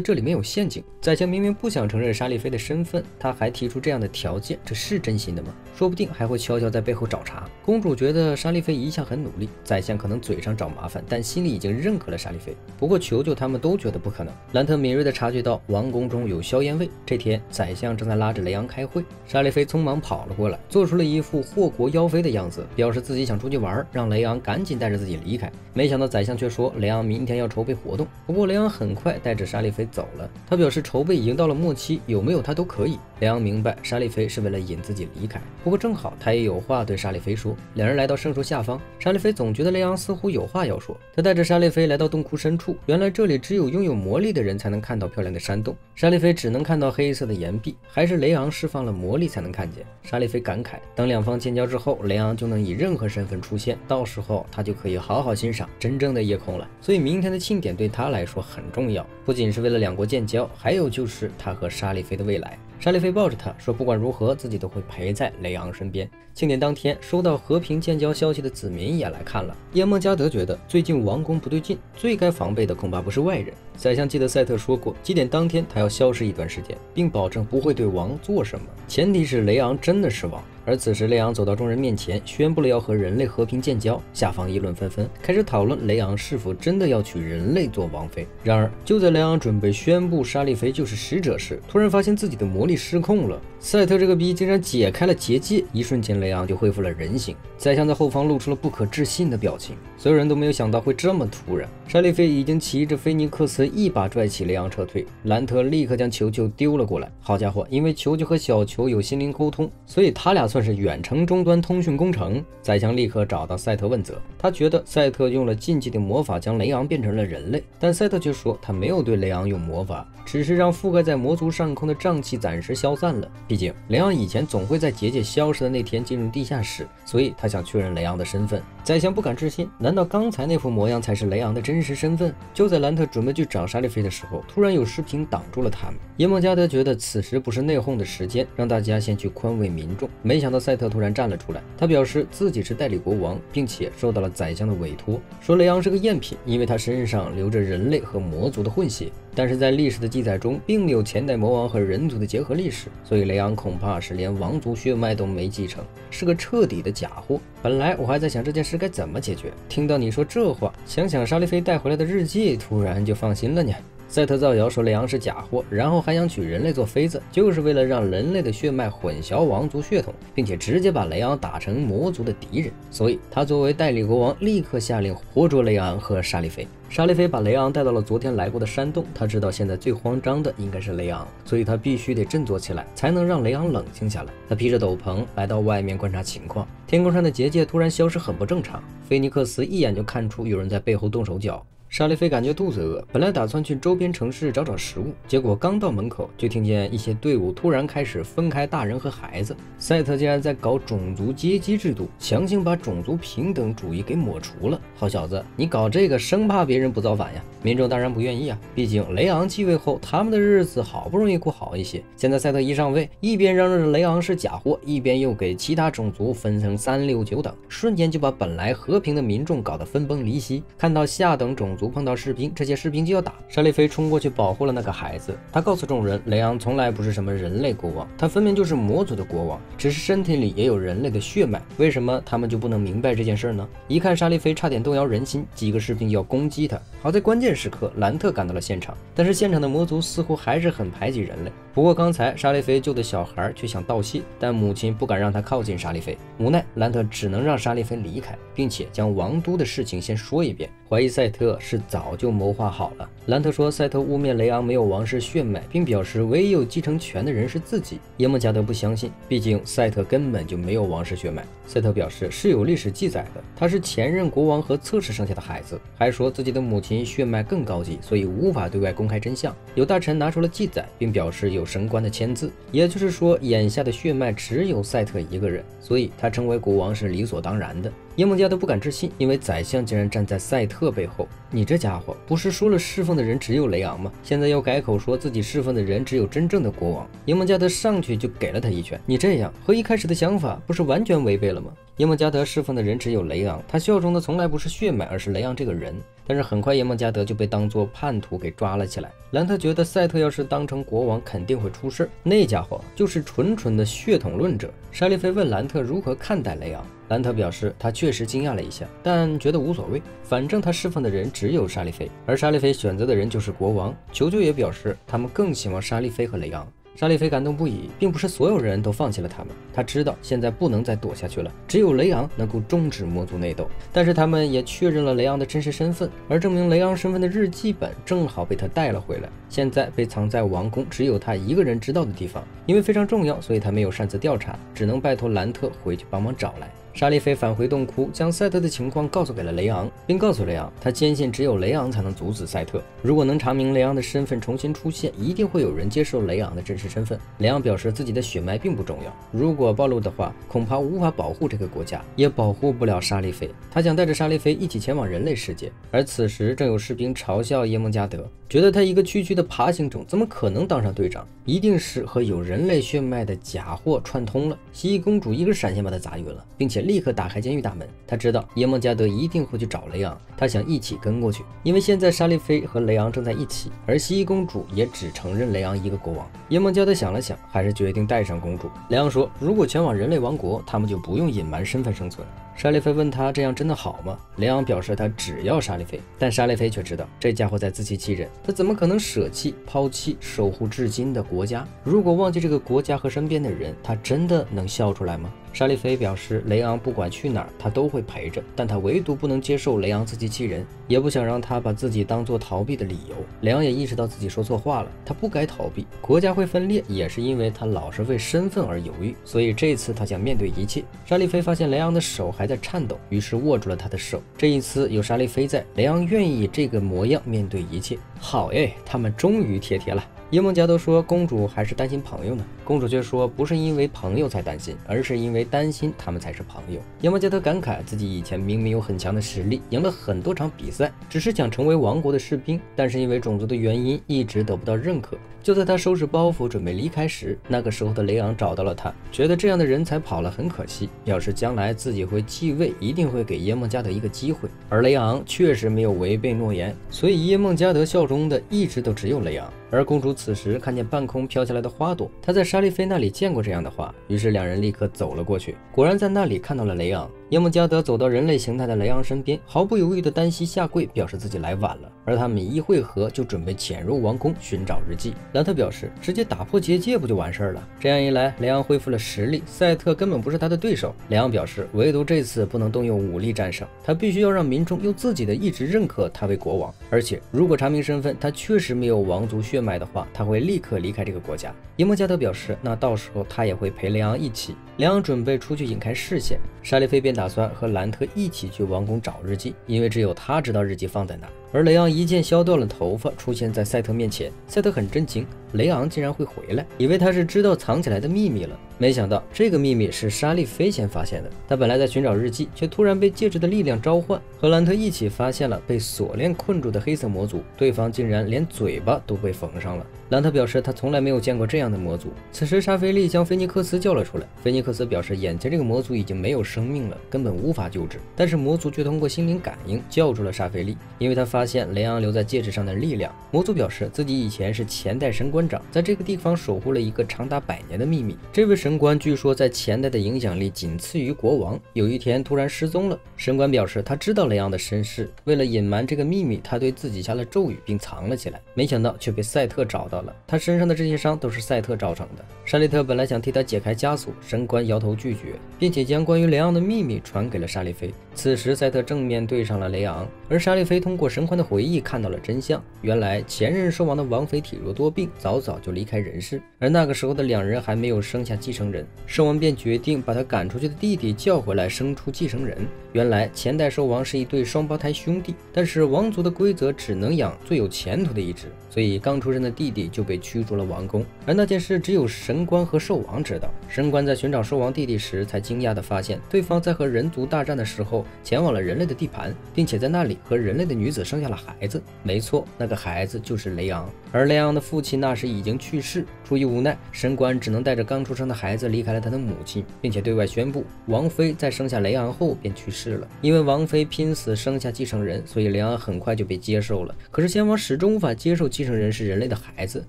这里面有陷阱，宰相明明不想承认沙利菲的身份，他还提出这样的条件，这是真心的吗？说不定还会悄悄在背后找茬。公主觉得沙利菲一向很努力，宰相可能嘴上找麻烦，但心里已经认可了沙利菲。不过求救他们都觉得不可能。兰特敏锐地察觉到王宫中有硝烟味。这天宰相正在拉着雷昂开会，沙利菲匆忙跑了过来，做出了一副祸国妖妃的样子，表示自己想出去玩，让雷昂赶紧带着自己离开。没想到宰相却说雷昂明天要筹备活动。不过雷昂很快带着沙利菲走了，他表示筹备已经到了末期，有没有他都可以。雷昂明白沙利菲是为了引自己离开，不过正好他也有话对沙利菲说。两人来到圣树下方，沙利菲总觉得雷昂似乎有话要说，他带着沙利菲来到洞窟深处。原来这里只有拥有魔力的人才能看到漂亮的山洞，沙利菲只能看到黑色的岩壁，还是雷昂释放了魔力才能看见。沙利菲感慨，等两方建交之后，雷昂就能以任何身份出现，到时候他就可以好好欣赏真正的夜空了。所以明天的庆典对他来说很重要，不仅是为了两国建交，还有就是他和沙利菲的未来。沙利菲抱着他说，不管如何自己都会陪在雷昂身边。庆典当天，收到和平建交消息的子民也来看了。耶梦加德觉得最近王宫不对劲，最该防备的恐怕不是外人。宰相记得赛特说过，祭典当天他要消失一段时间，并保证不会对王做什么，前提是雷昂真的是王。而此时雷昂走到众人面前，宣布了要和人类和平建交，下方议论纷纷，开始讨论雷昂是否真的要娶人类做王妃。然而就在雷昂准备宣布沙利菲就是使者时，突然发现自己的魔力失控了，赛特这个逼竟然解开了结界，一瞬间雷昂就恢复了人形。宰相在后方露出了不可置信的表情，所有人都没有想到会这么突然。沙利菲已经骑着菲尼克斯一把拽起雷昂撤退，兰特立刻将球球丢了过来。好家伙，因为球球和小球有心灵沟通，所以他俩算是远程终端通讯工程。宰相立刻找到赛特问责，他觉得赛特用了禁忌的魔法将雷昂变成了人类，但赛特却说他没有对雷昂用魔法，只是让覆盖在魔族上空的瘴气暂时消散了。毕竟雷昂以前总会在结界消失的那天进入地下室，所以他想确认雷昂的身份。宰相不敢置信，难道刚才那副模样才是雷昂的真实身份？就在兰特准备去找沙利菲的时候，突然有士兵挡住了他们。耶梦加德觉得此时不是内讧的时间，让大家先去宽慰民众。没想到赛特突然站了出来，他表示自己是代理国王，并且受到了宰相的委托，说雷昂是个赝品，因为他身上流着人类和魔族的混血。但是在历史的记载中，并没有前代魔王和人族的结合历史，所以雷昂恐怕是连王族血脉都没继承，是个彻底的假货。本来我还在想这件事该怎么解决，听到你说这话，想想沙利菲带回来的日记，突然就放心了呢。赛特造谣说雷昂是假货，然后还想娶人类做妃子，就是为了让人类的血脉混淆王族血统，并且直接把雷昂打成魔族的敌人。所以他作为代理国王，立刻下令活捉雷昂和沙利菲。沙利菲把雷昂带到了昨天来过的山洞，他知道现在最慌张的应该是雷昂，所以他必须得振作起来，才能让雷昂冷静下来。他披着斗篷来到外面观察情况，天空上的结界突然消失，很不正常。菲尼克斯一眼就看出有人在背后动手脚。沙利菲感觉肚子饿，本来打算去周边城市找找食物，结果刚到门口就听见一些队伍突然开始分开大人和孩子。赛特竟然在搞种族阶级制度，强行把种族平等主义给抹除了。好小子，你搞这个生怕别人不造反呀！民众当然不愿意啊，毕竟雷昂继位后，他们的日子好不容易过好一些。现在赛特一上位，一边嚷嚷着雷昂是假货，一边又给其他种族分成3、6、9等，瞬间就把本来和平的民众搞得分崩离析。看到下等种族碰到士兵，这些士兵就要打，沙利菲冲过去保护了那个孩子。他告诉众人，雷昂从来不是什么人类国王，他分明就是魔族的国王，只是身体里也有人类的血脉。为什么他们就不能明白这件事呢？一看沙利菲差点动摇人心，几个士兵要攻击他。好在关键时刻，兰特赶到了现场，但是现场的魔族似乎还是很排挤人类。不过刚才沙利菲救的小孩却想道谢，但母亲不敢让他靠近沙利菲。无奈兰特只能让沙利菲离开，并且将王都的事情先说一遍，怀疑赛特是早就谋划好了。兰特说赛特污蔑雷昂没有王室血脉，并表示唯一有继承权的人是自己。耶梦加德不相信，毕竟赛特根本就没有王室血脉。赛特表示是有历史记载的，他是前任国王和侧室生下的孩子，还说自己的母亲血脉更高级，所以无法对外公开真相。有大臣拿出了记载，并表示有神官的签字，也就是说眼下的血脉只有赛特一个人，所以他成为国王是理所当然的。耶梦加德不敢置信，因为宰相竟然站在赛特背后。你这家伙不是说了侍奉的人只有雷昂吗？现在又改口说自己侍奉的人只有真正的国王。耶梦加德上去就给了他一拳，你这样和一开始的想法不是完全违背了吗？耶梦加德侍奉的人只有雷昂，他效忠的从来不是血脉，而是雷昂这个人。但是很快耶梦加德就被当作叛徒给抓了起来。兰特觉得赛特要是当成国王肯定会出事，那家伙就是纯纯的血统论者。沙利菲问兰特如何看待雷昂，兰特表示他确实惊讶了一下，但觉得无所谓，反正他侍奉的人只有沙利菲，而沙利菲选择的人就是国王。球球也表示他们更喜欢沙利菲和雷昂。沙利菲感动不已，并不是所有人都放弃了他们，他知道现在不能再躲下去了，只有雷昂能够终止魔族内斗。但是他们也确认了雷昂的真实身份，而证明雷昂身份的日记本正好被他带了回来，现在被藏在王宫只有他一个人知道的地方。因为非常重要，所以他没有擅自调查，只能拜托兰特回去帮忙找来。沙利菲返回洞窟，将赛特的情况告诉给了雷昂，并告诉雷昂，他坚信只有雷昂才能阻止赛特。如果能查明雷昂的身份重新出现，一定会有人接受雷昂的真实身份。雷昂表示自己的血脉并不重要，如果暴露的话，恐怕无法保护这个国家，也保护不了沙利菲。他想带着沙利菲一起前往人类世界。而此时正有士兵嘲笑耶梦加德，觉得他一个区区的爬行种怎么可能当上队长，一定是和有人类血脉的假货串通了。蜥蜴公主一个闪现把他砸晕了，并且立刻打开监狱大门。他知道耶梦加德一定会去找雷昂，他想一起跟过去，因为现在沙利菲和雷昂正在一起，而蜥蜴公主也只承认雷昂一个国王。耶梦加德想了想，还是决定带上公主。雷昂说，如果前往人类王国，他们就不用隐瞒身份生存。沙利菲问他这样真的好吗？雷昂表示他只要沙利菲，但沙利菲却知道这家伙在自欺欺人，他怎么可能舍弃抛弃守护至今的国家？如果忘记这个国家和身边的人，他真的能笑出来吗？沙利菲表示雷昂不管去哪儿他都会陪着，但他唯独不能接受雷昂自欺欺人，也不想让他把自己当作逃避的理由。雷昂也意识到自己说错话了，他不该逃避，国家会分裂也是因为他老是为身份而犹豫，所以这次他想面对一切。沙利菲发现雷昂的手还在颤抖，于是握住了他的手。这一次有沙利菲在，雷昂愿意以这个模样面对一切。好耶，他们终于贴贴了。耶梦加德说公主还是担心朋友呢，公主却说不是因为朋友才担心，而是因为担心他们才是朋友。耶梦加德感慨自己以前明明有很强的实力，赢了很多场比赛，只是想成为王国的士兵，但是因为种族的原因一直得不到认可。就在他收拾包袱准备离开时，那个时候的雷昂找到了他，觉得这样的人才跑了很可惜，表示将来自己会继位，一定会给耶梦加德一个机会。而雷昂确实没有违背诺言，所以耶梦加德效忠的一直都只有雷昂。而公主此时看见半空飘下来的花朵，她在沙利菲那里见过这样的花，于是两人立刻走了过去，果然在那里看到了雷昂。耶梦加德走到人类形态的雷昂身边，毫不犹豫地单膝下跪，表示自己来晚了。而他们一会合就准备潜入王宫寻找日记。兰特表示直接打破结界不就完事儿了？这样一来，雷昂恢复了实力，赛特根本不是他的对手。雷昂表示唯独这次不能动用武力战胜，他必须要让民众用自己的意志认可他为国王，而且如果查明身份他确实没有王族血脉的话，他会立刻离开这个国家。耶梦加德表示那到时候他也会陪雷昂一起。雷昂准备出去引开视线，沙利菲便打算和兰特一起去王宫找日记，因为只有他知道日记放在哪儿。而雷昂一剑削掉了头发，出现在赛特面前。赛特很震惊，雷昂竟然会回来，以为他是知道藏起来的秘密了。没想到这个秘密是莎莉菲先发现的。他本来在寻找日记，却突然被戒指的力量召唤，和兰特一起发现了被锁链困住的黑色魔族，对方竟然连嘴巴都被缝上了。兰特表示他从来没有见过这样的魔族。此时沙菲利将菲尼克斯叫了出来，菲尼克斯表示眼前这个魔族已经没有生命了，根本无法救治。但是魔族却通过心灵感应叫住了沙菲利，因为他发现雷昂留在戒指上的力量。魔族表示自己以前是前代神官长，在这个地方守护了一个长达100年的秘密。这位神官据说在前代的影响力仅次于国王，有一天突然失踪了。神官表示他知道雷昂的身世，为了隐瞒这个秘密，他对自己下了咒语并藏了起来，没想到却被赛特找到了。他身上的这些伤都是赛特造成的。莎莉特本来想替他解开枷锁，神官摇头拒绝，并且将关于雷昂的秘密传给了莎莉菲。此时赛特正面对上了雷昂，而莎莉菲通过神官的回忆看到了真相。原来前任兽王的王妃体弱多病，早早就离开人世，而那个时候的2人还没有生下继承人，兽王便决定把他赶出去的弟弟叫回来生出继承人。原来前代兽王是一对双胞胎兄弟，但是王族的规则只能养最有前途的一只，所以刚出生的弟弟就被驱逐了王宫。而那件事只有神官和兽王知道。神官在寻找兽王弟弟时，才惊讶地发现对方在和人族大战的时候前往了人类的地盘，并且在那里和人类的女子生下了孩子。没错，那个孩子就是雷昂。而雷昂的父亲那时已经去世，出于无奈，神官只能带着刚出生的孩子离开了他的母亲，并且对外宣布王妃在生下雷昂后便去世了。因为王妃拼死生下继承人，所以雷昂很快就被接受了。可是先王始终无法接受继承人是人类的孩子，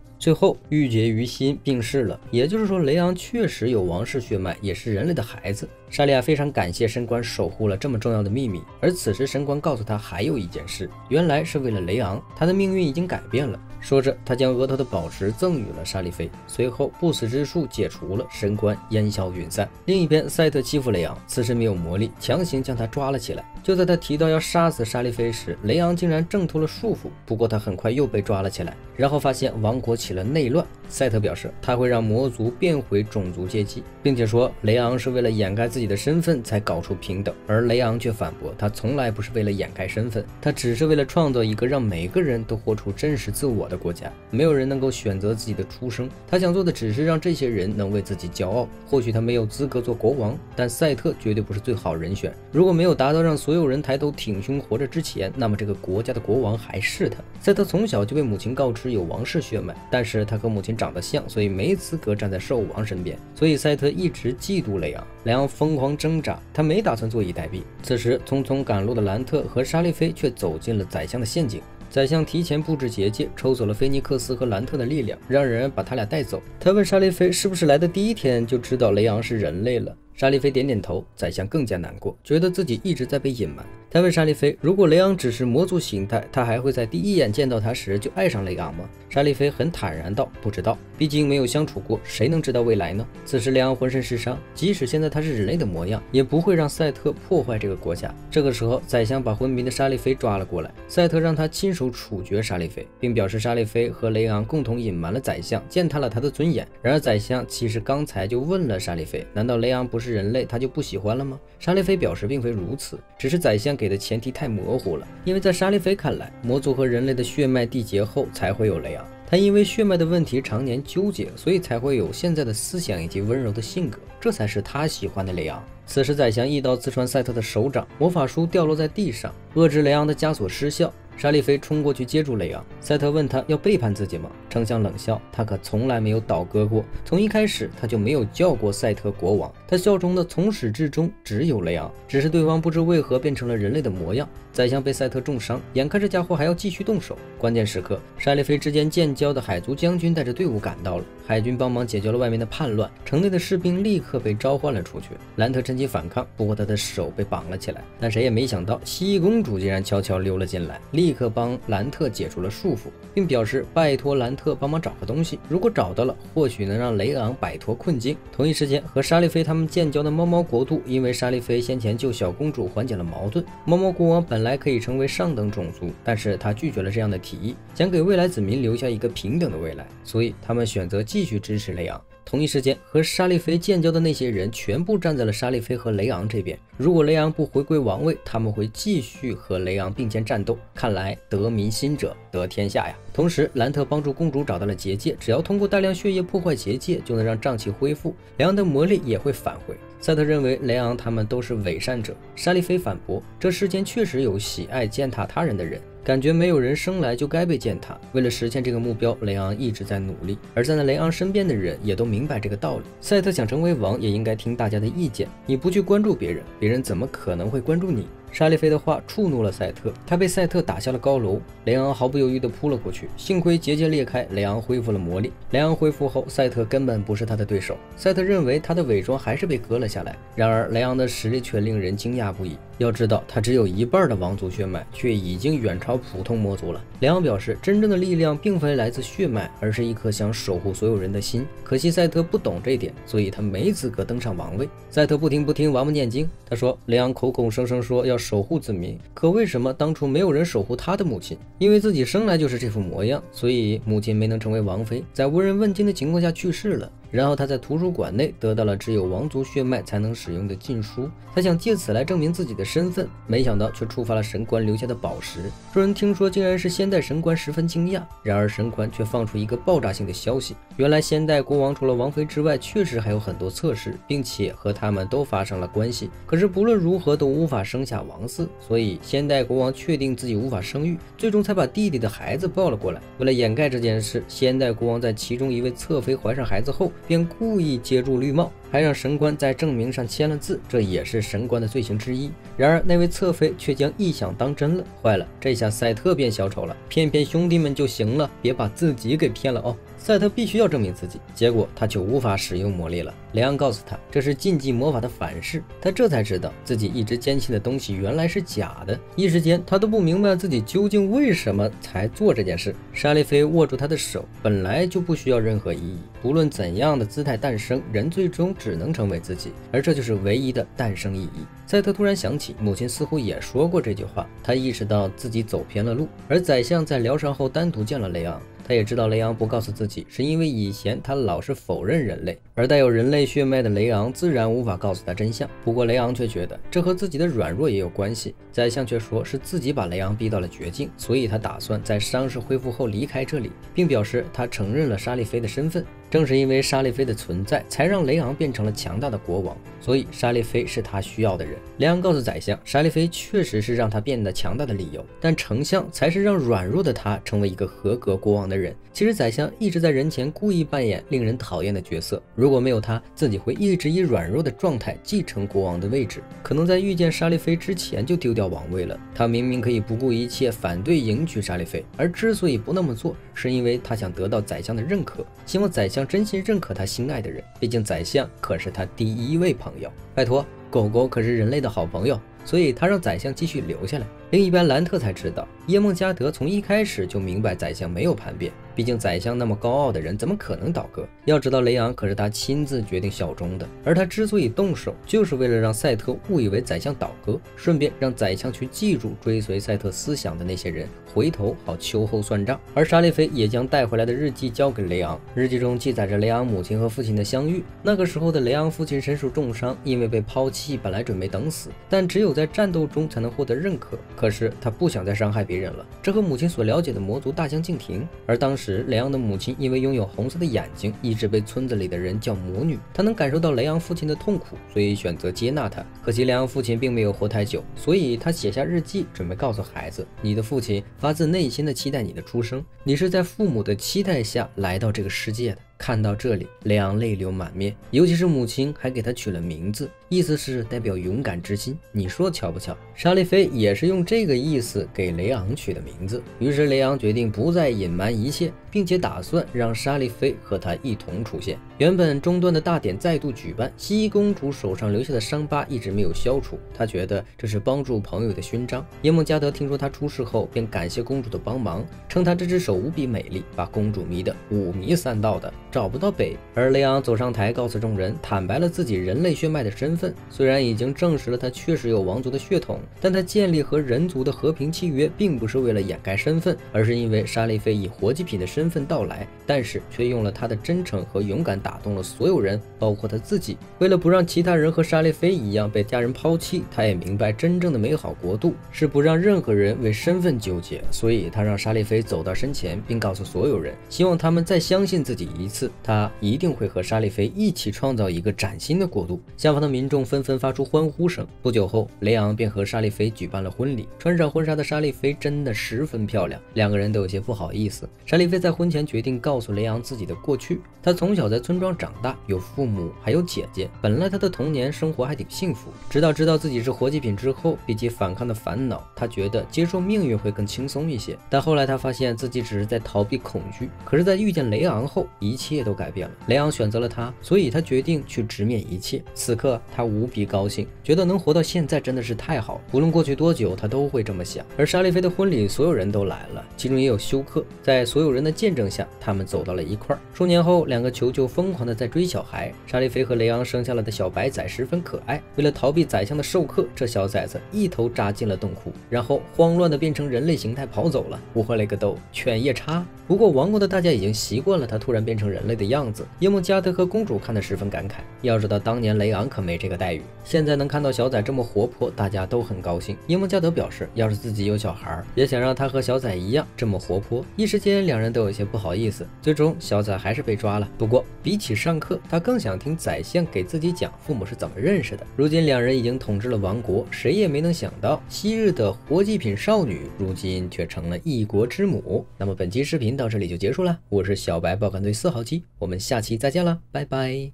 最后郁结于心病逝了。也就是说，雷昂确实有王室血脉，也是人类的孩子。莎莉亚非常感谢神官守护了这么重要的秘密，而此时神官告诉他还有一件事，原来是为了雷昂，他的命运已经改变了。说着，他将额头的宝石赠予了莎莉菲，随后不死之术解除了，神官烟消云散。另一边，赛特欺负雷昂，此时没有魔力，强行将他抓了起来。就在他提到要杀死莎莉菲时，雷昂竟然挣脱了束缚，不过他很快又被抓了起来，然后发现王国起了内乱。赛特表示他会让魔族变回种族阶级，并且说雷昂是为了掩盖自己的身份才搞出平等，而雷昂却反驳他从来不是为了掩盖身份，他只是为了创造一个让每个人都活出真实自我的国家，没有人能够选择自己的出生，他想做的只是让这些人能为自己骄傲。或许他没有资格做国王，但赛特绝对不是最好人选。如果没有达到让所有人抬头挺胸活着之前，那么这个国家的国王还是他。赛特从小就被母亲告知有王室血脉，但是他和母亲长得像，所以没资格站在兽王身边，所以赛特一直嫉妒雷昂。雷昂疯狂挣扎，他没打算坐以待毙。此时匆匆赶路的兰特和莎莉菲却走进了宰相的陷阱。宰相提前布置结界，抽走了菲尼克斯和兰特的力量，让人把他俩带走。他问莎莉菲是不是来的第一天就知道雷昂是人类了。莎莉菲点点头，宰相更加难过，觉得自己一直在被隐瞒。他问莎莉菲，如果雷昂只是魔族形态，他还会在第一眼见到他时就爱上雷昂吗？莎莉菲很坦然道，不知道，毕竟没有相处过，谁能知道未来呢？此时雷昂浑身是伤，即使现在他是人类的模样，也不会让赛特破坏这个国家。这个时候，宰相把昏迷的莎莉菲抓了过来，赛特让他亲手处决莎莉菲，并表示莎莉菲和雷昂共同隐瞒了宰相，践踏了他的尊严。然而宰相其实刚才就问了莎莉菲，难道雷昂不是人类他就不喜欢了吗？莎莉菲表示并非如此，只是宰相给的前提太模糊了，因为在莎莉菲看来，魔族和人类的血脉缔结后才会有雷昂，他因为血脉的问题常年纠结，所以才会有现在的思想以及温柔的性格，这才是他喜欢的雷昂。此时宰相一刀刺穿赛特的手掌，魔法书掉落在地上，遏制雷昂的枷锁失效。莎莉菲冲过去接住雷昂，赛特问他要背叛自己吗？丞相冷笑，他可从来没有倒戈过，从一开始他就没有叫过赛特国王，他效忠的从始至终只有雷昂，只是对方不知为何变成了人类的模样。宰相被赛特重伤，眼看这家伙还要继续动手，关键时刻，莎莉菲之间建交的海族将军带着队伍赶到了，海军帮忙解决了外面的叛乱，城内的士兵立刻被召唤了出去。兰特趁机反抗，不过他的手被绑了起来，但谁也没想到蜥蜴公主竟然悄悄溜了进来，立刻帮兰特解除了束缚，并表示拜托兰特帮忙找个东西，如果找到了，或许能让雷昂摆脱困境。同一时间，和莎莉菲他们建交的猫猫国度，因为莎莉菲先前救小公主缓解了矛盾，猫猫国王本来可以成为上等种族，但是他拒绝了这样的提议，想给未来子民留下一个平等的未来，所以他们选择继续支持雷昂。同一时间，和沙利菲建交的那些人全部站在了沙利菲和雷昂这边。如果雷昂不回归王位，他们会继续和雷昂并肩战斗。看来得民心者得天下呀！同时，兰特帮助公主找到了结界，只要通过大量血液破坏结界，就能让瘴气恢复，雷昂的魔力也会返回。赛特认为雷昂他们都是伪善者，沙利菲反驳，这世间确实有喜爱践踏他人的人，感觉没有人生来就该被践踏。为了实现这个目标，雷昂一直在努力，而站在雷昂身边的人也都明白这个道理。赛特想成为王，也应该听大家的意见，你不去关注别人，别人怎么可能会关注你？沙利菲的话触怒了赛特，他被赛特打下了高楼，雷昂毫不犹豫地扑了过去，幸亏结界裂开，雷昂恢复了魔力。雷昂恢复后，赛特根本不是他的对手，赛特认为他的伪装还是被割了下来，然而雷昂的实力却令人惊讶不已。要知道，他只有一半的王族血脉，却已经远超普通魔族了。雷昂表示，真正的力量并非来自血脉，而是一颗想守护所有人的心。可惜赛特不懂这一点，所以他没资格登上王位。赛特不听王八念经，他说雷昂口口声声说要守护子民，可为什么当初没有人守护他的母亲？因为自己生来就是这副模样，所以母亲没能成为王妃，在无人问津的情况下去世了。然后他在图书馆内得到了只有王族血脉才能使用的禁书，他想借此来证明自己的身份，没想到却触发了神官留下的宝石。众人听说竟然是先代神官，十分惊讶。然而神官却放出一个爆炸性的消息，原来先代国王除了王妃之外，确实还有很多侧室，并且和他们都发生了关系，可是不论如何都无法生下王嗣，所以先代国王确定自己无法生育，最终才把弟弟的孩子抱了过来。为了掩盖这件事，先代国王在其中一位侧妃怀上孩子后，便故意接住绿帽，还让神官在证明上签了字，这也是神官的罪行之一。然而那位侧妃却将臆想当真了，坏了，这下赛特变小丑了，骗骗兄弟们就行了，别把自己给骗了哦。赛特必须要证明自己，结果他却无法使用魔力了。雷昂告诉他，这是禁忌魔法的反噬，他这才知道自己一直坚信的东西原来是假的。一时间他都不明白自己究竟为什么才做这件事。沙利菲握住他的手，本来就不需要任何意义，不论怎样的姿态诞生，人最终只能成为自己，而这就是唯一的诞生意义。赛特突然想起母亲似乎也说过这句话，他意识到自己走偏了路。而宰相在疗伤后单独见了雷昂，他也知道雷昂不告诉自己，是因为以前他老是否认人类，而带有人类血脉的雷昂自然无法告诉他真相。不过雷昂却觉得这和自己的软弱也有关系，宰相却说是自己把雷昂逼到了绝境，所以他打算在伤势恢复后离开这里，并表示他承认了沙利菲的身份。正是因为沙利菲的存在，才让雷昂变成了强大的国王，所以沙利菲是他需要的人。雷昂告诉宰相，沙利菲确实是让他变得强大的理由，但丞相才是让软弱的他成为一个合格国王的人。其实宰相一直在人前故意扮演令人讨厌的角色，如果没有他，自己会一直以软弱的状态继承国王的位置，可能在遇见沙利菲之前就丢掉王位了。他明明可以不顾一切反对迎娶沙利菲，而之所以不那么做，是因为他想得到宰相的认可，希望宰相真心认可他心爱的人，毕竟宰相可是他第一位朋友。拜托，狗狗可是人类的好朋友，所以他让宰相继续留下来。另一边兰特才知道，耶梦加德从一开始就明白宰相没有叛变，毕竟宰相那么高傲的人怎么可能倒戈？要知道雷昂可是他亲自决定效忠的，而他之所以动手，就是为了让赛特误以为宰相倒戈，顺便让宰相去记住追随赛特思想的那些人，回头好秋后算账。而沙利菲也将带回来的日记交给雷昂，日记中记载着雷昂母亲和父亲的相遇。那个时候的雷昂父亲身受重伤，因为被抛弃，本来准备等死，但只有在战斗中才能获得认可。可是他不想再伤害别人了，这和母亲所了解的魔族大相径庭。而当时雷昂的母亲因为拥有红色的眼睛，一直被村子里的人叫魔女，她能感受到雷昂父亲的痛苦，所以选择接纳他。可惜雷昂父亲并没有活太久，所以他写下日记，准备告诉孩子，你的父亲发自内心的期待你的出生，你是在父母的期待下来到这个世界的。看到这里，雷昂泪流满面，尤其是母亲还给他取了名字，意思是代表勇敢之心。你说巧不巧？沙利菲也是用这个意思给雷昂取的名字。于是雷昂决定不再隐瞒一切，并且打算让沙利菲和他一同出现。原本中断的大典再度举办，西伊公主手上留下的伤疤一直没有消除，她觉得这是帮助朋友的勋章。耶梦加德听说她出事后，便感谢公主的帮忙，称她这只手无比美丽，把公主迷得五迷三道的。找不到北。而雷昂走上台，告诉众人，坦白了自己人类血脉的身份。虽然已经证实了他确实有王族的血统，但他建立和人族的和平契约，并不是为了掩盖身份，而是因为沙利菲以活祭品的身份到来，但是却用了他的真诚和勇敢打动了所有人，包括他自己。为了不让其他人和沙利菲一样被家人抛弃，他也明白真正的美好国度是不让任何人为身份纠结，所以他让沙利菲走到身前，并告诉所有人，希望他们再相信自己一次，他一定会和沙利菲一起创造一个崭新的国度。下方的民众纷纷发出欢呼声。不久后，雷昂便和沙利菲举办了婚礼。穿上婚纱的沙利菲真的十分漂亮，两个人都有些不好意思。沙利菲在婚前决定告诉雷昂自己的过去，他从小在村庄长大，有父母还有姐姐，本来他的童年生活还挺幸福，直到知道自己是活祭品之后，比起反抗的烦恼，他觉得接受命运会更轻松一些。但后来他发现自己只是在逃避恐惧，可是在遇见雷昂后，一切都改变了。雷昂选择了他，所以他决定去直面一切。此刻他无比高兴，觉得能活到现在真的是太好了，无论过去多久他都会这么想。而沙利菲的婚礼，所有人都来了，其中也有休克。在所有人的见证下，他们走到了一块儿。数年后，两个球球疯狂的在追小孩，沙利菲和雷昂生下了的小白崽十分可爱。为了逃避宰相的授课，这小崽子一头扎进了洞窟，然后慌乱的变成人类形态跑走了。我勒个豆，犬夜叉！不过王国的大家已经习惯了他突然变成人类的样子。耶梦加德和公主看得十分感慨，要知道当年雷昂可没这个待遇，现在能看到小崽这么活泼，大家都很高兴。耶梦加德表示，要是自己有小孩，也想让他和小崽一样这么活泼。一时间两人都有些不好意思，最终小崽还是被抓了。不过比起上课，他更想听宰相给自己讲父母是怎么认识的。如今两人已经统治了王国，谁也没能想到昔日的活祭品少女，如今却成了一国之母。那么本期视频到这里就结束了，我是小白爆肝队4号机，我们下期再见了，拜拜。